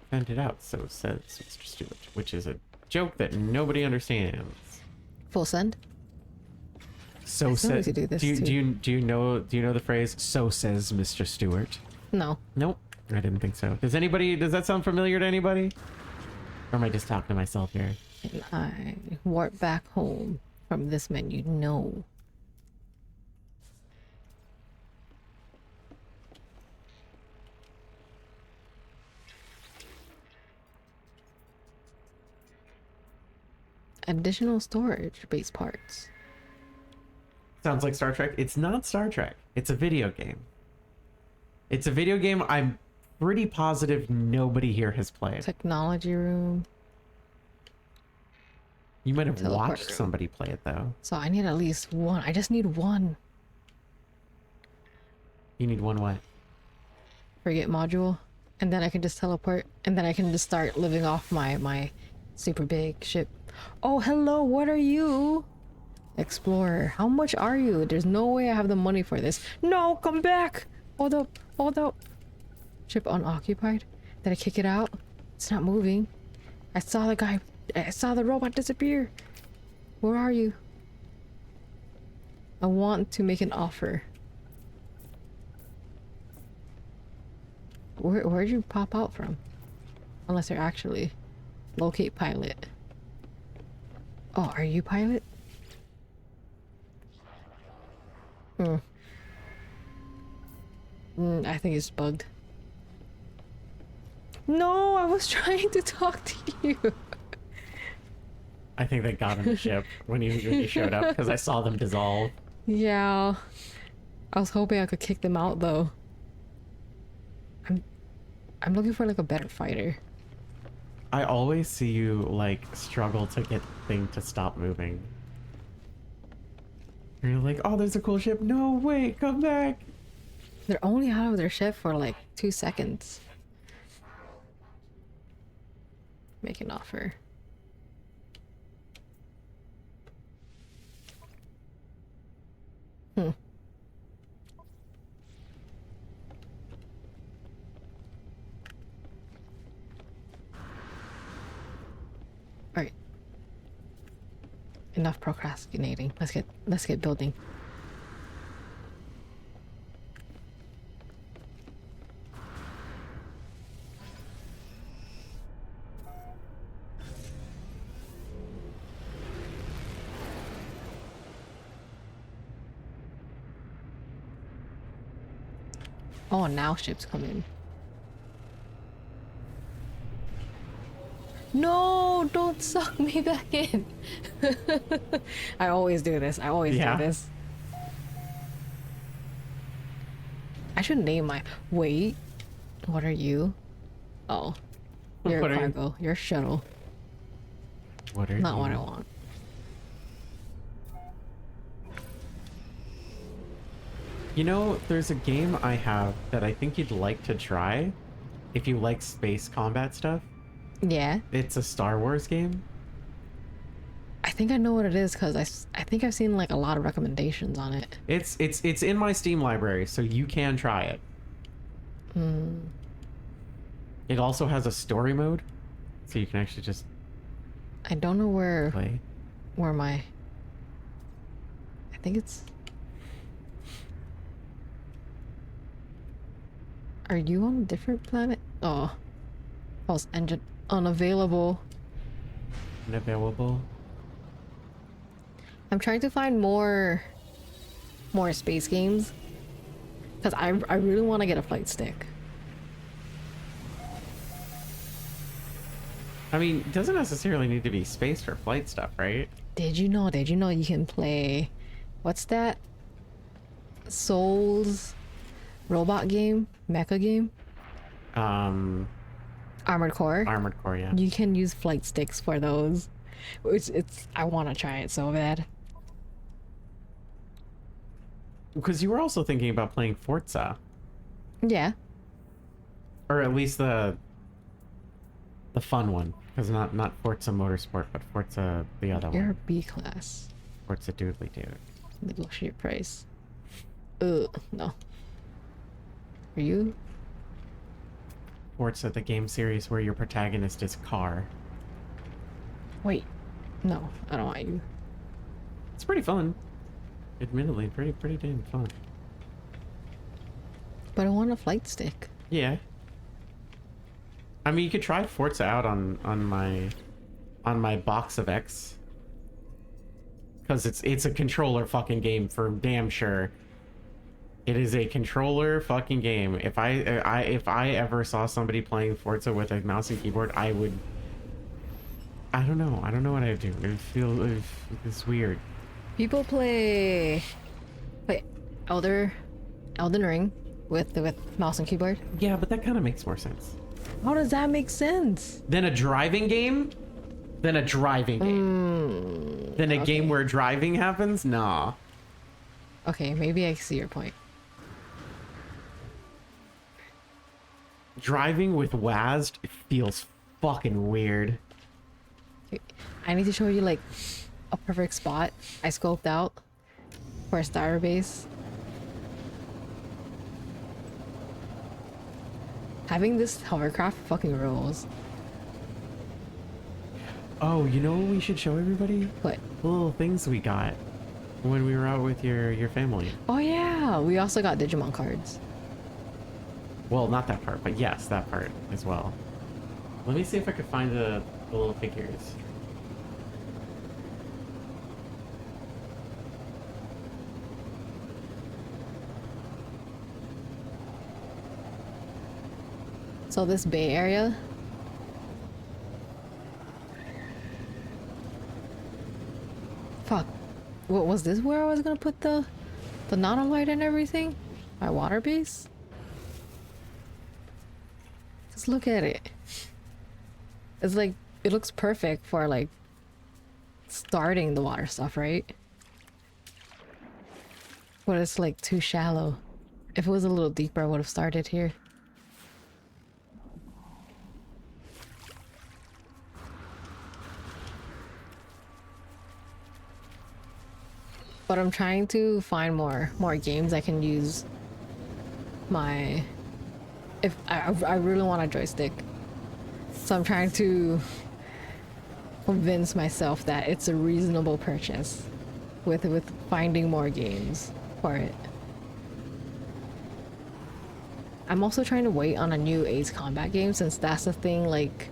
S2: Send it out, so says Mr. Stewart, which is a joke that nobody understands.
S3: Full send?
S2: So
S3: still need
S2: says.
S3: to do this
S2: Do
S3: too.
S2: you know the phrase? So says Mr. Stewart.
S3: No.
S2: Nope, I didn't think so. Does that sound familiar to anybody? Or am I just talking to myself here?
S3: And I warp back home from this menu. No. Additional storage base parts.
S2: Sounds like Star Trek. It's not Star Trek. It's a video game. It's a video game I'm pretty positive nobody here has played.
S3: Technology room.
S2: You might have
S3: Teleport
S2: watched
S3: room.
S2: somebody play it though.
S3: So I need at least one. I just need one.
S2: You need one what?
S3: Frigate module. And then I can just teleport. And then I can just start living off my super big ship. Oh, hello. What are you? Explorer. How much are you? There's no way I have the money for this. No, come back. Hold up. Hold up. Ship unoccupied. Did I kick it out? It's not moving. I saw the guy. I saw the robot disappear. Where are you? I want to make an offer. Where'd you pop out from? Unless you're actually locate pilot. Oh, are you pilot? I think it's bugged. No, I was trying to talk to you.
S2: I think they got on the ship when you showed up because I saw them dissolve.
S3: Yeah. I was hoping I could kick them out though. I'm looking for like a better fighter.
S2: I always see you like struggle to get the thing to stop moving. And you're like, oh, there's a cool ship. No, wait, come back.
S3: They're only out of their ship for like 2 seconds. Make an offer. Alright. Enough procrastinating. Let's get building. Oh, now ships come in. No, don't suck me back in. I always do this. I always do this. I should name my... Wait. What are you? Oh. You're
S2: What are you?
S3: cargo. You're shuttle.
S2: What are
S3: Not
S2: you?
S3: what I want.
S2: You know, there's a game I have that I think you'd like to try if you like space combat stuff.
S3: Yeah.
S2: It's a Star Wars game.
S3: I think I know what it is because I think I've seen like a lot of recommendations on it.
S2: It's in my Steam library, so you can try it. It also has a story mode, so you can actually just
S3: I don't know where
S2: play.
S3: my... I think it's... Are you on a different planet? Oh. False engine unavailable.
S2: Unavailable.
S3: I'm trying to find more space games. Because I really want to get a flight stick.
S2: I mean, it doesn't necessarily need to be space for flight stuff, right?
S3: Did you know you can play... What's that? Souls robot game? Mecha game? Armored Core?
S2: Armored Core, yeah.
S3: You can use flight sticks for those. I want to try it so bad.
S2: Because you were also thinking about playing Forza,
S3: Yeah.
S2: or at least the fun one, because not Forza Motorsport, but Forza the other
S3: You're a
S2: one.
S3: B class.
S2: Forza Doodly Doo.
S3: Negotiate price. Ugh, no. Are you?
S2: Forza, the game series where your protagonist is car.
S3: Wait. No, I don't want you.
S2: It's pretty fun. Admittedly, pretty damn fun.
S3: But I want a flight stick.
S2: Yeah. I mean, you could try Forza out on my box of X. Because it's a controller fucking game for damn sure. It is a controller fucking game. If I ever saw somebody playing Forza with a mouse and keyboard, I would... I don't know what I would do. It would feel... It's weird.
S3: People play Elden Ring with mouse and keyboard.
S2: Yeah, but that kind of makes more sense.
S3: How does that make sense?
S2: Then a driving game? than a driving game. Than a game where driving happens? Nah.
S3: Okay, maybe I see your point.
S2: Driving with WASD feels fucking weird.
S3: Okay, I need to show you like a perfect spot I scoped out for a starter base. Having this hovercraft fucking rules.
S2: Oh, you know what we should show everybody?
S3: What?
S2: The little things we got when we were out with your family.
S3: Oh yeah, we also got Digimon cards.
S2: Well, not that part, but yes, that part as well. Let me see if I could find the little figures.
S3: So this Bay Area. Fuck. What was this where I was gonna put the nanolight and everything? My water base? Just look at it. It's like, it looks perfect for like starting the water stuff, right? But it's like too shallow. If it was a little deeper, I would have started here. But I'm trying to find more games I can use my, if I really want a joystick. So I'm trying to convince myself that it's a reasonable purchase with finding more games for it. I'm also trying to wait on a new Ace Combat game, since that's the thing like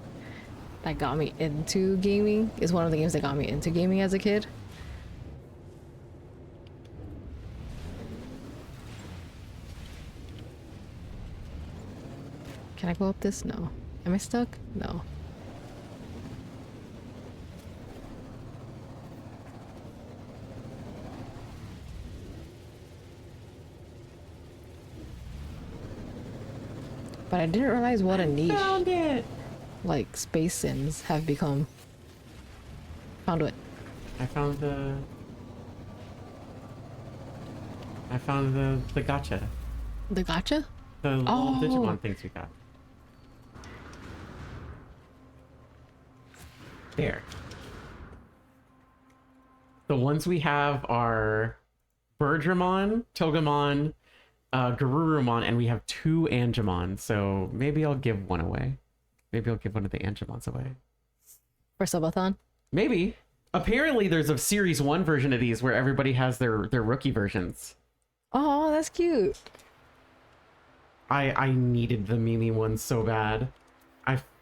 S3: that got me into gaming. Is one of the games that got me into gaming as a kid. Can I go up this? No. Am I stuck? No. But I didn't realize what a niche
S2: Found it!
S3: like space sims have become. Found what?
S2: I found the gacha.
S3: The gacha?
S2: The little
S3: Oh.
S2: Digimon things we got. There. The ones we have are Birdramon, Togemon, Garurumon, and we have 2 Angemon. So maybe I'll give one away. Maybe I'll give one of the Angemons away.
S3: For Subathon?
S2: Maybe. Apparently there's a Series 1 version of these where everybody has their rookie versions.
S3: Oh, that's cute.
S2: I needed the Mimi one so bad.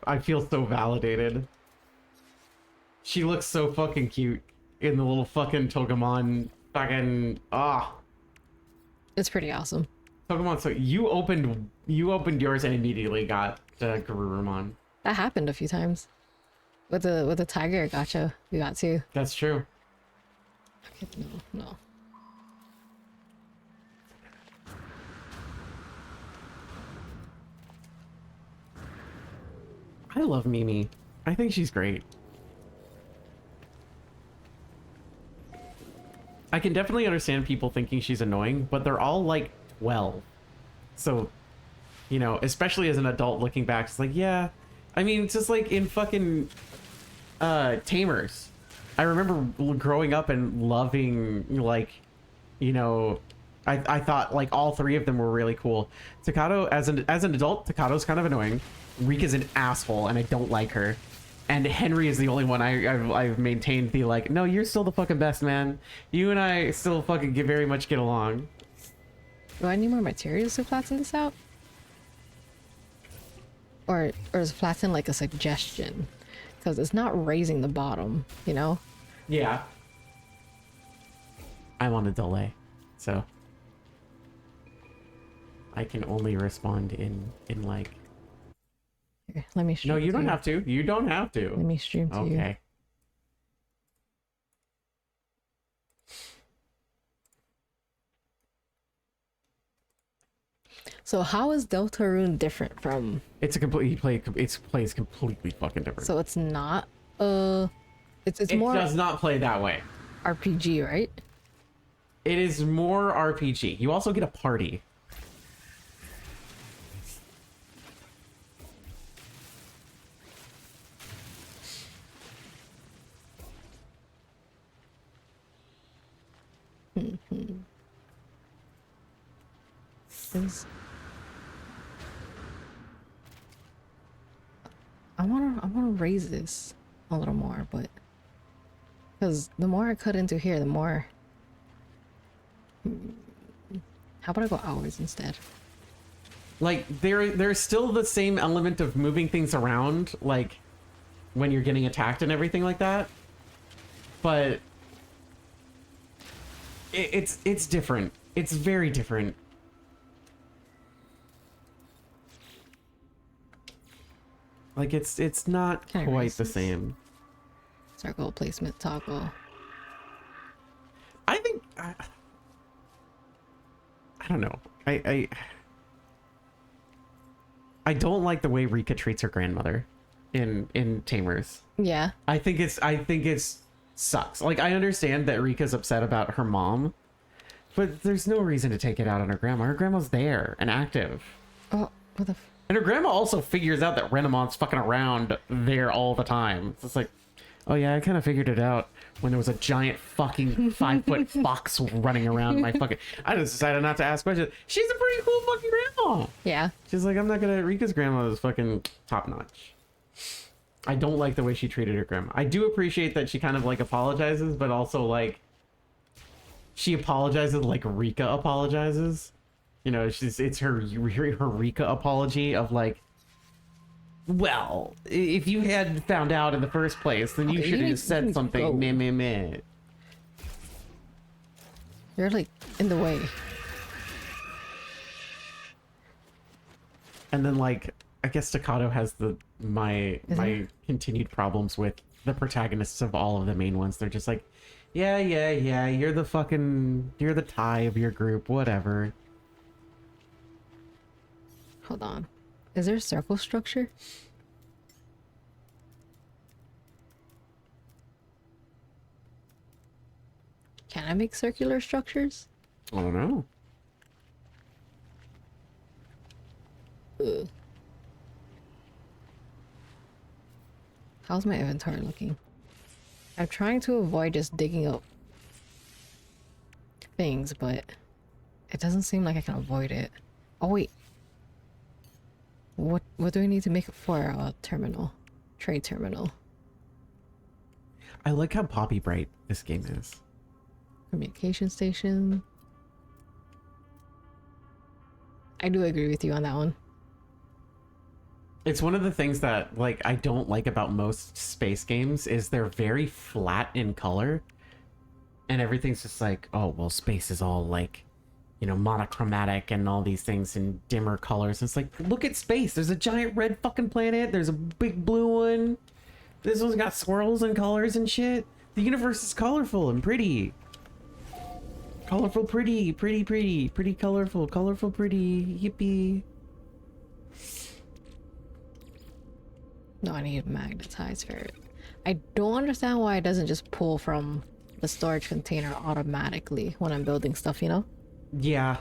S2: I feel so validated. She looks so fucking cute in the little fucking Togemon fucking
S3: It's pretty awesome.
S2: Togemon. So you opened yours and immediately got Garurumon.
S3: That happened a few times. With the tiger gacha we got too.
S2: That's true.
S3: Okay, no.
S2: I love Mimi. I think she's great. I can definitely understand people thinking she's annoying, but they're all like 12. So, you know, especially as an adult looking back, it's like, yeah. I mean, it's just like in fucking Tamers. I remember growing up and loving, like, you know, I thought like all 3 of them were really cool. Takato, as an adult, Takato's kind of annoying. Rika's an asshole and I don't like her. And Henry is the only one I've maintained the like, no, you're still the fucking best, man. You and I still fucking very much get along.
S3: Do I need more materials to flatten this out? Or is flatten like a suggestion? Because it's not raising the bottom, you know?
S2: Yeah. I'm on a delay, so I can only respond in like.
S3: Here, let me stream.
S2: No, you
S3: to
S2: don't have to. You don't have
S3: Let
S2: to.
S3: me stream to you.
S2: Okay.
S3: So how is Deltarune different from?
S2: It's a complete. It plays completely fucking different.
S3: So it's not It's
S2: It
S3: more
S2: does not play that way.
S3: RPG, right?
S2: It is more RPG. You also get a party.
S3: Is I wanna raise this a little more, but because the more I cut into here, the more. How about I go hours instead?
S2: Like there's still the same element of moving things around, like when you're getting attacked and everything like that. But it's different. It's very different. Like it's not
S3: Can I
S2: quite
S3: raise
S2: the
S3: this?
S2: same.
S3: Circle placement toggle.
S2: I think I don't know. I don't like the way Rika treats her grandmother in Tamers.
S3: Yeah.
S2: I think it's sucks. Like I understand that Rika's upset about her mom, but there's no reason to take it out on her grandma. Her grandma's there and active.
S3: Oh, what the?
S2: And her grandma also figures out that Renamont's fucking around there all the time. It's just like, oh yeah, I kind of figured it out when there was a giant fucking 5-foot fox running around my fucking. I just decided not to ask questions. She's a pretty cool fucking grandma.
S3: Yeah.
S2: She's like, I'm not gonna. Rika's grandma is fucking top notch. I don't like the way she treated her grandma. I do appreciate that she kind of like apologizes, but also like she apologizes like Rika apologizes. You know, it's her Rika apology of like, well, if you had found out in the first place, then you
S3: Okay,
S2: should
S3: you
S2: have
S3: need
S2: said
S3: to
S2: something.
S3: go.
S2: Meh, meh, meh.
S3: You're like in the way.
S2: And then like, I guess Staccato has my continued problems with the protagonists of all of the main ones. They're just like, yeah, you're the tie of your group, whatever.
S3: Hold on. Is there a circle structure? Can I make circular structures?
S2: I don't know.
S3: Ugh. How's my inventory looking? I'm trying to avoid just digging up things, but it doesn't seem like I can avoid it. Oh wait. What do I need to make it for a terminal? Trade terminal.
S2: I like how poppy bright this game is.
S3: Communication station. I do agree with you on that one.
S2: It's one of the things that like I don't like about most space games is they're very flat in color. And everything's just like, oh, well, space is all like, you know, monochromatic and all these things in dimmer colors. And it's like, look at space. There's a giant red fucking planet. There's a big blue one. This one's got swirls and colors and shit. The universe is colorful and pretty. Colorful, pretty, colorful, pretty, yippee.
S3: No, I need magnetized ferret. I don't understand why it doesn't just pull from the storage container automatically when I'm building stuff, you know?
S2: Yeah.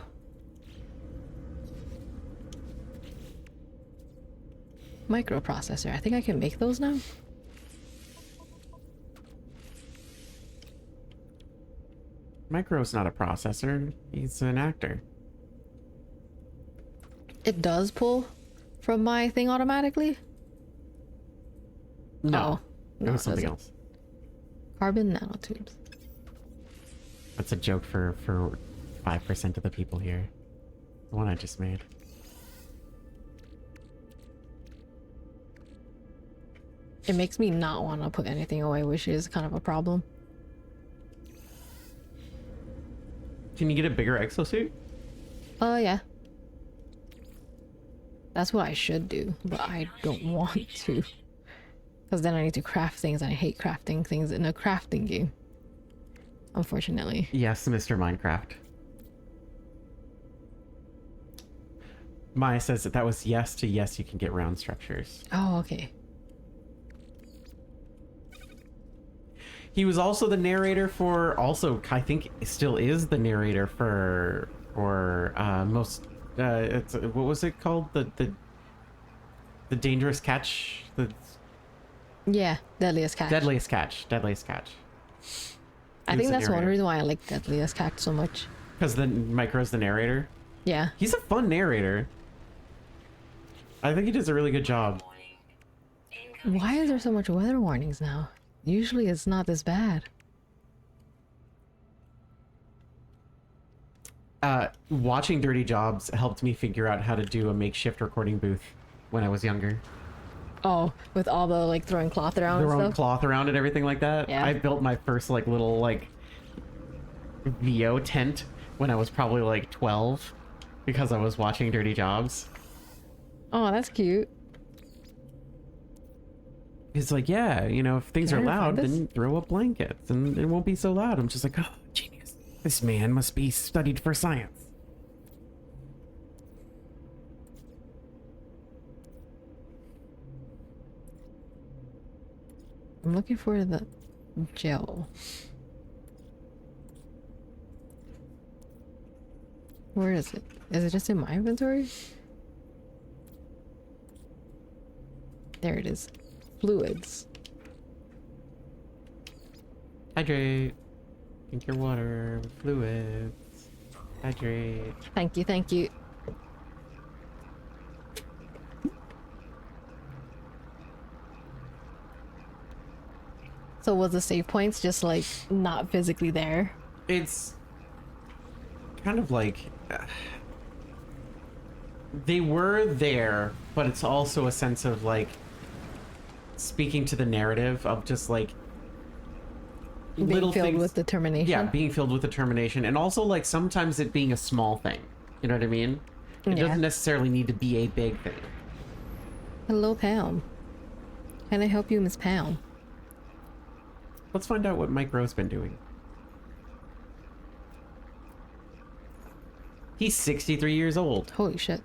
S3: Microprocessor. I think I can make those now.
S2: Micro's not a processor. He's an actor.
S3: It does pull from my thing automatically?
S2: No.
S3: Oh,
S2: It was something
S3: doesn't.
S2: else.
S3: Carbon nanotubes.
S2: That's a joke for 5% of the people here. The one I just made.
S3: It makes me not want to put anything away, which is kind of a problem.
S2: Can you get a bigger exosuit?
S3: Yeah. That's what I should do, but I don't want to. Because then I need to craft things, and I hate crafting things in a crafting game. Unfortunately.
S2: Yes, Mr. Minecraft. Maya says that was yes to yes, you can get round structures.
S3: Oh, okay.
S2: He was also the narrator for, also I think still is the narrator for most it's, what was it called, the dangerous catch, the
S3: Yeah, Deadliest Catch.
S2: deadliest catch.
S3: I
S2: He was
S3: think
S2: the
S3: that's one
S2: narrator.
S3: reason why I like Deadliest Catch so much.
S2: Because the Micro's the narrator.
S3: Yeah.
S2: He's a fun narrator. I think he does a really good job.
S3: Why is there so much weather warnings now? Usually it's not this bad.
S2: Watching Dirty Jobs helped me figure out how to do a makeshift recording booth when I was younger.
S3: Oh, with all the like throwing cloth around
S2: Their
S3: and
S2: own
S3: stuff.
S2: cloth around it, everything like that.
S3: Yeah.
S2: I built my first like little like VO tent when I was probably like 12 because I was watching Dirty Jobs.
S3: Oh, that's cute.
S2: It's like, yeah, you know, if things
S3: Can
S2: are
S3: I find
S2: loud,
S3: this?
S2: then throw up blankets and it won't be so loud. I'm just like, oh, genius. This man must be studied for science.
S3: I'm looking for the gel. Where is it? Is it just in my inventory? There it is. Fluids.
S2: Hydrate. Drink your water with fluids. Hydrate.
S3: Thank you, thank you. So was the save points just like not physically there?
S2: It's kind of like they were there, but it's also a sense of like speaking to the narrative of just like
S3: Being
S2: little
S3: filled
S2: things.
S3: with determination.
S2: Yeah, being filled with determination, and also like sometimes it being a small thing. You know what I mean? It
S3: Yeah.
S2: doesn't necessarily need to be a big thing.
S3: Hello, Pam. Can I help you, Miss Pam?
S2: Let's find out what Mike Rowe's been doing. He's 63 years old.
S3: Holy shit.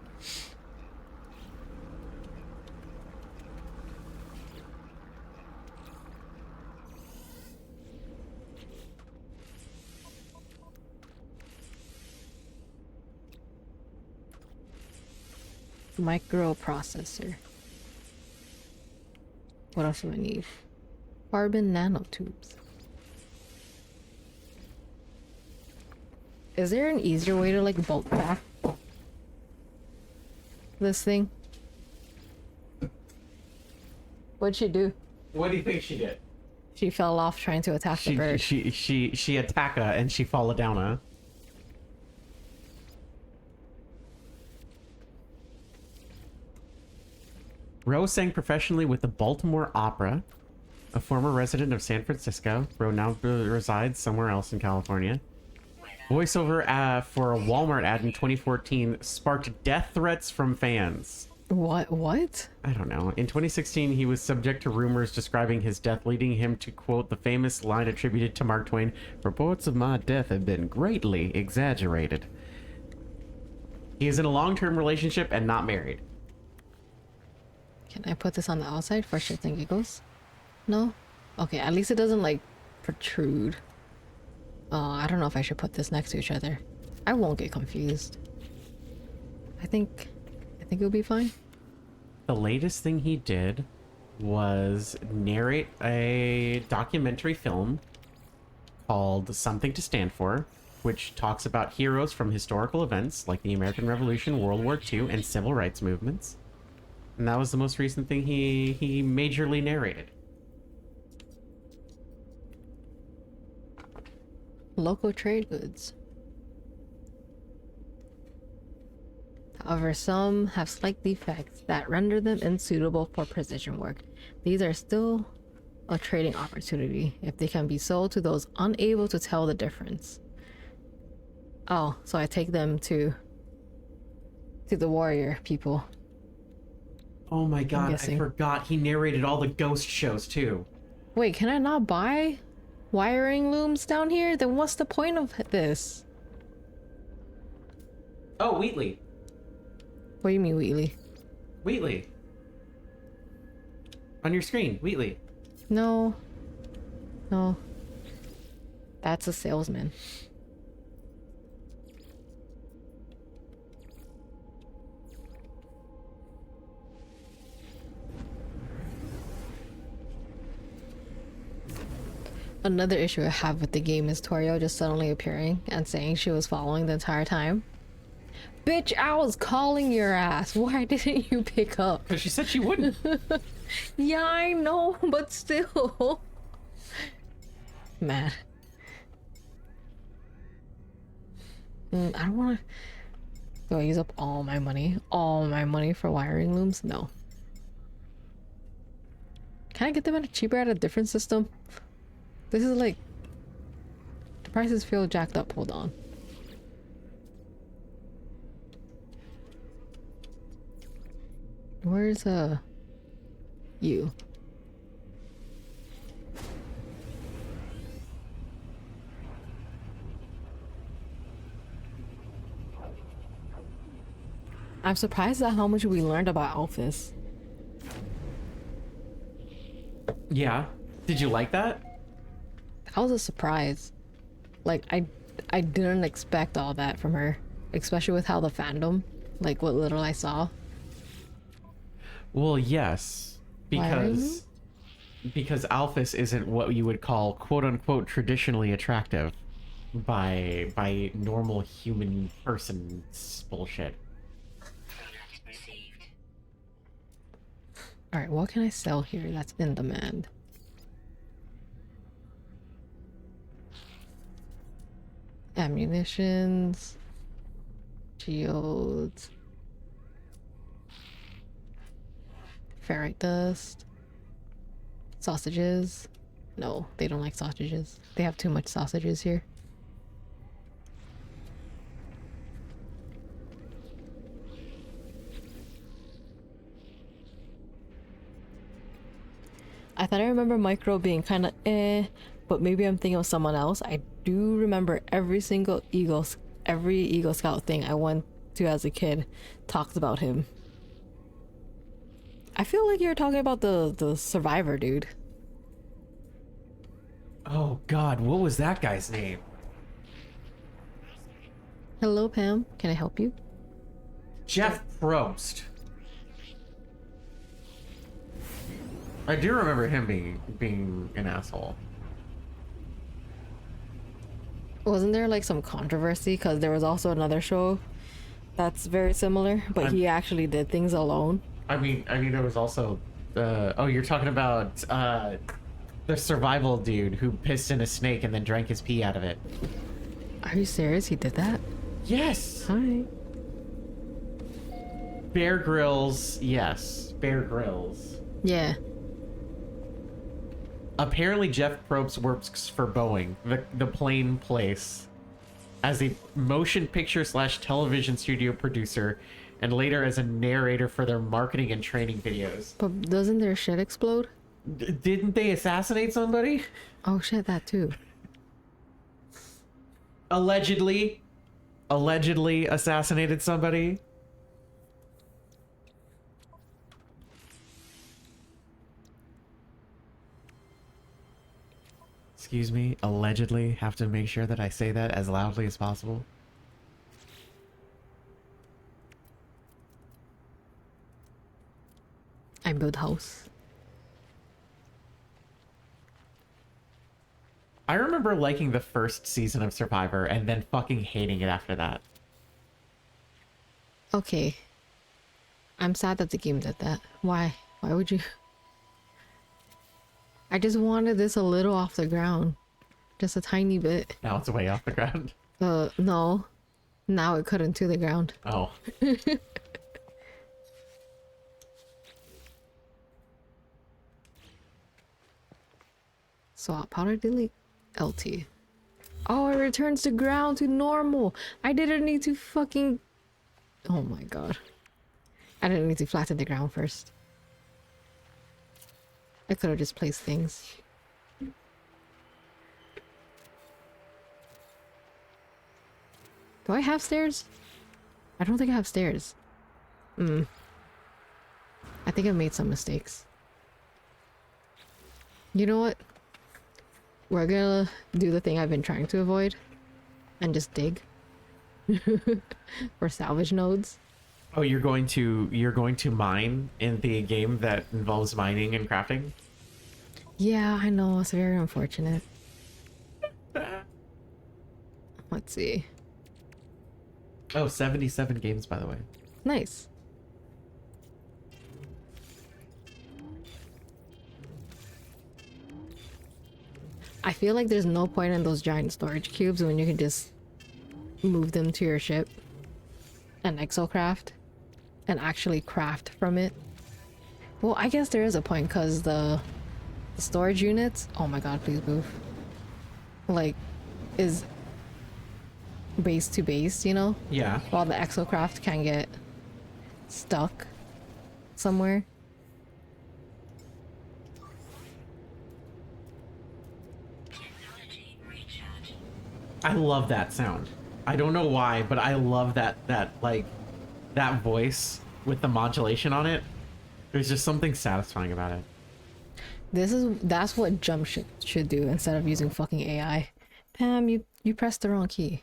S3: Microprocessor. What else do I need? Carbon nanotubes. Is there an easier way to like bulk pack this thing? What'd she do?
S2: What do you think she did?
S3: She fell off trying to attack the bird.
S2: She attack her and she fall down her. Rowe sang professionally with the Baltimore Opera, a former resident of San Francisco. Rowe now resides somewhere else in California. Voiceover for a Walmart ad in 2014 sparked death threats from fans.
S3: What?
S2: I don't know. In 2016, he was subject to rumors describing his death, leading him to quote the famous line attributed to Mark Twain, "Reports of my death have been greatly exaggerated." He is in a long-term relationship and not married.
S3: Can I put this on the outside for shits and giggles? No? Okay, at least it doesn't like protrude. I don't know if I should put this next to each other. I won't get confused. I think it'll be fine.
S2: The latest thing he did was narrate a documentary film called Something to Stand For, which talks about heroes from historical events like the American Revolution, World War II, and civil rights movements. And that was the most recent thing he majorly narrated.
S3: Local trade goods. However, some have slight defects that render them unsuitable for precision work. These are still a trading opportunity if they can be sold to those unable to tell the difference. Oh, so I take them to the warrior people.
S2: Oh my god, I
S3: guessing.
S2: forgot he narrated all the ghost shows too.
S3: Wait, can I not buy wiring looms down here? Then what's the point of this?
S2: Oh, Wheatley.
S3: What do you mean, Wheatley?
S2: Wheatley. On your screen, Wheatley.
S3: No. That's a salesman. Another issue I have with the game is Torio just suddenly appearing and saying she was following the entire time. Bitch, I was calling your ass. Why didn't you pick up?
S2: Because she said she wouldn't.
S3: Yeah, I know, but still. Mad. I don't want to. Do I use up all my money? All my money for wiring looms? No. Can I get them at a cheaper at a different system? This is like... The prices feel jacked up. Hold on. Where's you? I'm surprised at how much we learned about Alphys.
S2: Yeah. Did you like that?
S3: That was a surprise. Like, I didn't expect all that from her. Especially with how the fandom, like what little I saw.
S2: Well, yes. Because Alphys isn't what you would call quote unquote traditionally attractive by normal human person's bullshit.
S3: Alright, what can I sell here that's in demand? Ammunitions, geodes, ferrite dust, sausages. No, they don't like sausages. They have too much sausages here. I thought I remember Micro being kind of but maybe I'm thinking of someone else. I do remember every single Eagle Scout thing I went to as a kid talks about him. I feel like you're talking about the survivor dude.
S2: Oh god, what was that guy's name?
S3: Hello, Pam. Can I help you?
S2: Jeff Probst. I do remember him being an asshole.
S3: Wasn't there like some controversy because there was also another show that's very similar, but he actually did things alone?
S2: I mean, there was also, oh, you're talking about the survival dude who pissed in a snake and then drank his pee out of it.
S3: Are you serious? He did that?
S2: Yes.
S3: Hi.
S2: Bear Grylls, yes, Bear Grylls.
S3: Yeah.
S2: Apparently, Jeff Probst works for Boeing, the plane place, as a motion picture / television studio producer, and later as a narrator for their marketing and training videos.
S3: But doesn't their shit explode?
S2: Didn't they assassinate somebody?
S3: Oh shit, that too.
S2: Allegedly assassinated somebody. Excuse me, allegedly. Have to make sure that I say that as loudly as possible.
S3: I build house.
S2: I remember liking the first season of Survivor and then fucking hating it after that.
S3: Okay. I'm sad that the game did that. Why? Why would you? I just wanted this a little off the ground. Just a tiny bit.
S2: Now it's way off the ground.
S3: No. Now it cut into the ground.
S2: Oh.
S3: Swap powder delete LT. Oh, it returns to ground to normal. I didn't need to fucking... Oh my god. I didn't need to flatten the ground first. I could have just placed things. Do I have stairs? I don't think I have stairs. I think I made some mistakes. You know what? we're gonna do the thing I've been trying to avoid and just dig for salvage nodes.
S2: Oh, you're going to mine in the game that involves mining and crafting?
S3: Yeah, I know, it's very unfortunate. Let's see.
S2: Oh, 77 games, by the way.
S3: Nice. I feel like there's no point in those giant storage cubes when you can just move them to your ship and exocraft and actually craft from it. Well, I guess there is a point because the storage units, oh my god, please move, like, is base to base, you know?
S2: Yeah.
S3: While the exocraft can get stuck somewhere.
S2: I love that sound. I don't know why, but I love that that voice with the modulation on it. There's just something satisfying about it.
S3: That's what jump should do instead of using fucking AI. Pam, you pressed the wrong key.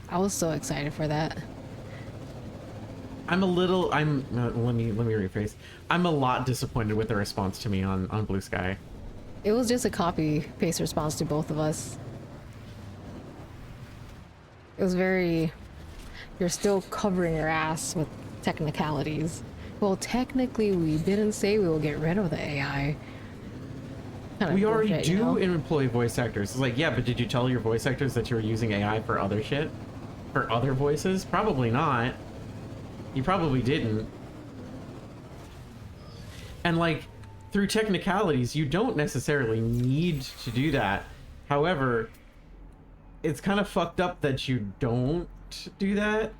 S3: I was so excited for that.
S2: Let me rephrase. I'm a lot disappointed with the response to me on Blue Sky.
S3: It was just a copy paste response to both of us. It was very, you're still covering your ass with technicalities. Well, technically we didn't say we will get rid of the AI. Kinda
S2: We already
S3: bullshit, you
S2: do
S3: know?
S2: employ voice actors. It's like, yeah, but did you tell your voice actors that you were using AI for other shit? For other voices? Probably not. You probably didn't. And like, through technicalities, you don't necessarily need to do that. However, it's kind of fucked up that you don't do that.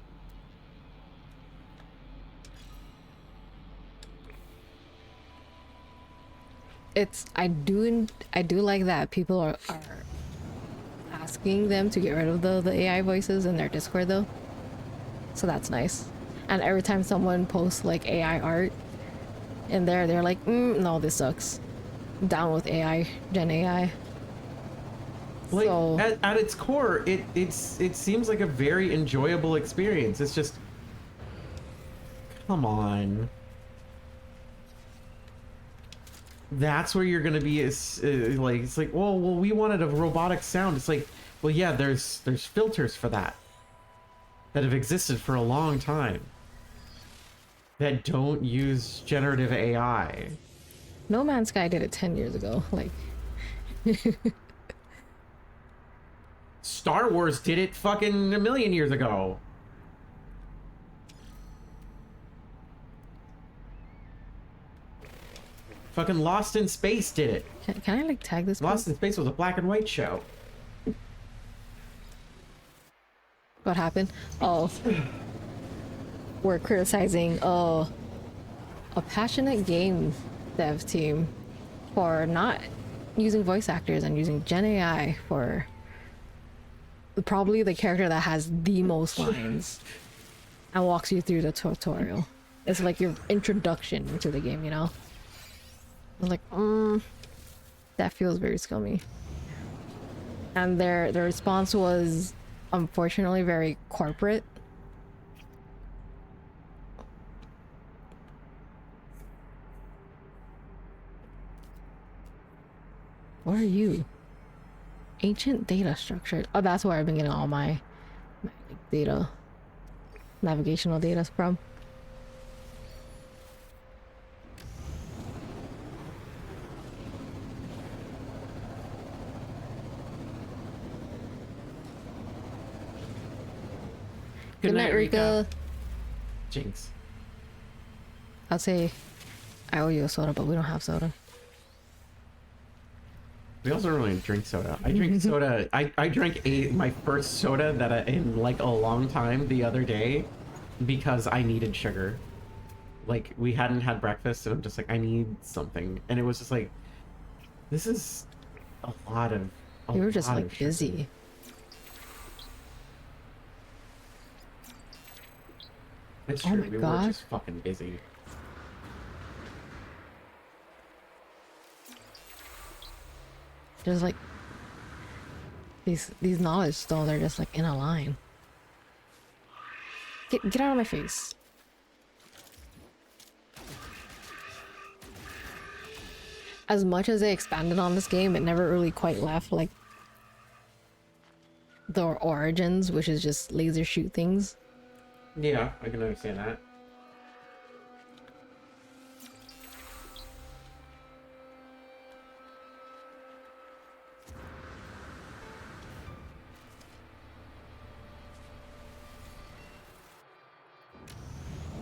S3: I do like that people are asking them to get rid of the AI voices in their Discord though. So that's nice. And every time someone posts like AI art in there, they're like, no, this sucks. Down with AI, Gen AI.
S2: Like,
S3: So
S2: at its core, it seems like a very enjoyable experience. It's just, come on. That's where you're gonna be like, it's like, well, we wanted a robotic sound. It's like, well, yeah, there's filters for that have existed for a long time that don't use generative AI.
S3: No Man's Sky did it 10 years ago. Like,
S2: Star Wars did it fucking a million years ago. Fucking Lost in Space did it.
S3: can I like tag this?
S2: Lost in Space was a black and white show.
S3: What happened? Oh, we're criticizing a passionate game dev team for not using voice actors and using Gen AI for probably the character that has the most lines and walks you through the tutorial. It's like your introduction into the game, you know? I was like, that feels very scummy. And their response was unfortunately very corporate. What are you? Ancient data structure. Oh, that's where I've been getting all my data, navigational data from. Good night, Rika.
S2: Jinx.
S3: I'd say I owe you a soda, but we don't have soda.
S2: We also don't really drink soda. I drink soda. I drank my first soda that in like a long time the other day because I needed sugar. Like, we hadn't had breakfast and I'm just like, I need something. And it was just like, this is a lot of
S3: You were just
S2: lot
S3: like
S2: of sugar.
S3: busy.
S2: It's
S3: Oh
S2: true.
S3: my
S2: We
S3: God.
S2: were just fucking busy.
S3: There's like these knowledge stones are just like in a line. Get out of my face. As much as they expanded on this game, it never really quite left like the origins, which is just laser shoot things.
S2: Yeah, I can understand that.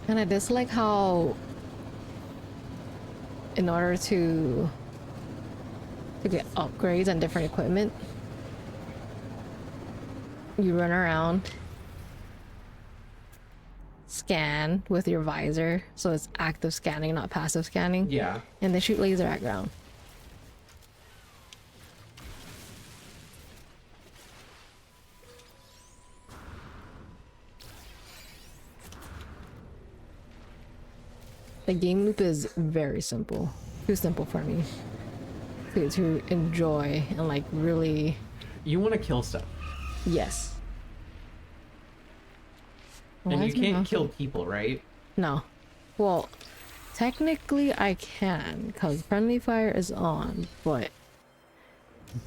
S3: And I dislike how, in order to get upgrades and different equipment, you run around, scan with your visor, so it's active scanning, not passive scanning.
S2: Yeah.
S3: And they shoot laser at ground. The game loop is very simple. Too simple for me to enjoy and like really.
S2: You want to kill stuff.
S3: Yes.
S2: And
S3: Why
S2: you
S3: is my
S2: can't
S3: mouse-
S2: kill people, right?
S3: No. Well, technically I can, because friendly fire is on, but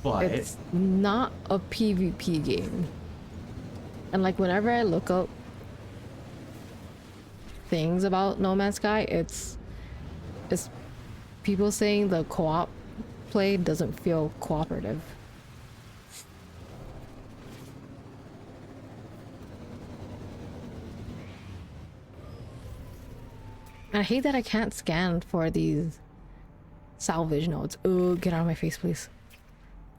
S2: But
S3: it's not a PvP game. And like whenever I look up things about No Man's Sky, it's people saying the co-op play doesn't feel cooperative. And I hate that I can't scan for these salvage nodes. Oh, get out of my face, please.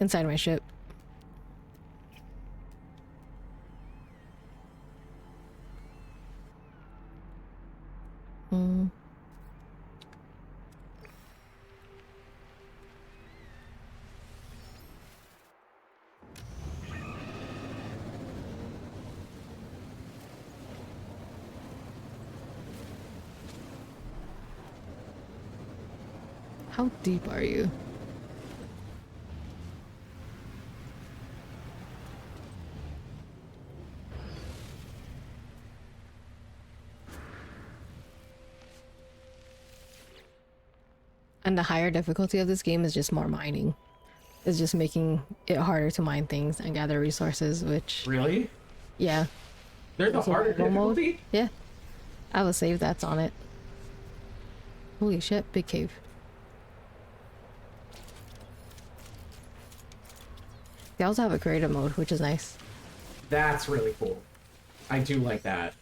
S3: Inside my ship. How deep are you? And the higher difficulty of this game is just more mining. It's just making it harder to mine things and gather resources, which,
S2: really?
S3: yeah.
S2: There's a
S3: Also
S2: harder
S3: normal mode.
S2: difficulty?
S3: Yeah. I have a save that's on it. Holy shit, big cave. They also have a creative mode, which is nice.
S2: That's really cool. I do like that.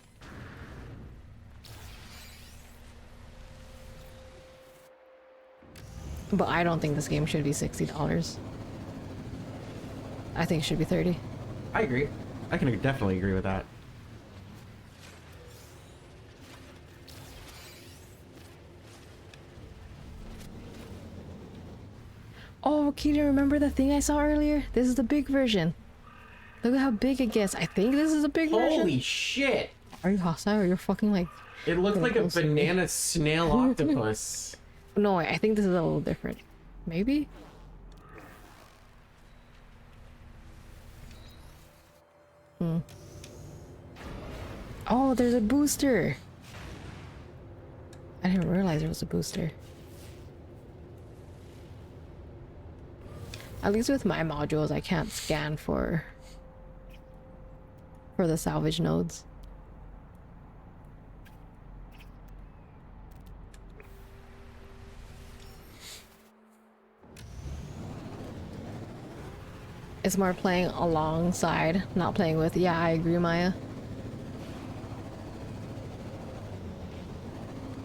S3: But I don't think this game should be $60. I think it should be 30.
S2: I agree. I can definitely agree with that.
S3: Oh, Keita, remember the thing I saw earlier? This is the big version. Look at how big it gets. I think this is a big version.
S2: Holy shit!
S3: Are you hostile or you're fucking like...
S2: It looks
S3: Getting
S2: like a
S3: close to me.
S2: banana snail octopus.
S3: No, I think this is a little different. Maybe? Oh, there's a booster. I didn't realize there was a booster. At least with my modules, I can't scan for the salvage nodes. It's more playing alongside, not playing with. Yeah, I agree, Maya.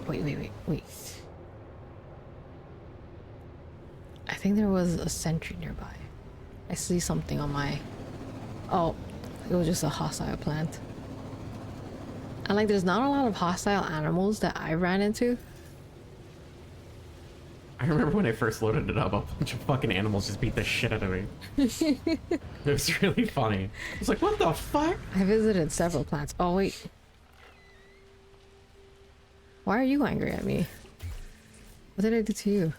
S3: Wait. I think there was a sentry nearby. I see something on my... Oh, it was just a hostile plant. And like, there's not a lot of hostile animals that I ran into.
S2: I remember when I first loaded it up, a bunch of fucking animals just beat the shit out of me. It was really funny. I was like, what the fuck?
S3: I visited several plants. Oh, wait. Why are you angry at me? What did I do to you?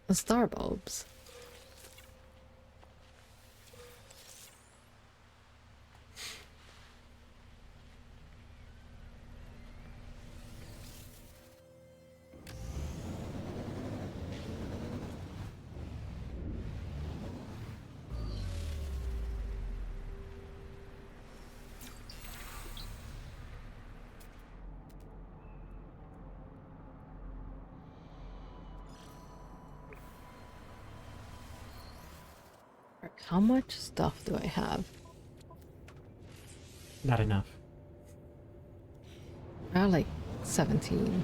S3: The star bulbs. How much stuff do I have?
S2: Not enough.
S3: I have like 17.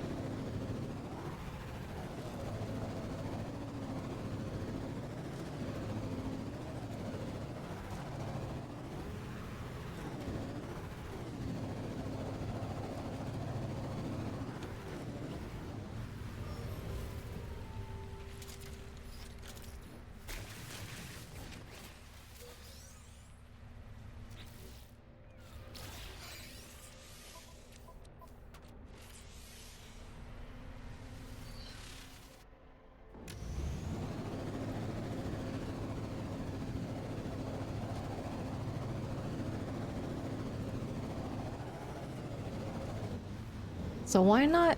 S3: So why not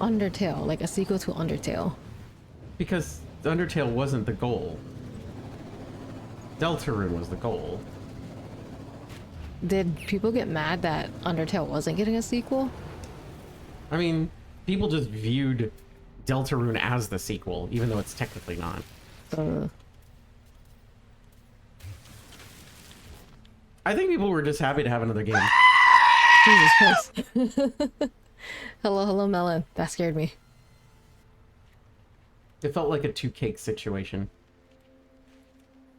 S3: Undertale, like a sequel to Undertale?
S2: Because Undertale wasn't the goal. Deltarune was the goal.
S3: Did people get mad that Undertale wasn't getting a sequel?
S2: I mean, people just viewed Deltarune as the sequel, even though it's technically not. I think people were just happy to have another game.
S3: Jesus Christ. Hello, Melon. That scared me.
S2: It felt like a two cake situation.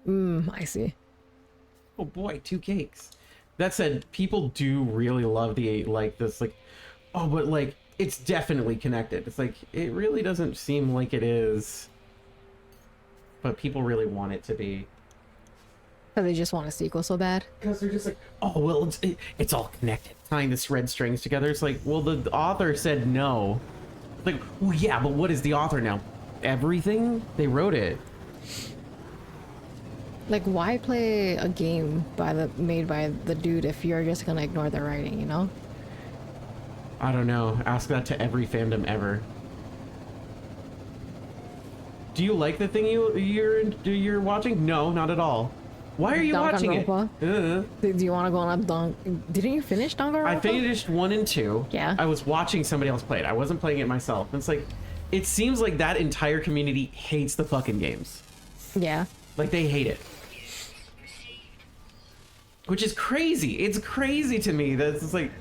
S3: I see.
S2: Oh boy, two cakes. That said, people do really love the, like, this, like, oh, but, like, it's definitely connected. It's like, it really doesn't seem like it is. But people really want it to be.
S3: So they just want a sequel so bad?
S2: Because they're just like, oh, well, it's all connected. Tying the thread strings together. It's like, well, the author said no. Like, well, yeah, but what is the author now? Everything? They wrote it.
S3: Like, why play a game made by the dude if you're just gonna ignore the writing, you know?
S2: I don't know. Ask that to every fandom ever. Do you like the thing you're watching? No, not at all. Why are you watching it?
S3: Do you want to go on Didn't you finish Danganronpa?
S2: I finished 1 and 2.
S3: Yeah.
S2: I was watching somebody else play it. I wasn't playing it myself. It's like, it seems like that entire community hates the fucking games.
S3: Yeah.
S2: Like, they hate it. Which is crazy. It's crazy to me that it's like,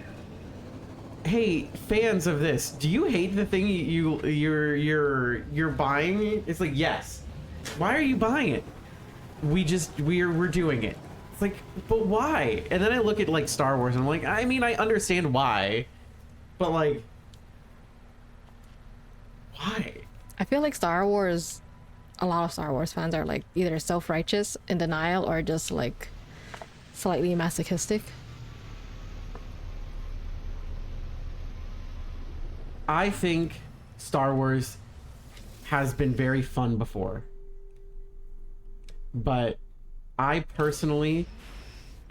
S2: hey, fans of this, do you hate the thing you're buying? It's like, yes. Why are you buying it? We're doing it. It's like, but why? And then I look at like Star Wars and I'm like, I mean, I understand why, but like, why?
S3: I feel like a lot of Star Wars fans are like either self-righteous, in denial, or just like slightly masochistic.
S2: I think Star Wars has been very fun before. But I personally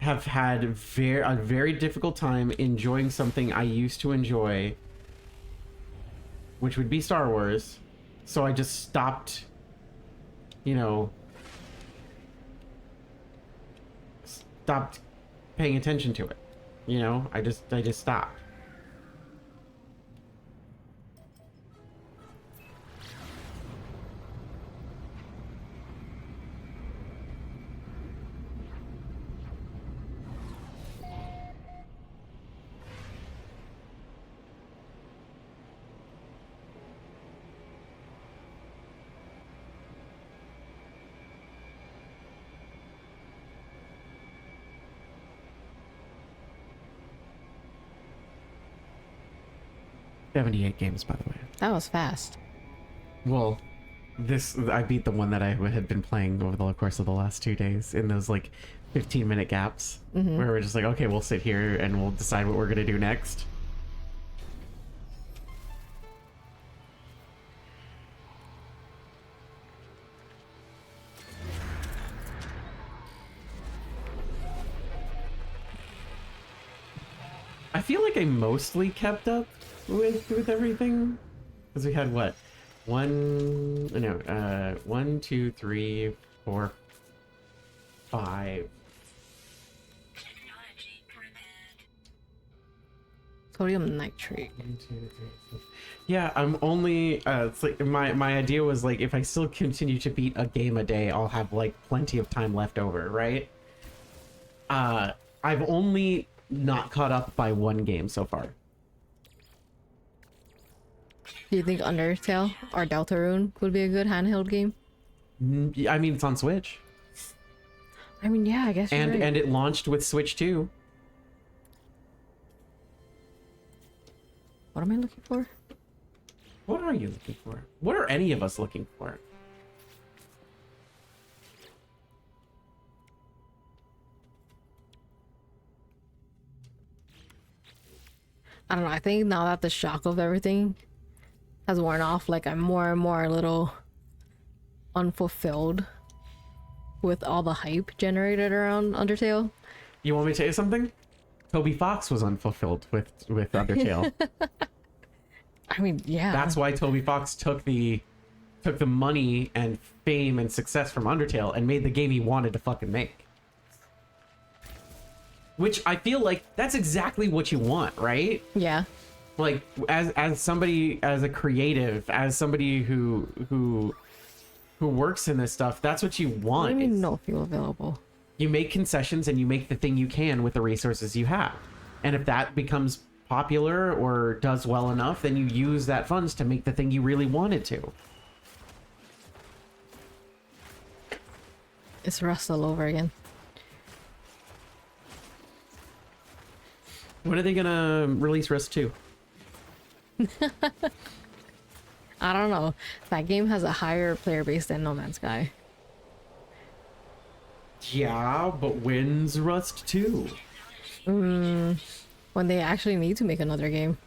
S2: have had a very difficult time enjoying something I used to enjoy, which would be Star Wars. So I just stopped, stopped paying attention to it. I just stopped. $78 games, by the way.
S3: That was fast.
S2: Well, I beat the one that I had been playing over the course of the last 2 days in those like 15-minute gaps where we're just like, okay, we'll sit here and we'll decide what we're gonna do next. I feel like I mostly kept up with everything. Because we had what? 1, 2, 3, 4, 5.
S3: Sodium nitrate.
S2: 1, 2, 3, 4. Yeah, I'm only it's like my idea was like if I still continue to beat a game a day, I'll have like plenty of time left over, right? I've only not caught up by one game so far.
S3: Do you think Undertale or Deltarune would be a good handheld game?
S2: I mean, it's on Switch.
S3: I mean, yeah, I guess you're right.
S2: And it launched with Switch 2.
S3: What am I looking for?
S2: What are you looking for? What are any of us looking for?
S3: I don't know. I think now that the shock of everything has worn off, like I'm more and more a little unfulfilled with all the hype generated around Undertale.
S2: You want me to tell you something? Toby Fox was unfulfilled with Undertale.
S3: I mean, yeah.
S2: That's why Toby Fox took the money and fame and success from Undertale and made the game he wanted to fucking make. Which I feel like that's exactly what you want, right?
S3: Yeah.
S2: Like as somebody, as a creative, as somebody who works in this stuff, that's what you
S3: I
S2: want.
S3: don't even
S2: It's-
S3: know if you're available.
S2: You make concessions and you make the thing you can with the resources you have. And if that becomes popular or does well enough, then you use that funds to make the thing you really wanted to.
S3: It's Rust all over again.
S2: When are they gonna release Rust 2?
S3: I don't know. That game has a higher player base than No Man's Sky.
S2: Yeah, but when's Rust 2?
S3: When they actually need to make another game.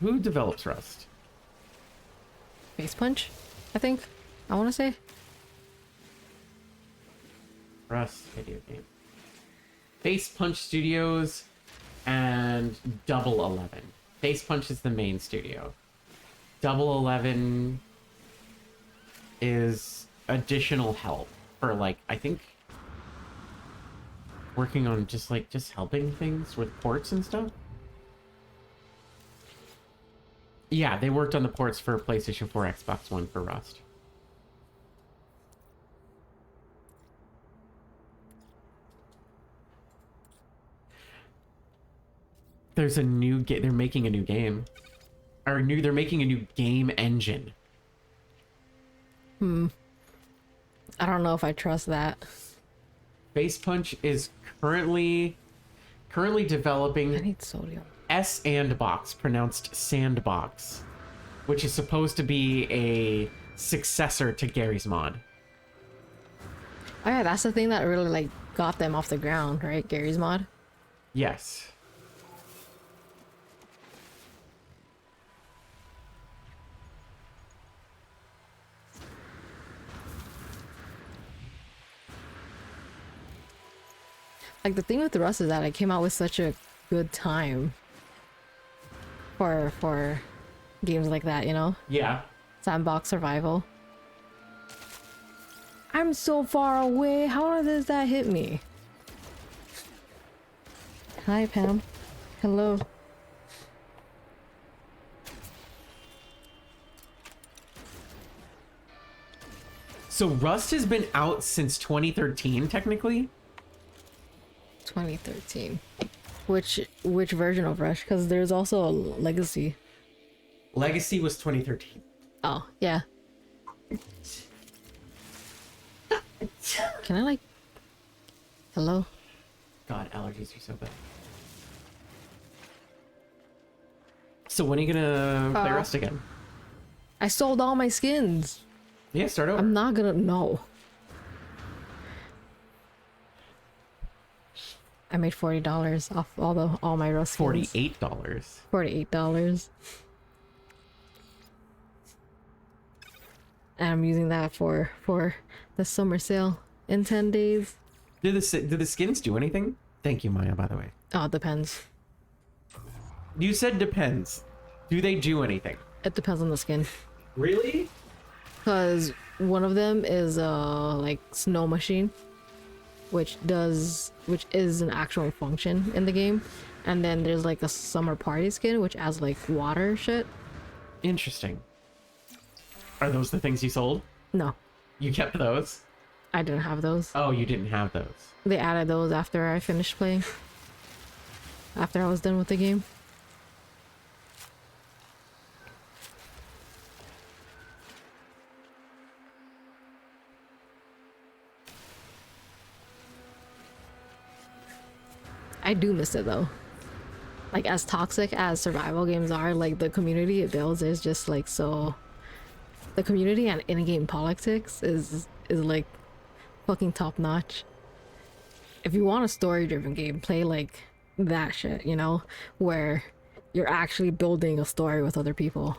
S2: Who develops Rust?
S3: Face Punch, I think. I want to say.
S2: Rust video game. Face Punch Studios and Double 11. Face Punch is the main studio. Double 11 is additional help for, like, I think working on just helping things with ports and stuff. Yeah, they worked on the ports for PlayStation 4, Xbox One for Rust. There's a new game. They're making a new game. They're making a new game engine.
S3: I don't know if I trust that.
S2: Face Punch is currently
S3: I
S2: developing
S3: need sodium.
S2: Sandbox, pronounced Sandbox, which is supposed to be a successor to Gary's Mod.
S3: Oh yeah, that's the thing that really like got them off the ground, right? Gary's Mod.
S2: Yes.
S3: Like the thing with the Rust is that it came out with such a good time for games like that, you know?
S2: Yeah.
S3: Sandbox survival. I'm so far away. How does that hit me? Hi, Pam. Hello.
S2: So Rust has been out since 2013, technically.
S3: 2013. Which version of Rush? Because there's also a Legacy.
S2: Legacy was 2013.
S3: Oh, yeah. Can I like... Hello?
S2: God, allergies are so bad. So when are you gonna play Rust again?
S3: I sold all my skins.
S2: Yeah, start over.
S3: I'm not gonna... No. I made $40 off all my Rust skins.
S2: $48.
S3: $48. And I'm using that for the summer sale in 10 days.
S2: Do the skins do anything? Thank you, Maya, by the way.
S3: Oh, it depends.
S2: You said depends. Do they do anything?
S3: It depends on the skin.
S2: Really?
S3: Because one of them is like snow machine, which is an actual function in the game. And then there's like a summer party skin, which has like water shit.
S2: Interesting. Are those the things you sold?
S3: No,
S2: You kept those?
S3: I didn't have those.
S2: Oh, you didn't have those.
S3: They added those after I finished playing. After I was done with the game. I do miss it though. Like, as toxic as survival games are, like the community it builds is just like so. The community and in-game politics is like fucking top notch. If you want a story-driven game, play like that shit, you know, where you're actually building a story with other people.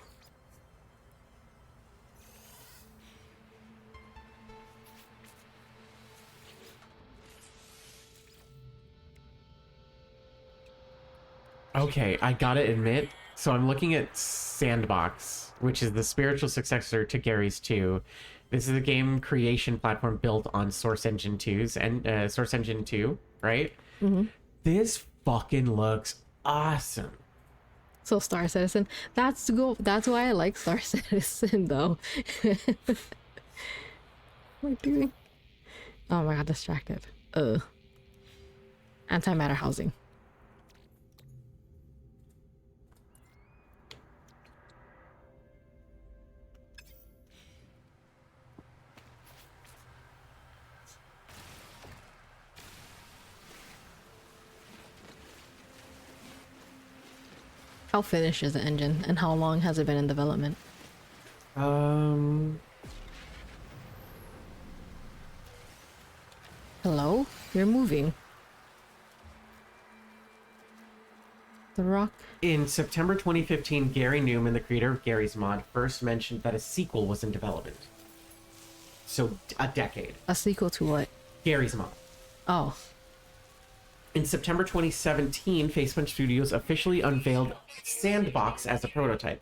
S2: Okay, I gotta admit. So I'm looking at Sandbox, which is the spiritual successor to Gary's 2. This is a game creation platform built on Source Engine 2's and Source Engine 2, right?
S3: Mm-hmm.
S2: This fucking looks awesome.
S3: So Star Citizen, that's why I like Star Citizen though. What am I doing? Oh my god, distracted. Antimatter housing. How finished is the engine, and how long has it been in development? Hello? You're moving. The Rock?
S2: In September 2015, Gary Newman, the creator of Gary's Mod, first mentioned that a sequel was in development. So, a decade.
S3: A sequel to what?
S2: Gary's Mod.
S3: Oh.
S2: In September 2017, Facepunch Studios officially unveiled Sandbox as a prototype.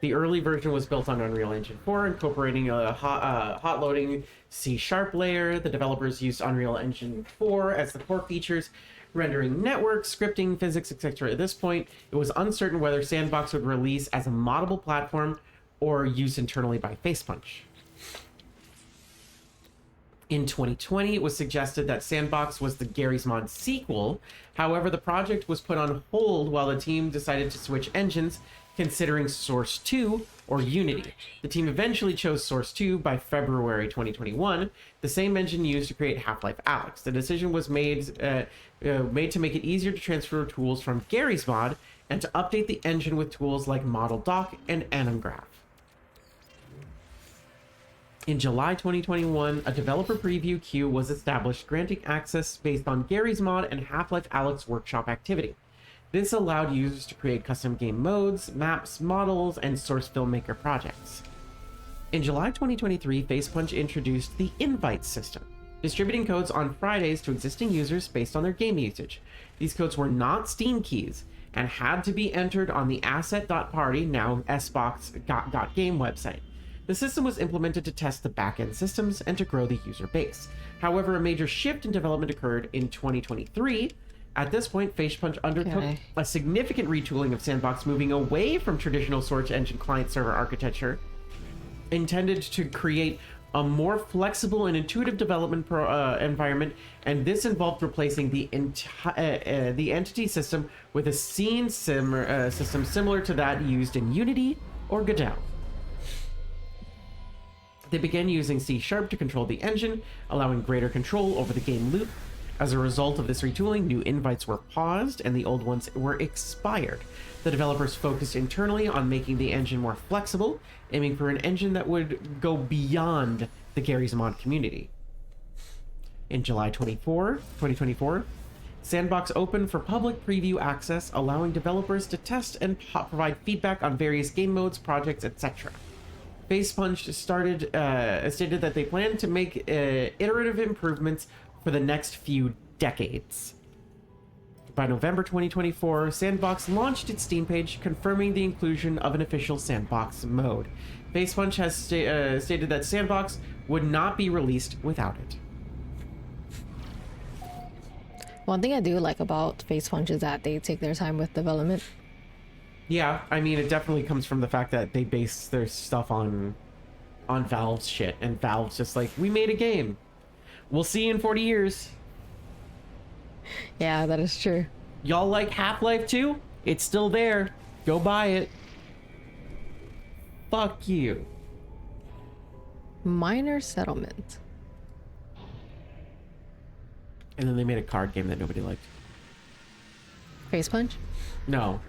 S2: The early version was built on Unreal Engine 4, incorporating a hot loading C# layer. The developers used Unreal Engine 4 as the core features, rendering network, scripting, physics, etc. At this point, it was uncertain whether Sandbox would release as a moddable platform or used internally by Facepunch. In 2020, it was suggested that Sandbox was the Gary's Mod sequel. However, the project was put on hold while the team decided to switch engines, considering Source 2 or Unity. The team eventually chose Source 2 by February 2021, the same engine used to create Half-Life Alyx. The decision was made to make it easier to transfer tools from Gary's Mod and to update the engine with tools like Model Doc and AnimGraph. In July 2021, a developer preview queue was established, granting access based on Gary's Mod and Half-Life Alyx workshop activity. This allowed users to create custom game modes, maps, models, and source filmmaker projects. In July 2023, Facepunch introduced the Invite system, distributing codes on Fridays to existing users based on their game usage. These codes were not Steam keys and had to be entered on the asset.party, now sbox.game website. The system was implemented to test the backend systems and to grow the user base. However, a major shift in development occurred in 2023. At this point, Facepunch undertook a significant retooling of Sandbox, moving away from traditional Source Engine client-server architecture, intended to create a more flexible and intuitive development environment, and this involved replacing the entity system with a scene system similar to that used in Unity or Godot. They began using C# to control the engine, allowing greater control over the game loop. As a result of this retooling, new invites were paused and the old ones were expired. The developers focused internally on making the engine more flexible, aiming for an engine that would go beyond the Gary's Mod community. In July 2024, Sandbox opened for public preview access, allowing developers to test and provide feedback on various game modes, projects, etc. Facepunch stated that they plan to make iterative improvements for the next few decades. by November 2024, Sandbox launched its Steam page, confirming the inclusion of an official Sandbox mode. Facepunch has stated that Sandbox would not be released without it.
S3: One thing I do like about Face Punch is that they take their time with development.
S2: Yeah, I mean, it definitely comes from the fact that they base their stuff on Valve's shit, and Valve's just like, we made a game. We'll see you in 40 years.
S3: Yeah, that is true.
S2: Y'all like Half-Life 2? It's still there. Go buy it. Fuck you.
S3: Minor settlement.
S2: And then they made a card game that nobody liked.
S3: Face Punch?
S2: No.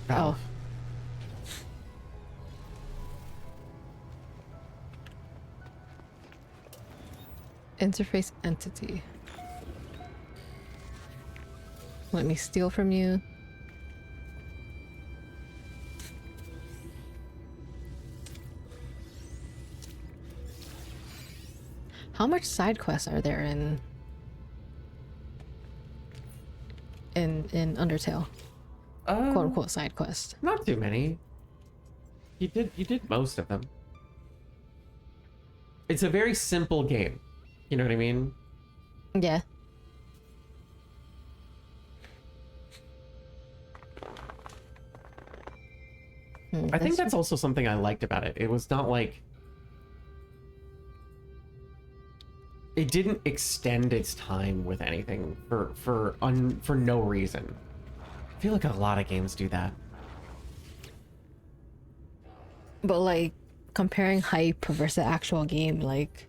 S2: Valve.
S3: Oh. Interface entity. Let me steal from you. How much side quests are there in Undertale? Quote unquote side quest.
S2: Not too many. You did most of them. It's a very simple game. You know what I mean?
S3: Yeah.
S2: I think that's also something I liked about it. It was not like it didn't extend its time with anything for no reason. I feel like a lot of games do that.
S3: But like comparing hype versus the actual game, like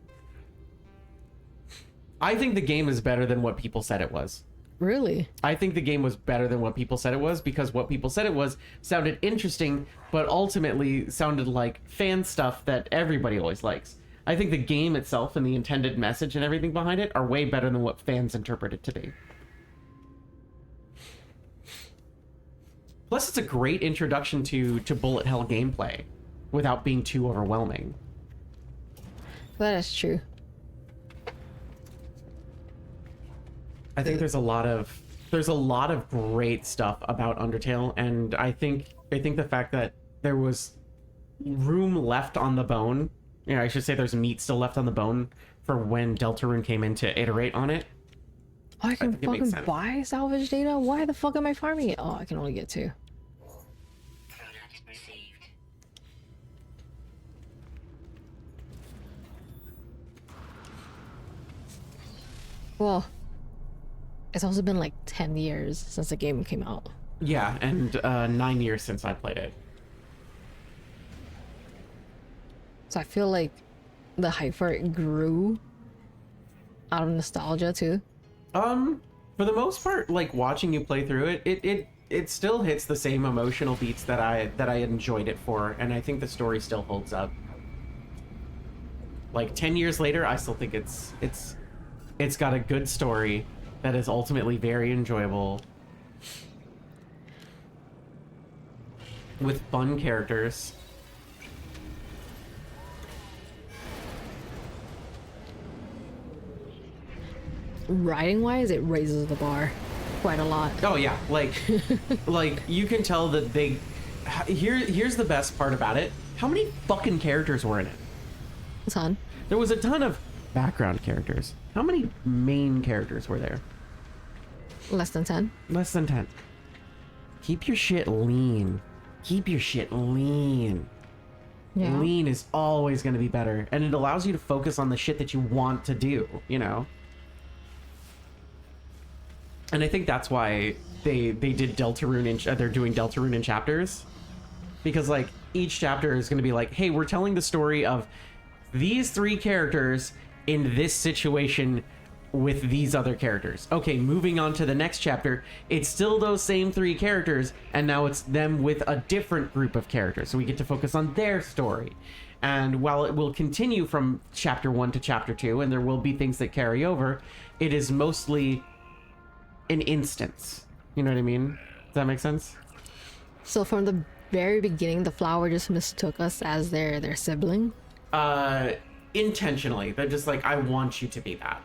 S2: I think the game is better than what people said it was.
S3: really?
S2: I think the game was better than what people said it was because what people said it was sounded interesting, but ultimately sounded like fan stuff that everybody always likes. I think the game itself and the intended message and everything behind it are way better than what fans interpret it to be. Plus, it's a great introduction to bullet hell gameplay without being too overwhelming.
S3: That is true.
S2: I think there's a lot of great stuff about Undertale, and I think the fact that there was room left on the bone, you know, I should say there's meat still left on the bone for when Deltarune came in to iterate on it.
S3: Oh, I can
S2: think it makes
S3: fucking
S2: sense.
S3: buy salvage data? Why the fuck am I farming it? Oh, I can only get 2.
S1: Product received.
S3: Well, it's also been like 10 years since the game came out.
S2: Yeah, and 9 years since I played it.
S3: So I feel like the hype for it grew out of nostalgia too.
S2: For the most part, like watching you play through it still hits the same emotional beats that I enjoyed it for, and I think the story still holds up. Like 10 years later, I still think it's got a good story that is ultimately very enjoyable with fun characters.
S3: Writing wise, it raises the bar quite a lot.
S2: Oh yeah, like like you can tell that they here's the best part about it. How many fucking characters were in it?
S3: A ton.
S2: There was a ton of background characters. How many main characters were there?
S3: Less than 10.
S2: Less than 10. Keep your shit lean. Keep your shit lean.
S3: Yeah.
S2: Lean is always going to be better, and it allows you to focus on the shit that you want to do, you know? And I think that's why they did Deltarune they're doing Deltarune in chapters, because like each chapter is going to be like, hey, we're telling the story of these 3 characters in this situation with these other characters. Okay, moving on to the next chapter, it's still those same 3 characters, and now it's them with a different group of characters, so we get to focus on their story. And while it will continue from chapter 1 to chapter 2, and there will be things that carry over, it is mostly an instance. You know what I mean? Does that make sense?
S3: So from the very beginning, the flower just mistook us as their sibling.
S2: Intentionally. They're just like, I want you to be that.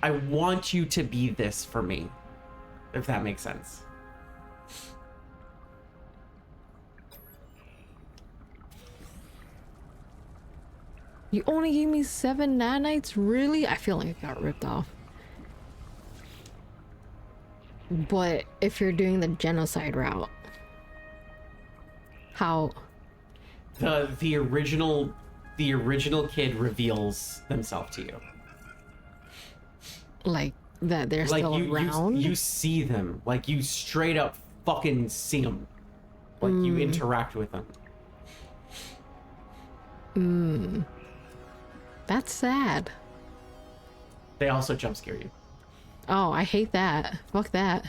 S2: I want you to be this for me. if that makes sense.
S3: You only gave me 7 nanites? Really? I feel like I got ripped off. But if you're doing the genocide route, how?
S2: The original kid reveals themselves to you.
S3: Like that they're
S2: Like
S3: still around?
S2: you see them. Like you straight up fucking see them. Like you interact with them.
S3: That's sad.
S2: They also jump scare you.
S3: Oh, I hate that. Fuck that.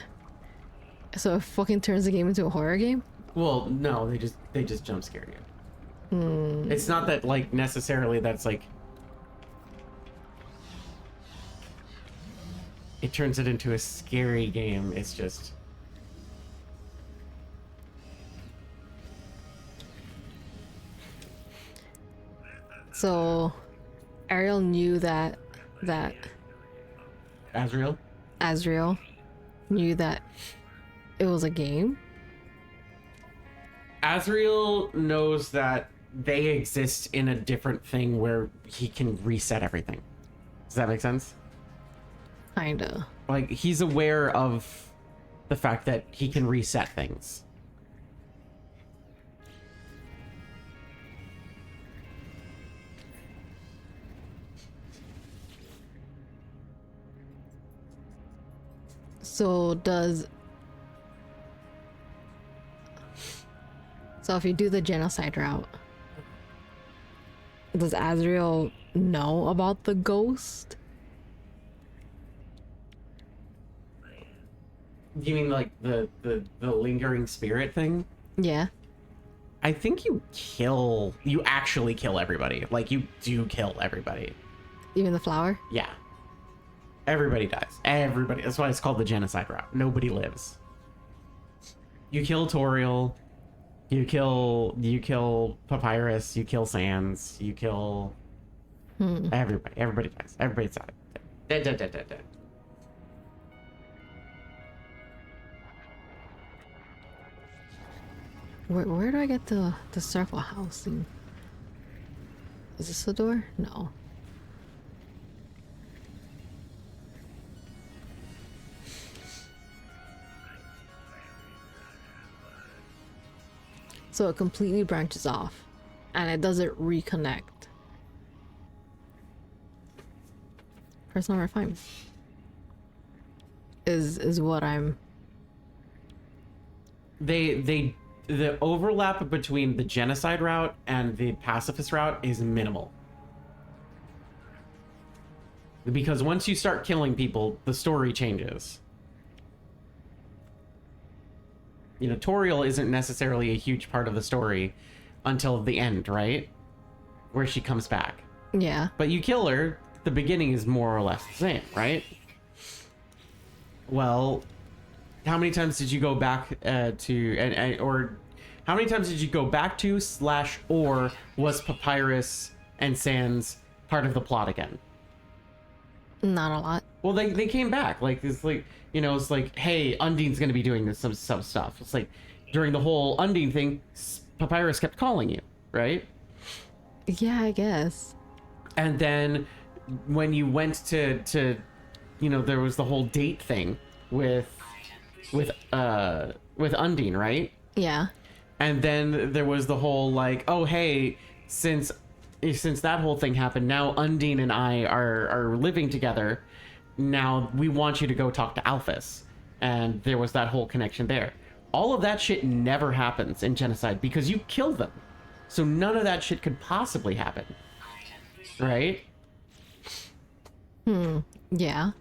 S3: So it fucking turns the game into a horror game?
S2: Well, no, they just jump scare you. It's not that like necessarily that's like it turns it into a scary game. It's just
S3: So Ariel knew that
S2: Azrael.
S3: Azrael knew that it was a game.
S2: Azrael knows that they exist in a different thing where he can reset everything. Does that make sense?
S3: Kinda.
S2: Like he's aware of the fact that he can reset things.
S3: So if you do the genocide route, does Azrael know about the ghost?
S2: You mean like the lingering spirit thing?
S3: Yeah.
S2: I think you actually kill everybody. Like you do kill everybody.
S3: Even the flower?
S2: Yeah. Everybody dies. Everybody. That's why it's called the genocide route. Nobody lives. You kill Toriel. You kill Papyrus. You kill Sans. You kill everybody. Everybody dies. Everybody's dead. Dead.
S3: Where do I get the circle housing? Is this the door? No. So it completely branches off and it doesn't reconnect. Personal refinement is what I'm.
S2: The overlap between the genocide route and the pacifist route is minimal. Because once you start killing people, the story changes. You know, Toriel isn't necessarily a huge part of the story until the end, right? Where she comes back.
S3: Yeah.
S2: But you kill her, the beginning is more or less the same, right? Well, how many times did you go back or how many times did you go back to / or was Papyrus and Sans part of the plot again?
S3: Not a lot.
S2: Well, they came back. Like, it's like, you know, it's like, hey, Undine's gonna be doing some stuff. It's like, during the whole Undine thing, Papyrus kept calling you, right?
S3: Yeah, I guess.
S2: And then when you went to you know, there was the whole date thing with Undine, right?
S3: Yeah.
S2: And then there was the whole like, oh hey, since that whole thing happened, now Undine and I are living together. Now we want you to go talk to Alphys. And there was that whole connection there. All of that shit never happens in Genocide because you killed them. So none of that shit could possibly happen. Right?
S3: Yeah.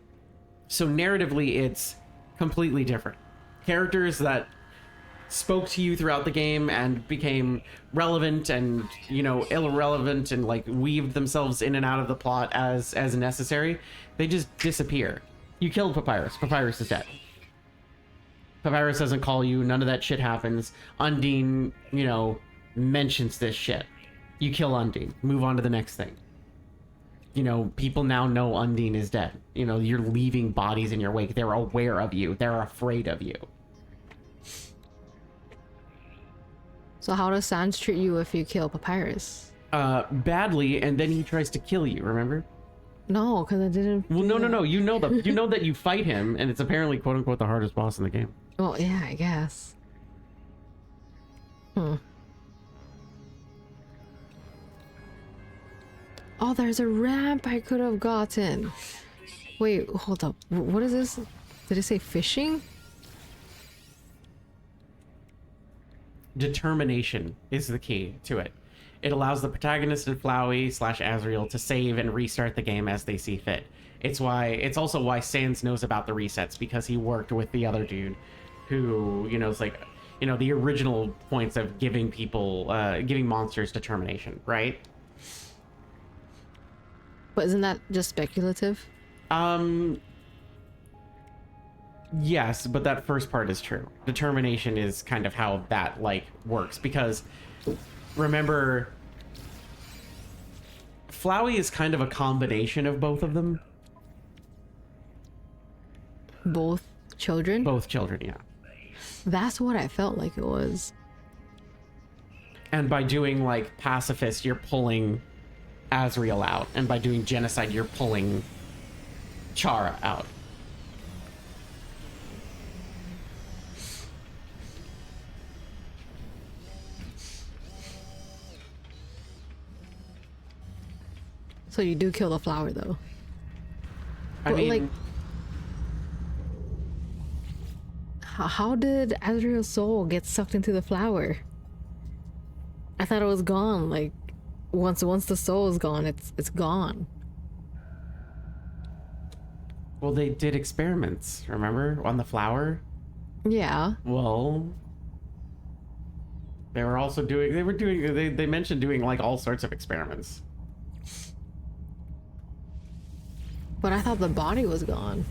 S2: So narratively, it's completely different. Characters that spoke to you throughout the game and became relevant and, you know, irrelevant and like weaved themselves in and out of the plot as necessary, they just disappear. You killed Papyrus. Papyrus is dead. Papyrus doesn't call you. None of that shit happens. Undine, you know, mentions this shit. You kill Undine. Move on to the next thing. you know, people now know Undine is dead. You know, you're leaving bodies in your wake. They're aware of you. They're afraid of you.
S3: So how does Sans treat you if you kill Papyrus?
S2: Badly, and then he tries to kill you, remember?
S3: No, because I didn't.
S2: Well, no. You know that you fight him, and it's apparently quote unquote the hardest boss in the game.
S3: Well, yeah, I guess. Oh, there's a ramp I could have gotten. Wait, hold up. What is this? Did it say fishing?
S2: Determination is the key to it. It allows the protagonist and Flowey / Azriel to save and restart the game as they see fit. It's also why Sans knows about the resets, because he worked with the other dude who, you know, is like, you know, the original points of giving people, giving monsters determination, right?
S3: But isn't that just speculative?
S2: Yes, but that first part is true. Determination is kind of how that, like, works, because remember, Flowey is kind of a combination of both of them.
S3: Both children?
S2: Both children, yeah.
S3: That's what I felt like it was.
S2: And by doing, like, pacifist, you're pulling Azriel out. And by doing genocide, you're pulling Chara out.
S3: So you do kill the flower, though.
S2: I
S3: But,
S2: mean,
S3: like, how did Azriel's soul get sucked into the flower? I thought it was gone. Like, once the soul is gone, it's gone.
S2: well, they did experiments, remember? On the flower?
S3: Yeah.
S2: Well, they mentioned doing, like, all sorts of experiments.
S3: But I thought the body was gone.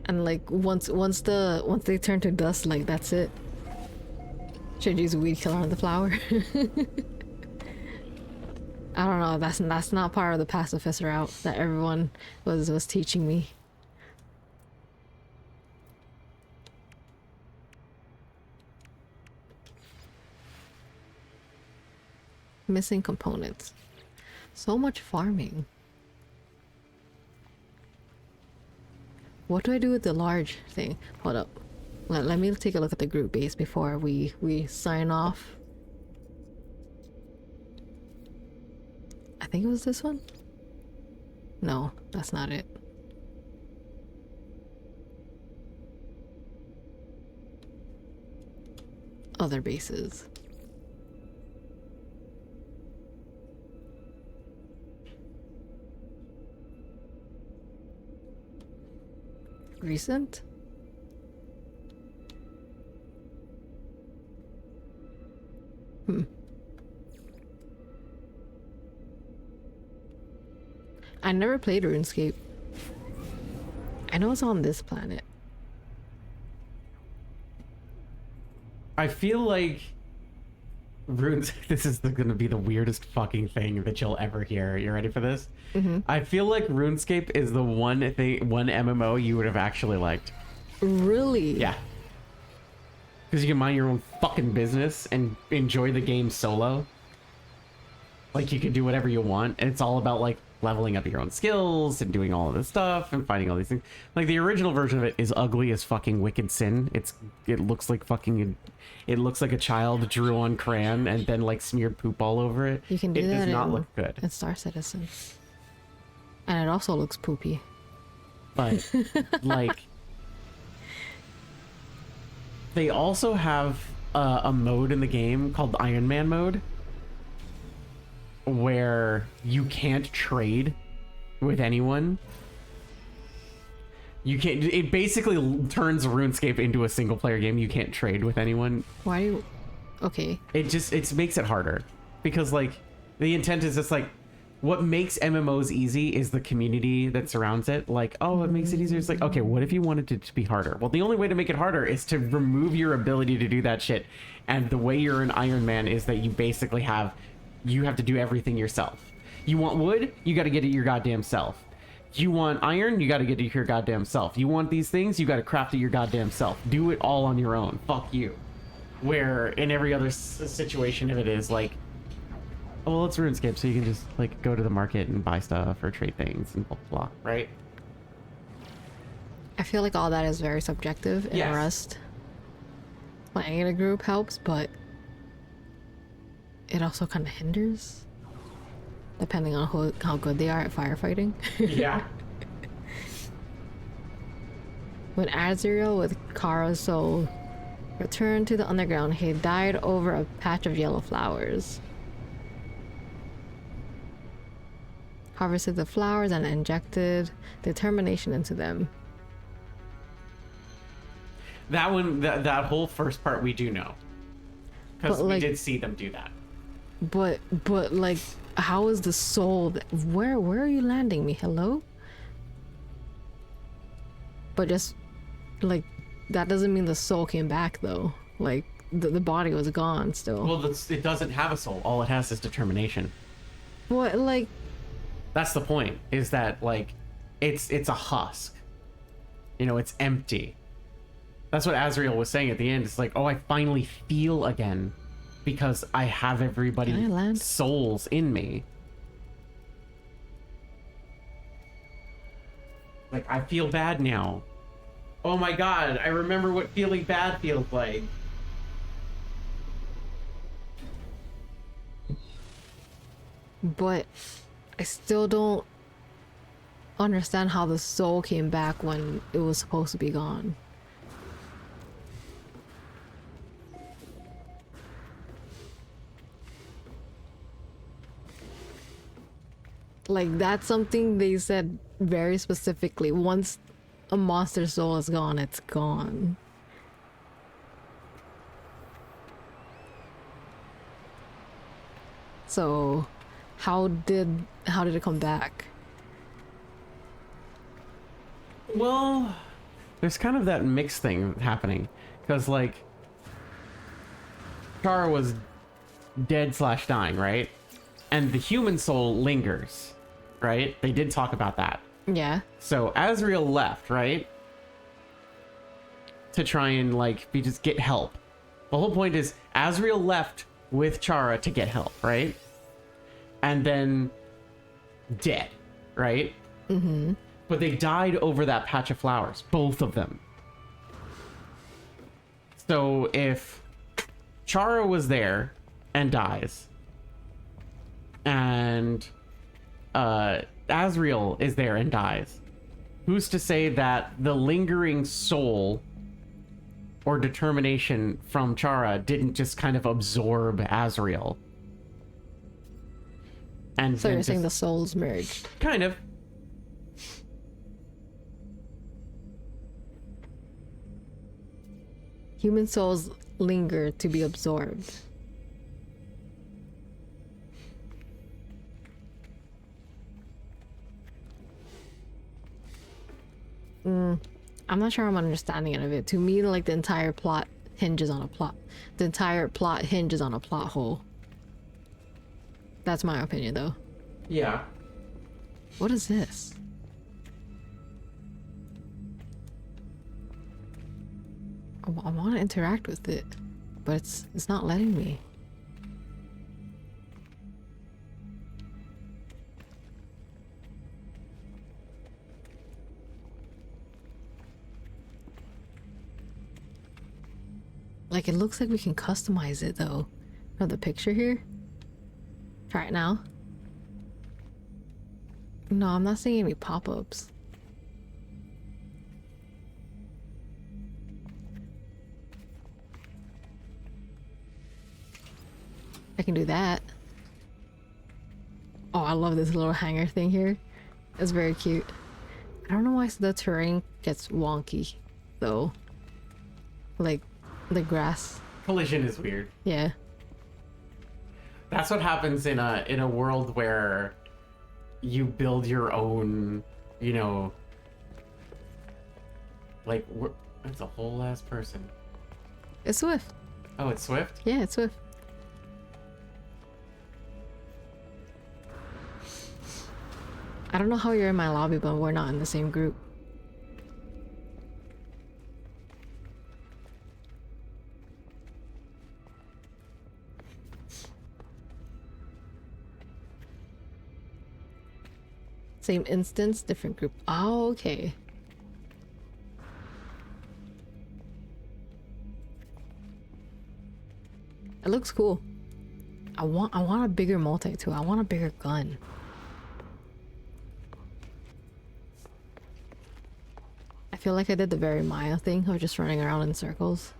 S3: And like once they turn to dust, like that's it. Should use weed killer on the flower. I don't know. That's not part of the pacifist route that everyone was teaching me. Missing components. So much farming. What do I do with the large thing? Hold up. Let me take a look at the group base before we sign off. I think it was this one? No, that's not it. Other bases. Recent? I never played RuneScape. I know it's on this planet.
S2: I feel like this is going to be the weirdest fucking thing that you'll ever hear. You ready for this? I feel like RuneScape is the one MMO you would have actually liked.
S3: Really?
S2: Yeah. Because you can mind your own fucking business and enjoy the game solo. Like, you can do whatever you want, and it's all about, like, leveling up your own skills and doing all of this stuff and finding all these things. Like, the original version of it is ugly as fucking Wicked Sin. It looks like fucking... It looks like a child drew on crayon and then, like, smeared poop all over it.
S3: You can do
S2: it
S3: that
S2: does not
S3: in,
S2: look good.
S3: in Star Citizen. And it also looks poopy.
S2: But, like... They also have a mode in the game called Iron Man mode, where you can't trade with anyone. You can't. It basically turns RuneScape into a single player game. You can't trade with anyone.
S3: Why do you... Okay.
S2: It makes it harder because, like, the intent is just like, what makes MMOs easy is the community that surrounds it. Like, oh, it makes it easier. It's like, okay, what if you wanted it to be harder? Well, the only way to make it harder is to remove your ability to do that shit. And the way you're an Iron Man is that you basically have to do everything yourself. You want wood? You got to get it your goddamn self. You want iron? You got to get it your goddamn self. You want these things? You got to craft it your goddamn self. Do it all on your own. Fuck you. Where in every other situation, if it is like, oh, well, it's RuneScape, so you can just like go to the market and buy stuff or trade things and blah blah, blah, right?
S3: I feel like all that is very subjective in
S2: Yes.
S3: Rust. Playing in a group helps, but it also kind of hinders, depending on how good they are at firefighting.
S2: Yeah.
S3: When Azriel with Kara's soul returned to the underground, he died over a patch of yellow flowers. Harvested the flowers and injected determination into them.
S2: That one, that whole first part we do know. Because
S3: But,
S2: we
S3: like-
S2: did see them do that.
S3: But like, how is the soul? Where are you landing me? Hello? But just like that doesn't mean the soul came back though. Like the body was gone still.
S2: Well, it doesn't have a soul. All it has is determination.
S3: What like?
S2: That's the point, is that like it's a husk. You know, it's empty. That's what Azriel was saying at the end. It's like, oh, I finally feel again because I have
S3: Can I
S2: everybody's
S3: land?
S2: souls in me. Like, I feel bad now. Oh my god, I remember what feeling bad feels like.
S3: But I still don't understand how the soul came back when it was supposed to be gone. Like, that's something they said very specifically. Once a monster's soul is gone, it's gone. So, how did it come back?
S2: Well, there's kind of that mixed thing happening. Because, like, Chara was dead / dying, right? And the human soul lingers, right? They did talk about that.
S3: Yeah.
S2: So Azriel left, right? To try and, like, just get help. The whole point is Azriel left with Chara to get help, right? And then dead, right? Mm-hmm. But they died over that patch of flowers, both of them. So if Chara was there and dies, and Azriel is there and dies, who's to say that the lingering soul or determination from Chara didn't just kind of absorb Azriel? And
S3: So
S2: then
S3: you're saying the
S2: just-
S3: souls merged.
S2: kind of.
S3: Human souls linger to be absorbed. I'm not sure I'm understanding any of it. To me, like, the entire plot hinges on a plot. The entire plot hinges on a plot hole. That's my opinion, though.
S2: Yeah.
S3: What is this? I want to interact with it, but it's not letting me. Like, it looks like we can customize it though. From the picture here. Try it now. No, I'm not seeing any pop-ups. I can do that. Oh, I love this little hanger thing here. It's very cute. I don't know why the terrain gets wonky, though. Like, the grass.
S2: Collision is weird.
S3: Yeah.
S2: That's what happens in a world where you build your own, you know, like it's a whole ass person.
S3: It's Swift.
S2: Oh, it's Swift?
S3: Yeah, it's Swift. I don't know how you're in my lobby, but we're not in the same group. Same instance, different group. Oh, okay. It looks cool. I want a bigger multi too. I want a bigger gun. I feel like I did the very Maya thing of just running around in circles.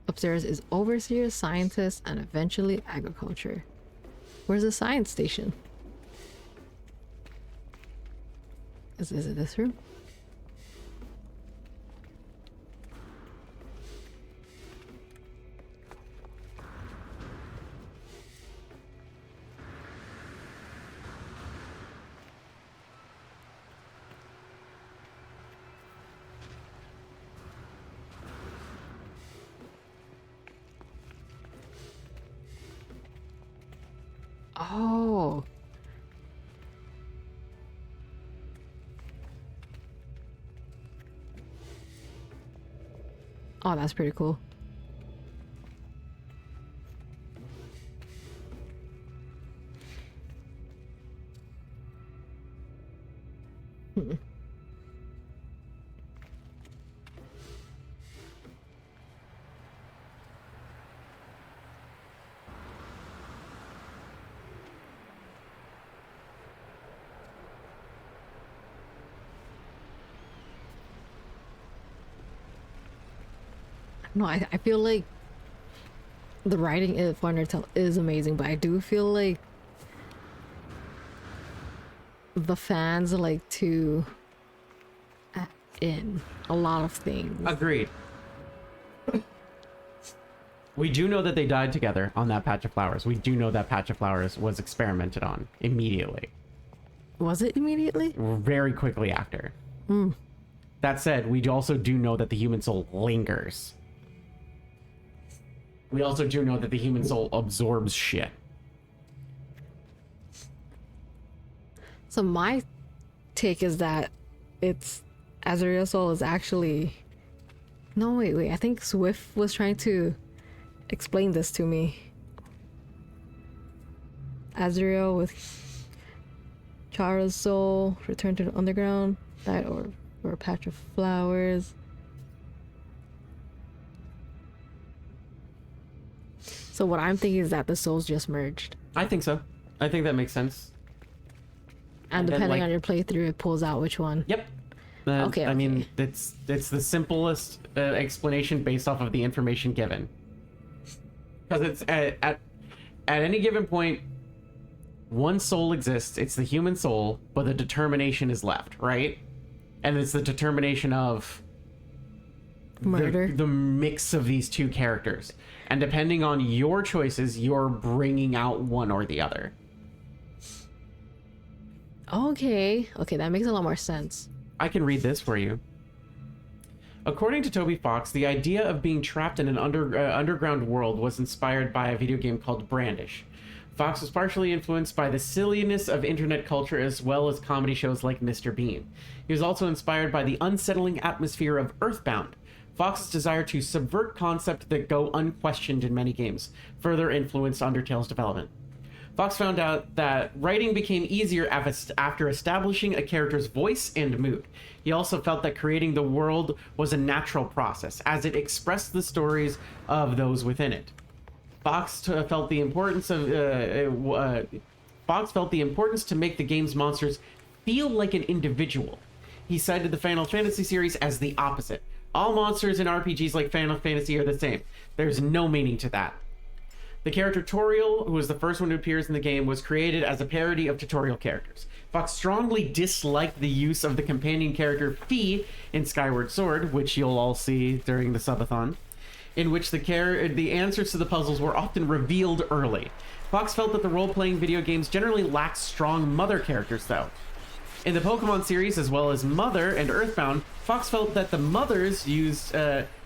S3: Upstairs is overseer, scientist, and eventually agriculture. Where's the science station? Is it this room? Oh. Oh, that's pretty cool. No, I feel like the writing for Undertale is amazing, but I do feel like the fans like to add in a lot of things.
S2: Agreed. We do know that they died together on that patch of flowers. We do know that patch of flowers was experimented on immediately.
S3: Was it immediately?
S2: Very quickly after. That said, we also do know that the human soul lingers. We also do know that the human soul absorbs shit.
S3: So my take is that it's Azrael's soul is actually... No, wait. I think Swift was trying to explain this to me. Azrael with Chara's soul returned to the underground, died or a patch of flowers. So what I'm thinking is that the souls just merged.
S2: I think so. I think that makes sense.
S3: And
S2: then,
S3: depending
S2: like-
S3: on your playthrough, it pulls out which one.
S2: Yep.
S3: Okay,
S2: I mean,
S3: okay.
S2: it's the simplest explanation based off of the information given. Because it's at any given point, one soul exists. It's the human soul, but the determination is left, right? And it's the determination of
S3: Murder.
S2: the mix of these two characters. And depending on your choices, you're bringing out one or the other.
S3: Okay, that makes a lot more sense.
S2: I can read this for you. According to Toby Fox, the idea of being trapped in an underground world was inspired by a video game called Brandish. Fox was partially influenced by the silliness of internet culture as well as comedy shows like Mr. Bean. He was also inspired by the unsettling atmosphere of Earthbound. Fox's desire to subvert concepts that go unquestioned in many games further influenced Undertale's development. Fox found out that writing became easier after establishing a character's voice and mood. He also felt that creating the world was a natural process, as it expressed the stories of those within it. Fox felt the importance to make the game's monsters feel like an individual. He cited the Final Fantasy series as the opposite. All monsters in RPGs like Final Fantasy are the same. There's no meaning to that. The character Toriel, who was the first one who appears in the game, was created as a parody of tutorial characters. Fox strongly disliked the use of the companion character Fi in Skyward Sword, which you'll all see during the subathon. in which the answers to the puzzles were often revealed early. Fox felt that the role-playing video games generally lacked strong mother characters, though. In the Pokemon series, as well as Mother and Earthbound, Fox felt that the mothers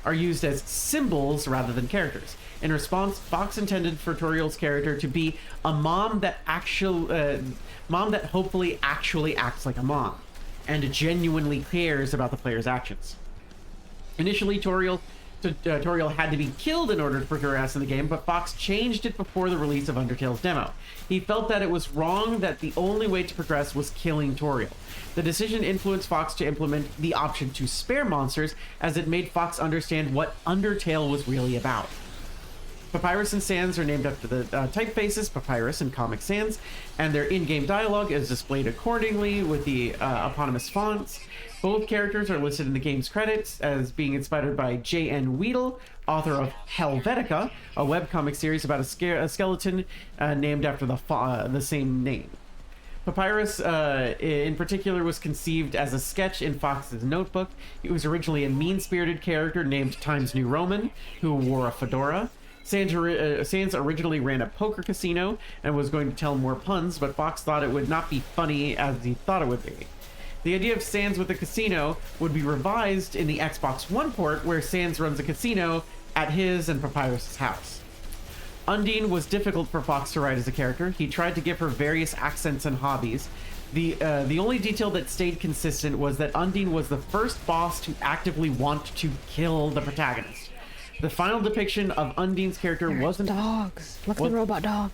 S2: are used as symbols rather than characters. In response, Fox intended for Toriel's character to be a mom that hopefully actually acts like a mom, and genuinely cares about the player's actions. Initially, Toriel had to be killed in order to progress in the game, but Fox changed it before the release of Undertale's demo. He felt that it was wrong that the only way to progress was killing Toriel. The decision influenced Fox to implement the option to spare monsters, as it made Fox understand what Undertale was really about. Papyrus and Sans are named after the typefaces, Papyrus and Comic Sans, and their in-game dialogue is displayed accordingly with the eponymous fonts. Both characters are listed in the game's credits as being inspired by J.N. Weedle, author of Helvetica, a webcomic series about a skeleton named after the same name. Papyrus, in particular, was conceived as a sketch in Fox's notebook. He was originally a mean-spirited character named Times New Roman, who wore a fedora. Sans originally ran a poker casino and was going to tell more puns, but Fox thought it would not be funny as he thought it would be. The idea of Sans with a casino would be revised in the Xbox One port, where Sans runs a casino at his and Papyrus's house. Undine was difficult for Fox to write as a character. He tried to give her various accents and hobbies. The only detail that stayed consistent was that Undine was the first boss to actively want to kill the protagonist. The final depiction of Undine's character wasn't...
S3: Dogs. Look at the robot dog.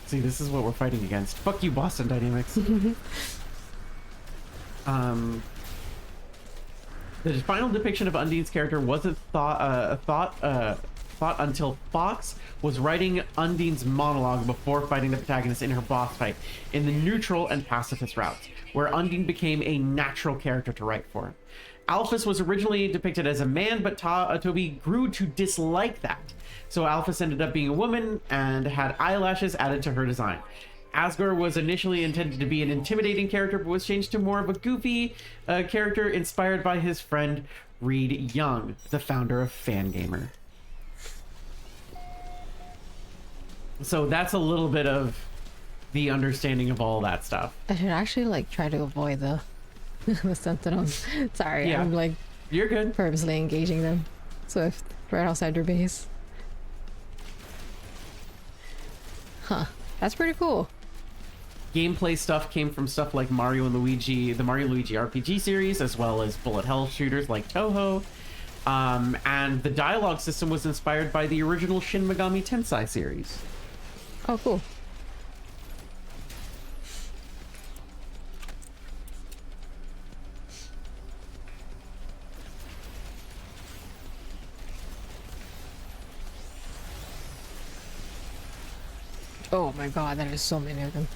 S2: See, this is what we're fighting against. Fuck you, Boston Dynamics. The final depiction of Undine's character wasn't thought until Fox was writing Undine's monologue before fighting the protagonist in her boss fight in the neutral and pacifist routes, where Undine became a natural character to write for. Alphys was originally depicted as a man, but Toby grew to dislike that. So Alphys ended up being a woman and had eyelashes added to her design. Asgore was initially intended to be an intimidating character, but was changed to more of a goofy character inspired by his friend Reed Young, the founder of Fangamer. So that's a little bit of the understanding of all that stuff.
S3: I should actually try to avoid the the sentinels. Sorry,
S2: Yeah.
S3: I'm
S2: You're good.
S3: purposely engaging them. Swift, right outside your base. Huh. That's pretty cool.
S2: Gameplay stuff came from stuff like Mario and Luigi, the Mario and Luigi RPG series, as well as bullet hell shooters like Toho. And the dialogue system was inspired by the original Shin Megami Tensei series.
S3: Oh, cool. Oh my god, there is so many of them.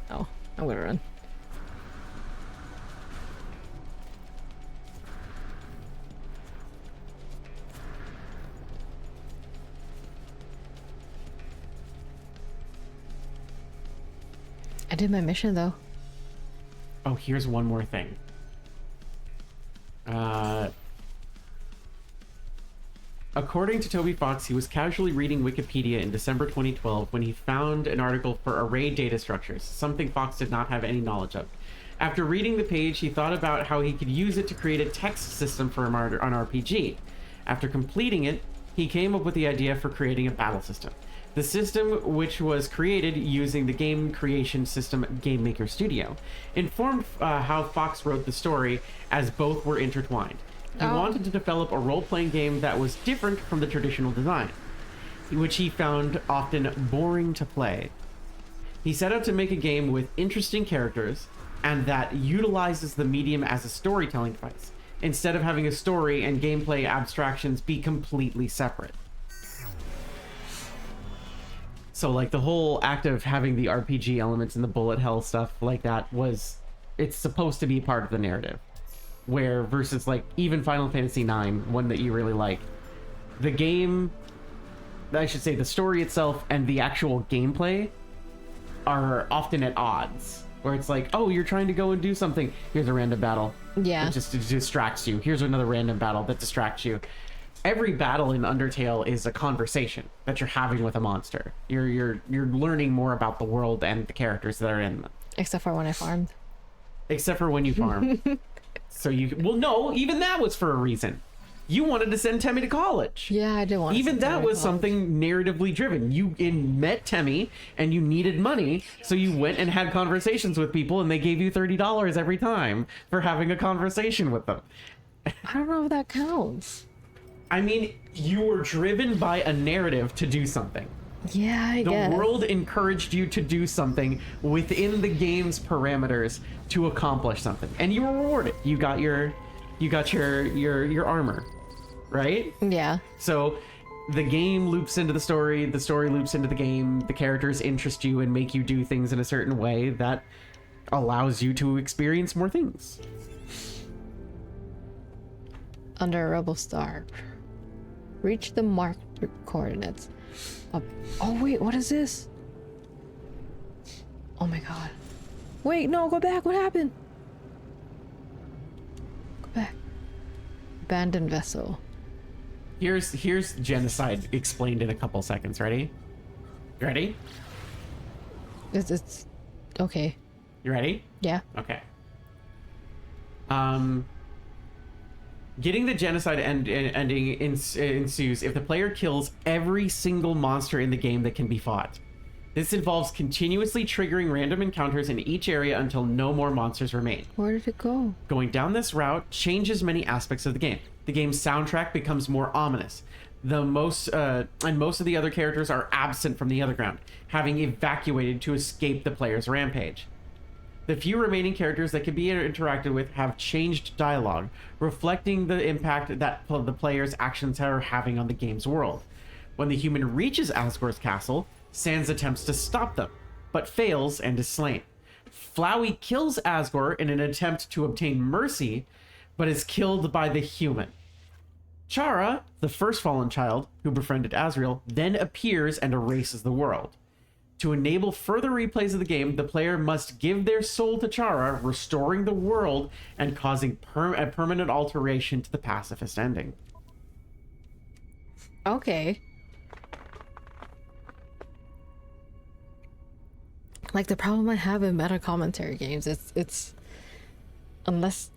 S3: Oh, I'm gonna run. I did my mission though.
S2: Oh, here's one more thing. According to Toby Fox, he was casually reading Wikipedia in December 2012 when he found an article for array data structures, something Fox did not have any knowledge of. After reading the page, he thought about how he could use it to create a text system for an RPG. After completing it, he came up with the idea for creating a battle system. The system, which was created using the game creation system Game Maker Studio, informed how Fox wrote the story, as both were intertwined. He wanted to develop a role-playing game that was different from the traditional design, which he found often boring to play. He set out to make a game with interesting characters and that utilizes the medium as a storytelling device, instead of having a story and gameplay abstractions be completely separate. So like the whole act of having the RPG elements and the bullet hell stuff like that it's supposed to be part of the narrative. Where versus like even Final Fantasy IX, one that you really like, the game, I should say the story itself and the actual gameplay are often at odds. where it's like, oh, you're trying to go and do something. Here's a random battle.
S3: Yeah.
S2: It just distracts you. Here's another random battle that distracts you. Every battle in Undertale is a conversation that you're having with a monster. You're learning more about the world and the characters that are in them.
S3: Except for when I farmed.
S2: Except for when you farm. So you, well, no, even that was for a reason. You wanted to send Temmie to college.
S3: Yeah, I did want to
S2: Even
S3: send
S2: that
S3: Temmie
S2: was
S3: to college.
S2: something narratively driven. You met Temmie and you needed money, so you went and had conversations with people, and they gave you $30 every time for having a conversation with them.
S3: I don't know if that counts.
S2: I mean, you were driven by a narrative to do something.
S3: Yeah, I
S2: The
S3: guess.
S2: world encouraged you to do something within the game's parameters to accomplish something, and you were rewarded. You got your armor, right?
S3: Yeah.
S2: So the game loops into the story loops into the game, the characters interest you and make you do things in a certain way that allows you to experience more things.
S3: Under a rebel star. Reach the marked coordinates. Oh wait, what is this? Oh my god. Wait, no, go back. What happened? Go back. Abandoned vessel.
S2: Here's genocide explained in a couple seconds. Ready?
S3: It's okay.
S2: You ready?
S3: Yeah.
S2: Okay. Getting the genocide ending ensues if the player kills every single monster in the game that can be fought. This involves continuously triggering random encounters in each area until no more monsters remain.
S3: Where did it go?
S2: Going down this route changes many aspects of the game. The game's soundtrack becomes more ominous. Most of the other characters are absent from the underground, having evacuated to escape the player's rampage. The few remaining characters that can be interacted with have changed dialogue, reflecting the impact that the player's actions are having on the game's world. When the human reaches Asgore's castle, Sans attempts to stop them, but fails and is slain. Flowey kills Asgore in an attempt to obtain mercy, but is killed by the human. Chara, the first fallen child who befriended Asriel, then appears and erases the world. To enable further replays of the game, the player must give their soul to Chara, restoring the world and causing a permanent alteration to the pacifist ending.
S3: Okay. Like the problem I have in meta commentary games, it's unless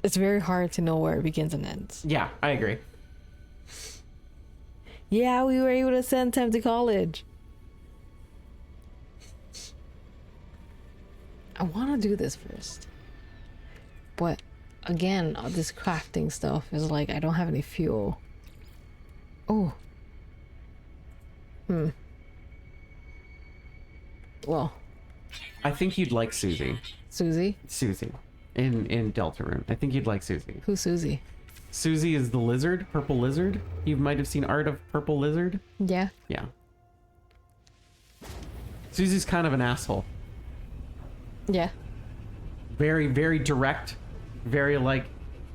S3: it's very hard to know where it begins and ends.
S2: Yeah, I agree.
S3: Yeah, we were able to send Tim to college. I want to do this first. But again, all this crafting stuff is like I don't have any fuel. Oh. Well,
S2: I think you'd like Susie.
S3: Susie?
S2: Susie. In Deltarune. I think you'd like Susie.
S3: Who's Susie?
S2: Susie is the lizard, purple lizard. You might have seen art of purple lizard.
S3: Yeah.
S2: Yeah. Susie's kind of an asshole.
S3: Yeah.
S2: Very, very direct. Very like,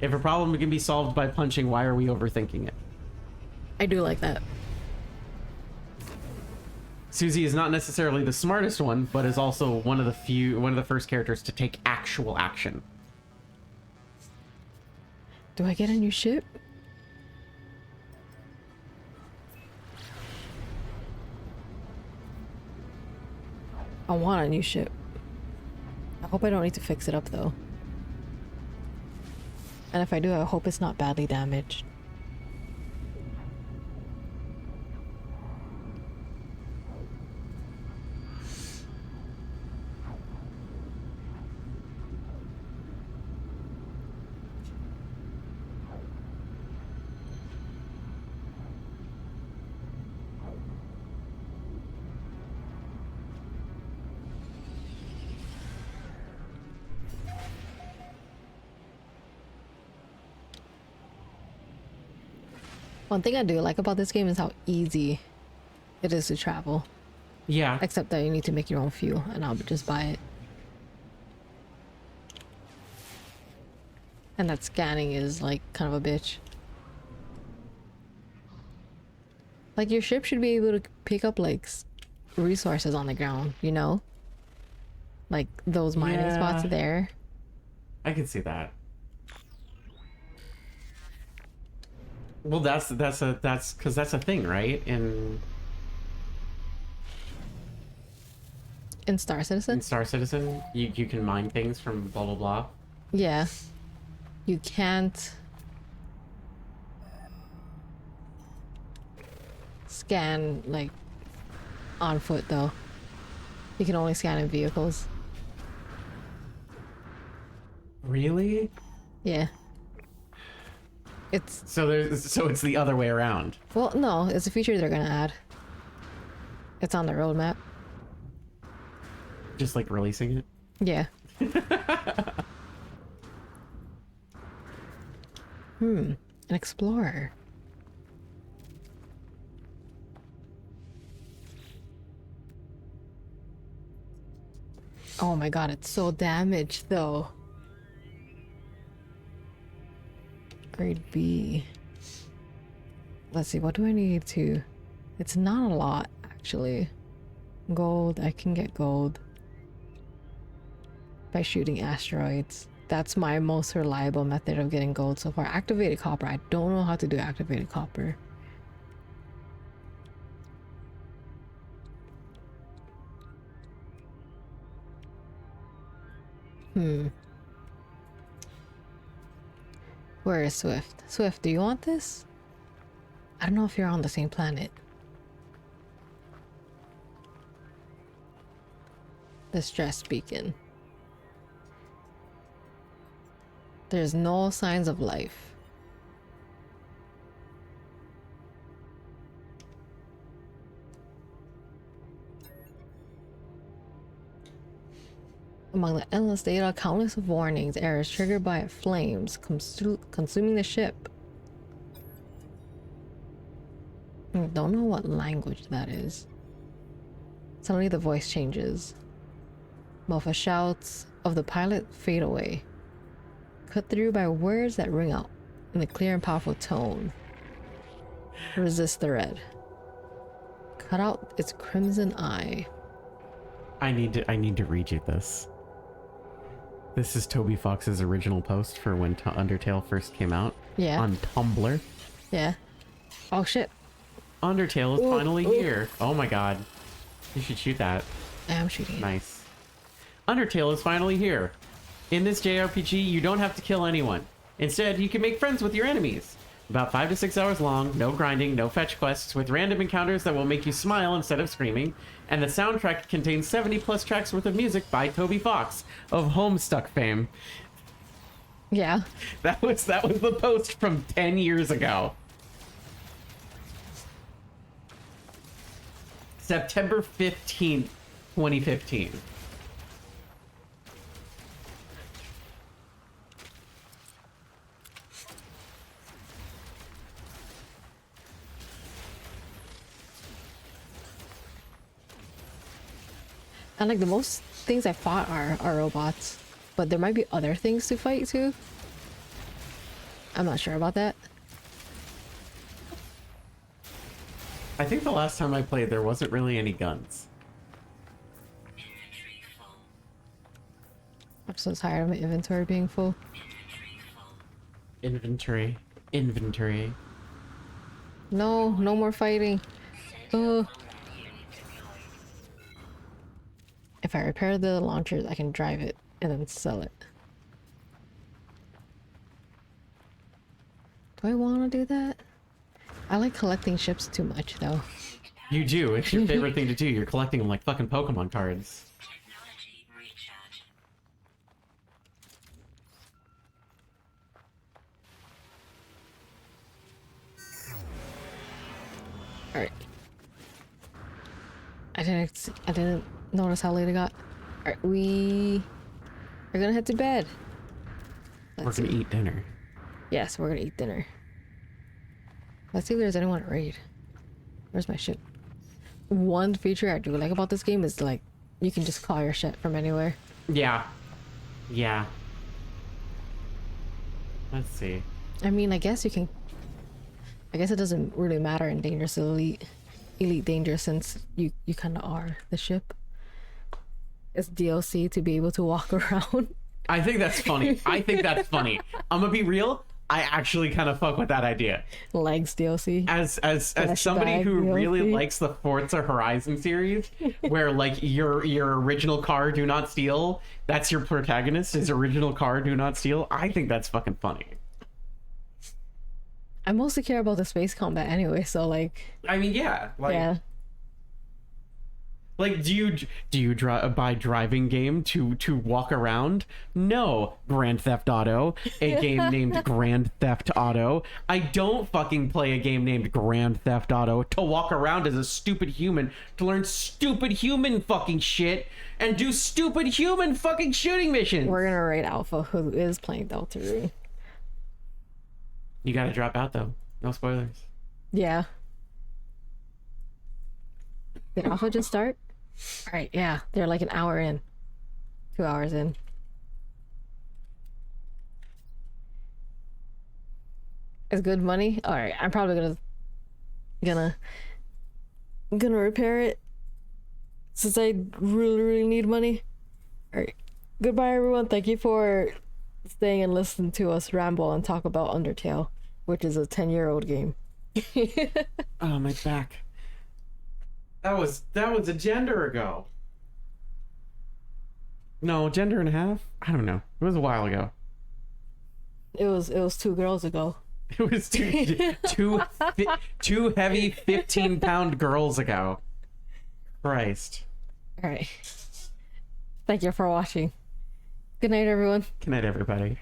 S2: if a problem can be solved by punching, why are we overthinking it?
S3: I do like that.
S2: Susie is not necessarily the smartest one, but is also one of the first characters to take actual action.
S3: Do I get a new ship? I want a new ship. I hope I don't need to fix it up though. And if I do, I hope it's not badly damaged. One thing I do like about this game is how easy it is to travel.
S2: Yeah.
S3: Except that you need to make your own fuel, and I'll just buy it. And that scanning is like kind of a bitch. Like your ship should be able to pick up like resources on the ground, you know? Like those mining spots
S2: Yeah.
S3: there.
S2: I can see that. Well, that's because that's a thing, right?
S3: In Star Citizen?
S2: In Star Citizen, you can mine things from blah blah blah.
S3: Yeah. You can't scan like on foot though. You can only scan in vehicles.
S2: Really?
S3: Yeah. It's
S2: So it's the other way around.
S3: well, no, it's a feature they're gonna add. It's on the roadmap.
S2: Just like releasing it.
S3: Yeah. An explorer. Oh my god, it's so damaged though. Grade B. Let's see, what do I need to... It's not a lot, actually. Gold, I can get gold. By shooting asteroids. That's my most reliable method of getting gold so far. Activated copper, I don't know how to do activated copper. Where is Swift? Swift, do you want this? I don't know if you're on the same planet. The stress beacon. There's no signs of life. Among the endless data, countless of warnings, errors triggered by flames consuming the ship. I don't know what language that is. Suddenly the voice changes. Muffled shouts of the pilot fade away, cut through by words that ring out in a clear and powerful tone. Resist the red. Cut out its crimson eye.
S2: I need to read you this. This is Toby Fox's original post for when Undertale first came out.
S3: Yeah.
S2: On Tumblr.
S3: Yeah. Oh shit.
S2: Undertale is finally
S3: ooh.
S2: here. Oh my god. You should shoot that.
S3: I am shooting.
S2: Nice. Undertale is finally here. In this JRPG, you don't have to kill anyone. Instead, you can make friends with your enemies. About 5 to 6 hours long, no grinding, no fetch quests, with random encounters that will make you smile instead of screaming, and the soundtrack contains 70 plus tracks worth of music by Toby Fox of Homestuck fame.
S3: Yeah.
S2: That was the post from 10 years ago. September 15th, 2015.
S3: And like the most things I fought are robots. But there might be other things to fight too. I'm not sure about that.
S2: I think the last time I played, there wasn't really any guns.
S3: I'm so tired of my inventory being full.
S2: Inventory.
S3: No, no more fighting. Ugh. If I repair the launchers, I can drive it and then sell it. Do I want to do that? I like collecting ships too much, though.
S2: You do. It's your favorite thing to do. You're collecting them like fucking Pokemon cards.
S3: All right. I didn't notice how late it got. All right, we are gonna head to bed.
S2: We're gonna eat dinner.
S3: Yes, we're gonna eat dinner. Let's see if there's anyone to raid. Where's my ship? One feature I do like about this game is like you can just call your ship from anywhere.
S2: Yeah. Yeah. Let's see.
S3: I mean, I guess you can. I guess it doesn't really matter in Dangerous Elite Danger since you kind of are the ship. it's DLC to be able to walk around.
S2: I think that's funny. I think that's funny. I'm gonna be real. I actually kind of fuck with that idea.
S3: Legs DLC.
S2: As somebody
S3: Flashback
S2: who really
S3: DLC.
S2: likes the Forza Horizon series, where like your original car Do Not Steal, that's your protagonist, his original car Do Not Steal. I think that's fucking funny.
S3: I mostly care about the space combat anyway, so like,
S2: I mean, yeah, like,
S3: yeah.
S2: like do you buy driving game to walk around? No, Grand Theft Auto, a game named Grand Theft Auto. I don't fucking play a game named Grand Theft Auto to walk around as a stupid human, to learn stupid human fucking shit and do stupid human fucking shooting missions.
S3: We're gonna rate Alpha, who is playing Deltarune.
S2: You gotta drop out though. No spoilers.
S3: Yeah. Did Alpha just start? Alright, yeah. They're like an hour in. 2 hours in. It's good money? Alright, I'm probably gonna repair it. Since I really need money. Alright. Goodbye everyone. Thank you for staying and listening to us ramble and talk about Undertale, which is a 10-year-old game.
S2: Oh, my back. That was a gender ago. No, gender and a half? I don't know. It was a while ago.
S3: It was 2 girls ago.
S2: It was two heavy 15-pound girls ago. Christ.
S3: Alright. Thank you for watching. Good night, everyone.
S2: Good night, everybody.